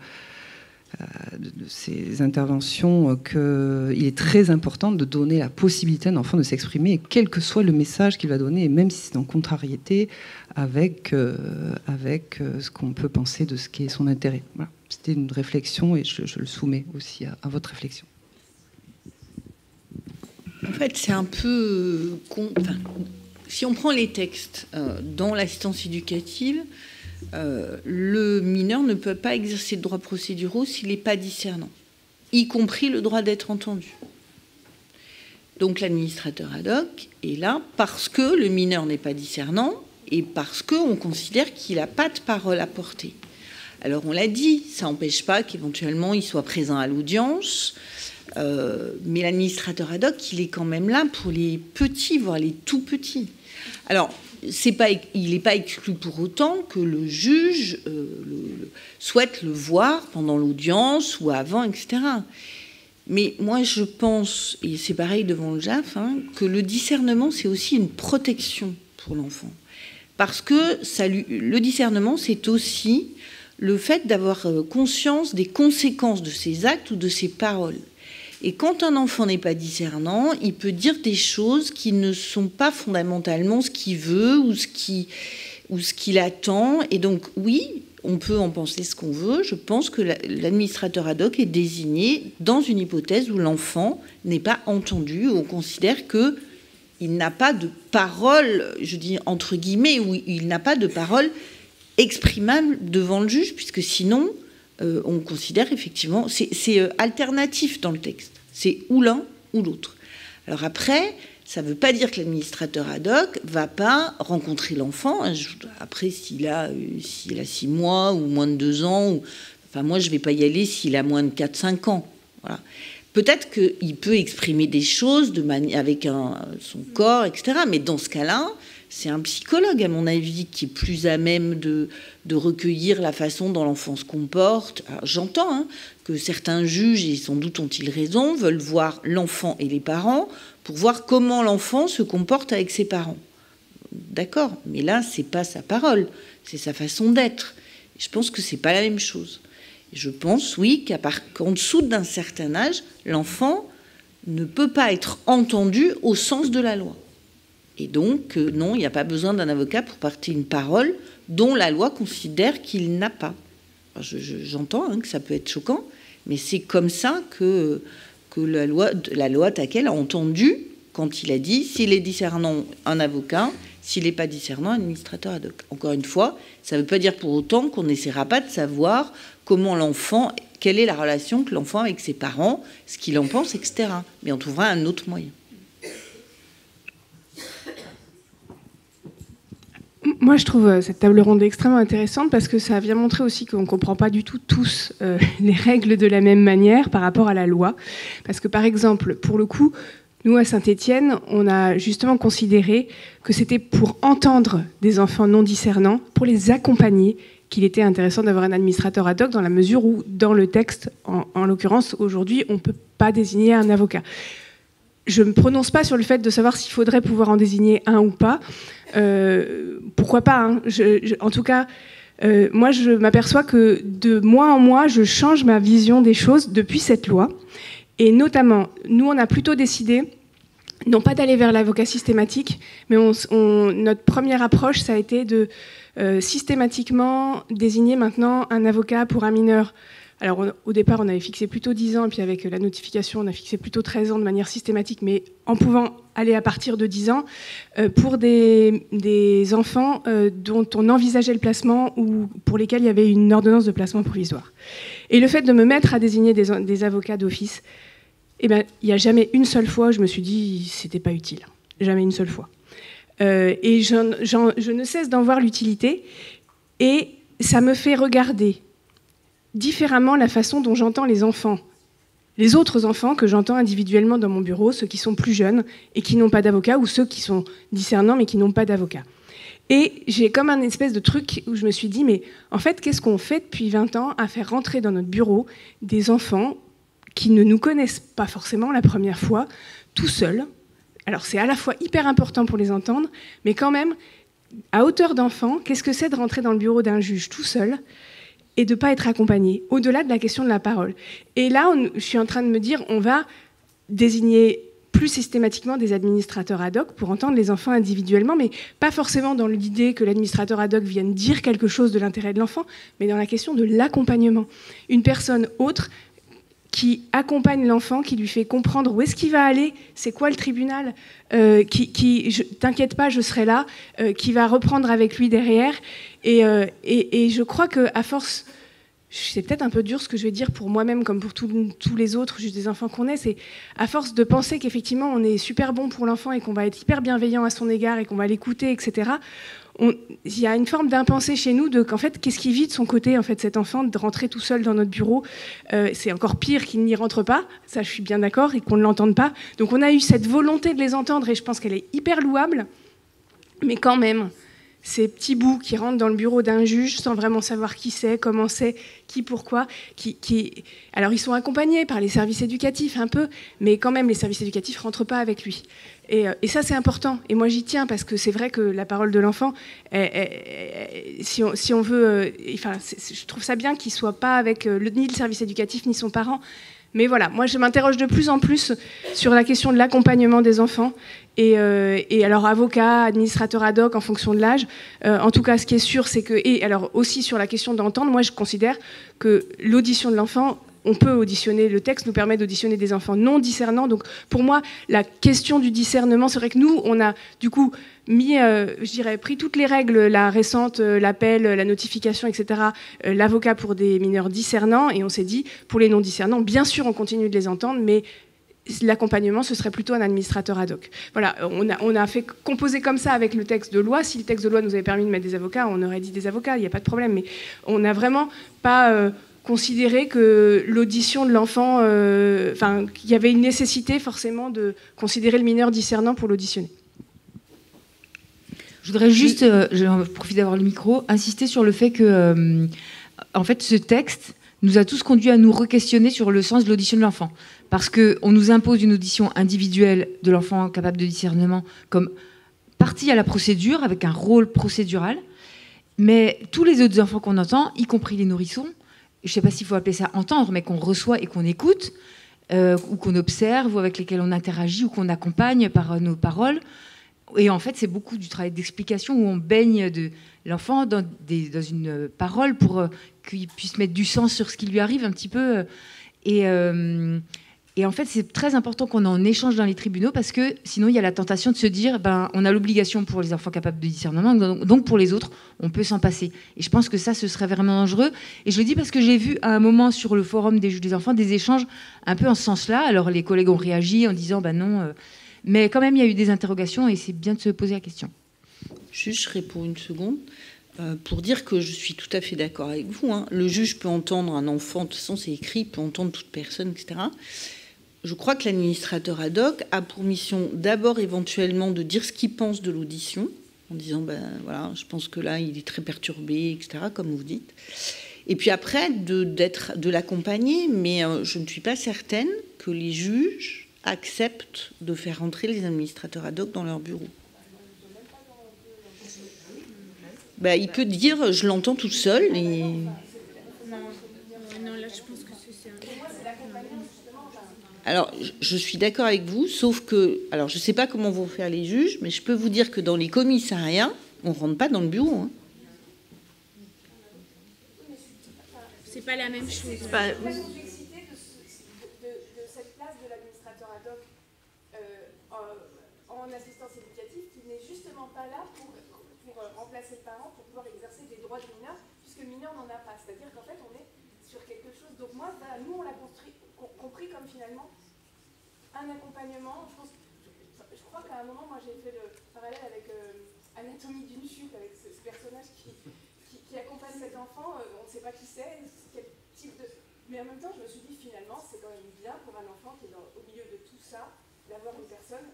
ces interventions, qu'il est très important de donner la possibilité à un enfant de s'exprimer, quel que soit le message qu'il va donner, et même si c'est en contrariété avec ce qu'on peut penser de ce qui est son intérêt. Voilà. C'était une réflexion et je le soumets aussi à votre réflexion. En fait, c'est un peu... si on prend les textes dans l'assistance éducative, le mineur ne peut pas exercer de droits procéduraux s'il n'est pas discernant, y compris le droit d'être entendu. Donc l'administrateur ad hoc est là parce que le mineur n'est pas discernant et parce qu'on considère qu'il n'a pas de parole à porter. Alors on l'a dit, ça n'empêche pas qu'éventuellement il soit présent à l'audience, mais l'administrateur ad hoc, il est quand même là pour les petits, voire les tout petits. Alors, il n'est pas exclu pour autant que le juge souhaite le voir pendant l'audience ou avant, etc. Mais moi, je pense, et c'est pareil devant le JAF, que le discernement, c'est aussi une protection pour l'enfant. Parce que le discernement, c'est aussi le fait d'avoir conscience des conséquences de ses actes ou de ses paroles. Et quand un enfant n'est pas discernant, il peut dire des choses qui ne sont pas fondamentalement ce qu'il veut ou ce qu'il attend. Et donc, oui, on peut en penser ce qu'on veut. Je pense que l'administrateur ad hoc est désigné dans une hypothèse où l'enfant n'est pas entendu, où on considère qu'il n'a pas de parole, je dis entre guillemets, où il n'a pas de parole exprimable devant le juge, puisque sinon... on considère effectivement, c'est alternatif dans le texte, c'est ou l'un ou l'autre. Alors après, ça ne veut pas dire que l'administrateur ad hoc ne va pas rencontrer l'enfant. Après, s'il a 6 mois ou moins de 2 ans, enfin moi je ne vais pas y aller s'il a moins de 4-5 ans. Voilà. Peut-être qu'il peut exprimer des choses avec son corps, etc. Mais dans ce cas-là, c'est un psychologue, à mon avis, qui est plus à même de recueillir la façon dont l'enfant se comporte. Alors, j'entends que certains juges, et sans doute ont-ils raison, veulent voir l'enfant et les parents pour voir comment l'enfant se comporte avec ses parents. D'accord, mais là, c'est pas sa parole, c'est sa façon d'être. Je pense que c'est pas la même chose. Je pense, oui, qu'en dessous d'un certain âge, l'enfant ne peut pas être entendu au sens de la loi. Et donc, non, il n'y a pas besoin d'un avocat pour porter une parole dont la loi considère qu'il n'a pas. J'entends que ça peut être choquant, mais c'est comme ça que la loi Taquel a entendu quand il a dit s'il est discernant, un avocat, s'il n'est pas discernant, un administrateur ad hoc. Encore une fois, ça ne veut pas dire pour autant qu'on n'essaiera pas de savoir comment l'enfant, quelle est la relation que l'enfant a avec ses parents, ce qu'il en pense, etc. Mais on trouvera un autre moyen. Moi, je trouve cette table ronde extrêmement intéressante parce que ça vient montrer aussi qu'on ne comprend pas du tout tous les règles de la même manière par rapport à la loi. Parce que, par exemple, pour le coup, nous, à Saint-Étienne, on a justement considéré que c'était pour entendre des enfants non discernants, pour les accompagner qu'il était intéressant d'avoir un administrateur ad hoc dans la mesure où, dans le texte, en l'occurrence, aujourd'hui, on ne peut pas désigner un avocat. Je ne me prononce pas sur le fait de savoir s'il faudrait pouvoir en désigner un ou pas. Pourquoi pas, hein. En tout cas, moi, je m'aperçois que de mois en mois, je change ma vision des choses depuis cette loi. Et notamment, nous, on a plutôt décidé, non pas d'aller vers l'avocat systématique, mais notre première approche, ça a été de systématiquement désigner maintenant un avocat pour un mineur. Alors, au départ, on avait fixé plutôt 10 ans, puis avec la notification, on a fixé plutôt 13 ans de manière systématique, mais en pouvant aller à partir de 10 ans, pour des enfants dont on envisageait le placement ou pour lesquels il y avait une ordonnance de placement provisoire. Et le fait de me mettre à désigner des avocats d'office, eh ben, il n'y a jamais une seule fois où je me suis dit c'était pas utile. Jamais une seule fois. Et je ne cesse d'en voir l'utilité, et ça me fait regarder différemment la façon dont j'entends les enfants. Les autres enfants que j'entends individuellement dans mon bureau, ceux qui sont plus jeunes et qui n'ont pas d'avocat, ou ceux qui sont discernants mais qui n'ont pas d'avocat. Et j'ai comme un espèce de truc où je me suis dit, mais en fait, qu'est-ce qu'on fait depuis 20 ans à faire rentrer dans notre bureau des enfants qui ne nous connaissent pas forcément la première fois, tout seuls. Alors c'est à la fois hyper important pour les entendre, mais quand même, à hauteur d'enfant, qu'est-ce que c'est de rentrer dans le bureau d'un juge tout seul et de ne pas être accompagné, au-delà de la question de la parole. Et là, je suis en train de me dire, on va désigner plus systématiquement des administrateurs ad hoc pour entendre les enfants individuellement, mais pas forcément dans l'idée que l'administrateur ad hoc vienne dire quelque chose de l'intérêt de l'enfant, mais dans la question de l'accompagnement. Une personne autre qui accompagne l'enfant, qui lui fait comprendre où est-ce qu'il va aller, c'est quoi le tribunal, t'inquiète pas, je serai là, qui va reprendre avec lui derrière. Et je crois qu'à force, c'est peut-être un peu dur ce que je vais dire pour moi-même comme pour tous les autres, juste des enfants qu'on est, c'est à force de penser qu'effectivement on est super bon pour l'enfant et qu'on va être hyper bienveillant à son égard et qu'on va l'écouter, etc., il y a une forme d'impensé chez nous de qu'en fait, qu'est-ce qui vit de son côté, en fait, cet enfant, de rentrer tout seul dans notre bureau. C'est encore pire qu'il n'y rentre pas, ça je suis bien d'accord, et qu'on ne l'entende pas. Donc on a eu cette volonté de les entendre, et je pense qu'elle est hyper louable, mais quand même, ces petits bouts qui rentrent dans le bureau d'un juge sans vraiment savoir qui c'est, comment c'est, qui, pourquoi, alors ils sont accompagnés par les services éducatifs un peu, mais quand même les services éducatifs ne rentrent pas avec lui. Et ça c'est important, et moi j'y tiens parce que c'est vrai que la parole de l'enfant, si on veut, je trouve ça bien qu'il ne soit pas avec ni le service éducatif ni son parent. Mais voilà, moi je m'interroge de plus en plus sur la question de l'accompagnement des enfants, et alors avocat, administrateur ad hoc en fonction de l'âge. En tout cas, ce qui est sûr, c'est que, et alors aussi sur la question d'entendre, moi je considère que l'audition de l'enfant, on peut auditionner, le texte nous permet d'auditionner des enfants non discernants. Donc pour moi, la question du discernement, c'est vrai que nous, on a du coup pris toutes les règles, la récente, l'appel, la notification, etc., l'avocat pour des mineurs discernants, et on s'est dit, pour les non discernants, bien sûr on continue de les entendre, mais l'accompagnement, ce serait plutôt un administrateur ad hoc. Voilà, on a fait composer comme ça avec le texte de loi. Si le texte de loi nous avait permis de mettre des avocats, on aurait dit des avocats, il n'y a pas de problème, mais on n'a vraiment pas considéré que l'audition de l'enfant, qu'il y avait une nécessité forcément de considérer le mineur discernant pour l'auditionner. Je voudrais juste, je profite d'avoir le micro, insister sur le fait que, en fait, ce texte nous a tous conduits à nous re-questionner sur le sens de l'audition de l'enfant. Parce qu'on nous impose une audition individuelle de l'enfant capable de discernement comme partie à la procédure, avec un rôle procédural. Mais tous les autres enfants qu'on entend, y compris les nourrissons, je ne sais pas s'il faut appeler ça entendre, mais qu'on reçoit et qu'on écoute, ou qu'on observe, ou avec lesquels on interagit, ou qu'on accompagne par nos paroles. Et en fait, c'est beaucoup du travail d'explication où on baigne de l'enfant dans une parole pour qu'il puisse mettre du sens sur ce qui lui arrive un petit peu. Et en fait, c'est très important qu'on en échange dans les tribunaux parce que sinon, il y a la tentation de se dire on a l'obligation pour les enfants capables de discernement, donc pour les autres, on peut s'en passer. Et je pense que ça, ce serait vraiment dangereux. Et je le dis parce que j'ai vu à un moment sur le forum des juges des enfants des échanges un peu en ce sens-là. Alors, les collègues ont réagi en disant non... mais quand même, il y a eu des interrogations et c'est bien de se poser la question. Juste, je réponds une seconde. Pour dire que je suis tout à fait d'accord avec vous. Le juge peut entendre un enfant, de toute façon c'est écrit, il peut entendre toute personne, etc. Je crois que l'administrateur ad hoc a pour mission d'abord éventuellement de dire ce qu'il pense de l'audition, en disant, voilà, je pense que là, il est très perturbé, etc., comme vous dites. Et puis après, de l'accompagner, mais je ne suis pas certaine que les juges acceptent de faire rentrer les administrateurs ad hoc dans leur bureau. Il peut dire, je l'entends tout seul. Et... Alors, je suis d'accord avec vous, sauf que... Alors, je ne sais pas comment vont faire les juges, mais je peux vous dire que dans les commissariats, on ne rentre pas dans le bureau. Hein. C'est pas la même chose. C'est pas... complexité de cette place de l'administrateur ad hoc en assistance éducative qui n'est justement pas là pour remplacer le parent pour pouvoir exercer des droits du mineur, puisque le mineur n'en a pas. C'est-à-dire qu'en fait, on est sur quelque chose... Donc moi, nous, on l'a compris comme finalement un accompagnement. Je crois qu'à un moment, moi, j'ai fait le parallèle avec Anatomie d'une chute, avec ce personnage qui accompagne cet enfant. On ne sait pas qui c'est, quel type de... Mais en même temps, je me suis dit, finalement, c'est quand même bien pour un enfant qui est au milieu de tout ça, d'avoir une personne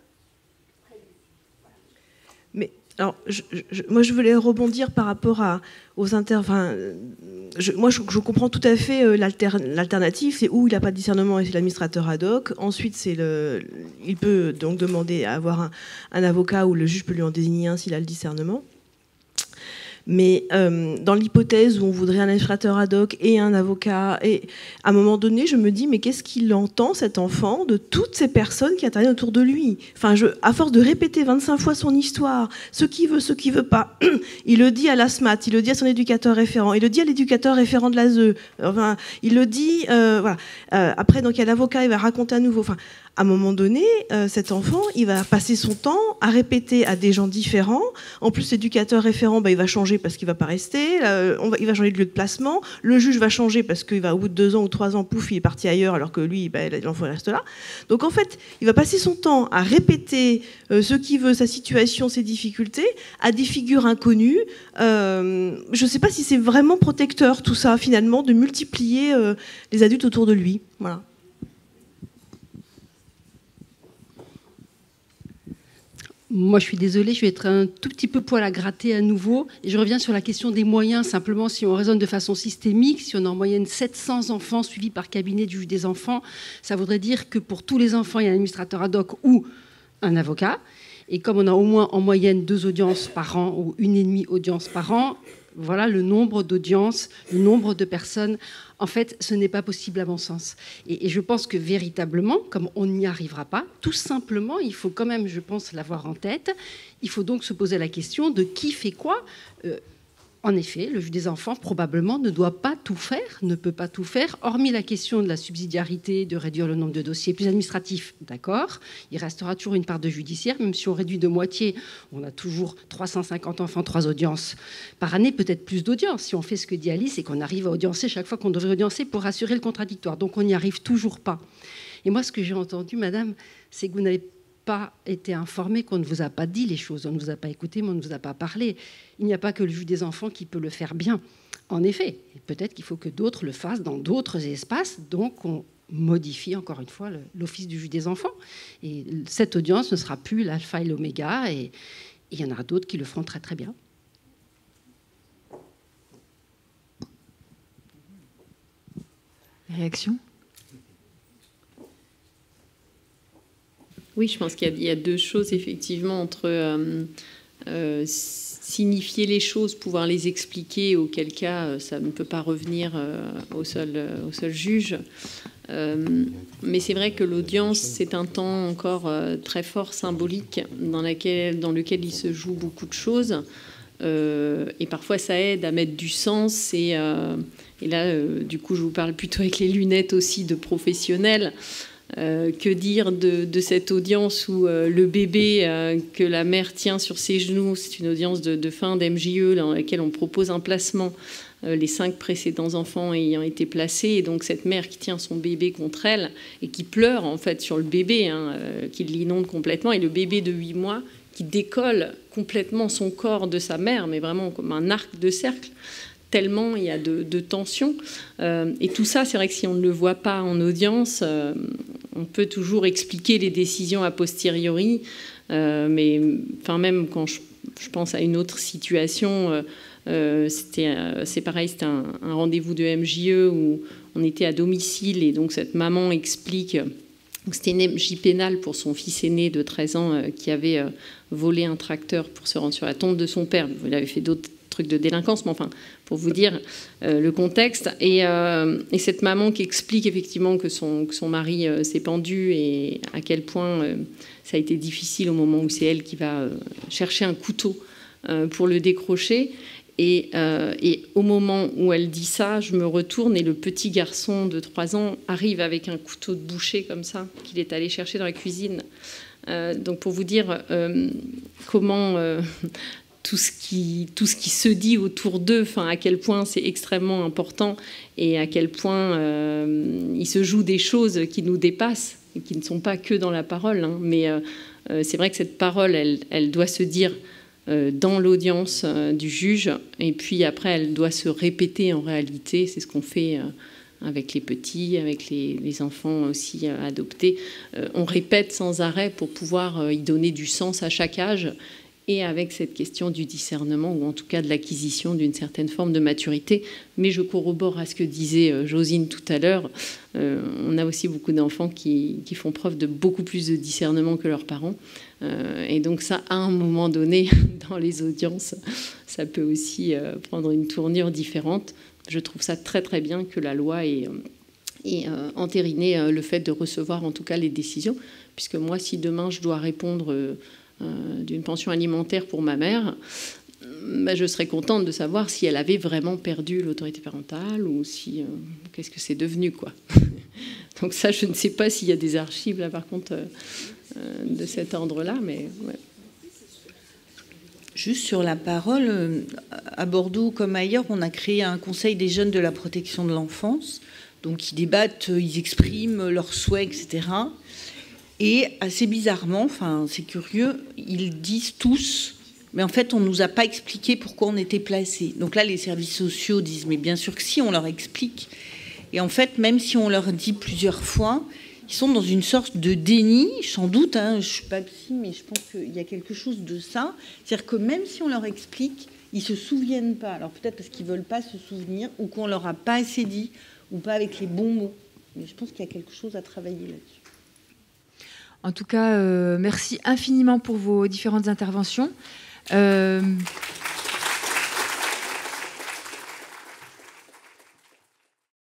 près de lui. Voilà. Mais... Alors, moi, je voulais rebondir par rapport aux moi, je comprends tout à fait l'alternative, c'est où il n'a pas de discernement et c'est l'administrateur ad hoc. Ensuite, il peut donc demander à avoir un avocat ou le juge peut lui en désigner un s'il a le discernement. Mais dans l'hypothèse où on voudrait un administrateur ad hoc et un avocat, et à un moment donné, je me dis, mais qu'est-ce qu'il entend, cet enfant, de toutes ces personnes qui interviennent autour de lui? Enfin, à force de répéter 25 fois son histoire, ce qu'il veut, ce qu'il veut pas, il le dit à l'ASMAT, il le dit à son éducateur référent, il le dit à l'éducateur référent de l'ASE, enfin, il le dit, voilà. Après, donc, il y a l'avocat, il va raconter à nouveau. Enfin, à un moment donné, cet enfant, il va passer son temps à répéter à des gens différents. En plus, l'éducateur référent, il va changer parce qu'il ne va pas rester. Il va changer de lieu de placement. Le juge va changer parce qu'il va, au bout de 2 ans ou 3 ans, pouf, il est parti ailleurs, alors que lui, l'enfant reste là. Donc, en fait, il va passer son temps à répéter ce qu'il veut, sa situation, ses difficultés, à des figures inconnues. Je ne sais pas si c'est vraiment protecteur, tout ça, finalement, de multiplier les adultes autour de lui. Voilà. Moi, je suis désolée, je vais être un tout petit peu poil à gratter à nouveau. Et je reviens sur la question des moyens. Simplement, si on raisonne de façon systémique, si on a en moyenne 700 enfants suivis par cabinet du juge des enfants, ça voudrait dire que pour tous les enfants, il y a un administrateur ad hoc ou un avocat. Et comme on a au moins en moyenne 2 audiences par an ou 1,5 audience par an, voilà le nombre d'audiences, le nombre de personnes. En fait, ce n'est pas possible à mon sens. Et je pense que véritablement, comme on n'y arrivera pas, tout simplement, il faut quand même, je pense, l'avoir en tête. Il faut donc se poser la question de qui fait quoi. En effet, le juge des enfants, probablement, ne doit pas tout faire, ne peut pas tout faire, hormis la question de la subsidiarité, de réduire le nombre de dossiers plus administratifs, d'accord. Il restera toujours une part de judiciaire, même si on réduit de moitié, on a toujours 350 enfants, 3 audiences par année, peut-être plus d'audiences. Si on fait ce que dit Alice, c'est qu'on arrive à audiencer chaque fois qu'on devrait audiencer pour assurer le contradictoire. Donc on n'y arrive toujours pas. Et moi, ce que j'ai entendu, madame, c'est que vous n'avez pas été informé, qu'on ne vous a pas dit les choses, on ne vous a pas écouté, mais on ne vous a pas parlé. Il n'y a pas que le juge des enfants qui peut le faire bien. En effet, peut-être qu'il faut que d'autres le fassent dans d'autres espaces, donc on modifie encore une fois l'office du juge des enfants. Et cette audience ne sera plus l'alpha et l'oméga, et il y en aura d'autres qui le feront très très bien. Réaction ? Oui, je pense qu'il y a 2 choses, effectivement, entre signifier les choses, pouvoir les expliquer, auquel cas ça ne peut pas revenir au seul juge. Mais c'est vrai que l'audience, c'est un temps encore très fort, symbolique, dans lequel il se joue beaucoup de choses. Et parfois, ça aide à mettre du sens. Et là, du coup, je vous parle plutôt avec les lunettes aussi de professionnels. Que dire de cette audience où le bébé que la mère tient sur ses genoux, c'est une audience de fin d'MJE dans laquelle on propose un placement, les 5 précédents enfants ayant été placés, et donc cette mère qui tient son bébé contre elle et qui pleure en fait sur le bébé, qui l'inonde complètement, et le bébé de 8 mois qui décolle complètement son corps de sa mère, mais vraiment comme un arc de cercle, tellement il y a de tensions. Et tout ça, c'est vrai que si on ne le voit pas en audience, on peut toujours expliquer les décisions a posteriori, mais enfin, même quand je pense à une autre situation. C'est pareil, c'était un rendez-vous de MJE où on était à domicile et donc cette maman explique. C'était une MJ pénale pour son fils aîné de 13 ans qui avait volé un tracteur pour se rendre sur la tombe de son père. Il avait fait d'autres trucs de délinquance, mais enfin, pour vous dire le contexte. Et cette maman qui explique effectivement que son mari s'est pendu et à quel point ça a été difficile au moment où c'est elle qui va chercher un couteau pour le décrocher. Et au moment où elle dit ça, je me retourne et le petit garçon de 3 ans arrive avec un couteau de boucher comme ça, qu'il est allé chercher dans la cuisine. Donc pour vous dire comment tout ce qui se dit autour d'eux, à quel point c'est extrêmement important et à quel point il se joue des choses qui nous dépassent et qui ne sont pas que dans la parole. Mais c'est vrai que cette parole, elle doit se dire dans l'audience du juge, et puis après elle doit se répéter en réalité. C'est ce qu'on fait avec les petits, avec les enfants aussi adoptés. On répète sans arrêt pour pouvoir y donner du sens à chaque âge, et avec cette question du discernement, ou en tout cas de l'acquisition d'une certaine forme de maturité. Mais je corrobore à ce que disait Josine tout à l'heure. On a aussi beaucoup d'enfants qui font preuve de beaucoup plus de discernement que leurs parents. Et donc ça, à un moment donné, dans les audiences, ça peut aussi prendre une tournure différente. Je trouve ça très très bien que la loi ait entériné le fait de recevoir en tout cas les décisions, puisque moi, si demain je dois répondre d'une pension alimentaire pour ma mère, je serais contente de savoir si elle avait vraiment perdu l'autorité parentale ou si qu'est-ce que c'est devenu, quoi. Donc ça, je ne sais pas s'il y a des archives là par contre de cet ordre-là, mais ouais. Juste sur la parole, à Bordeaux comme ailleurs, on a créé un conseil des jeunes de la protection de l'enfance. Donc ils débattent, ils expriment leurs souhaits, etc. Et assez bizarrement, c'est curieux, ils disent tous, mais en fait, on ne nous a pas expliqué pourquoi on était placés. Donc là, les services sociaux disent, mais bien sûr que si, on leur explique. Et en fait, même si on leur dit plusieurs fois, ils sont dans une sorte de déni, sans doute, je ne suis pas psy, mais je pense qu'il y a quelque chose de ça. C'est-à-dire que même si on leur explique, ils ne se souviennent pas. Alors peut-être parce qu'ils ne veulent pas se souvenir, ou qu'on ne leur a pas assez dit, ou pas avec les bons mots. Mais je pense qu'il y a quelque chose à travailler là-dessus. En tout cas, merci infiniment pour vos différentes interventions.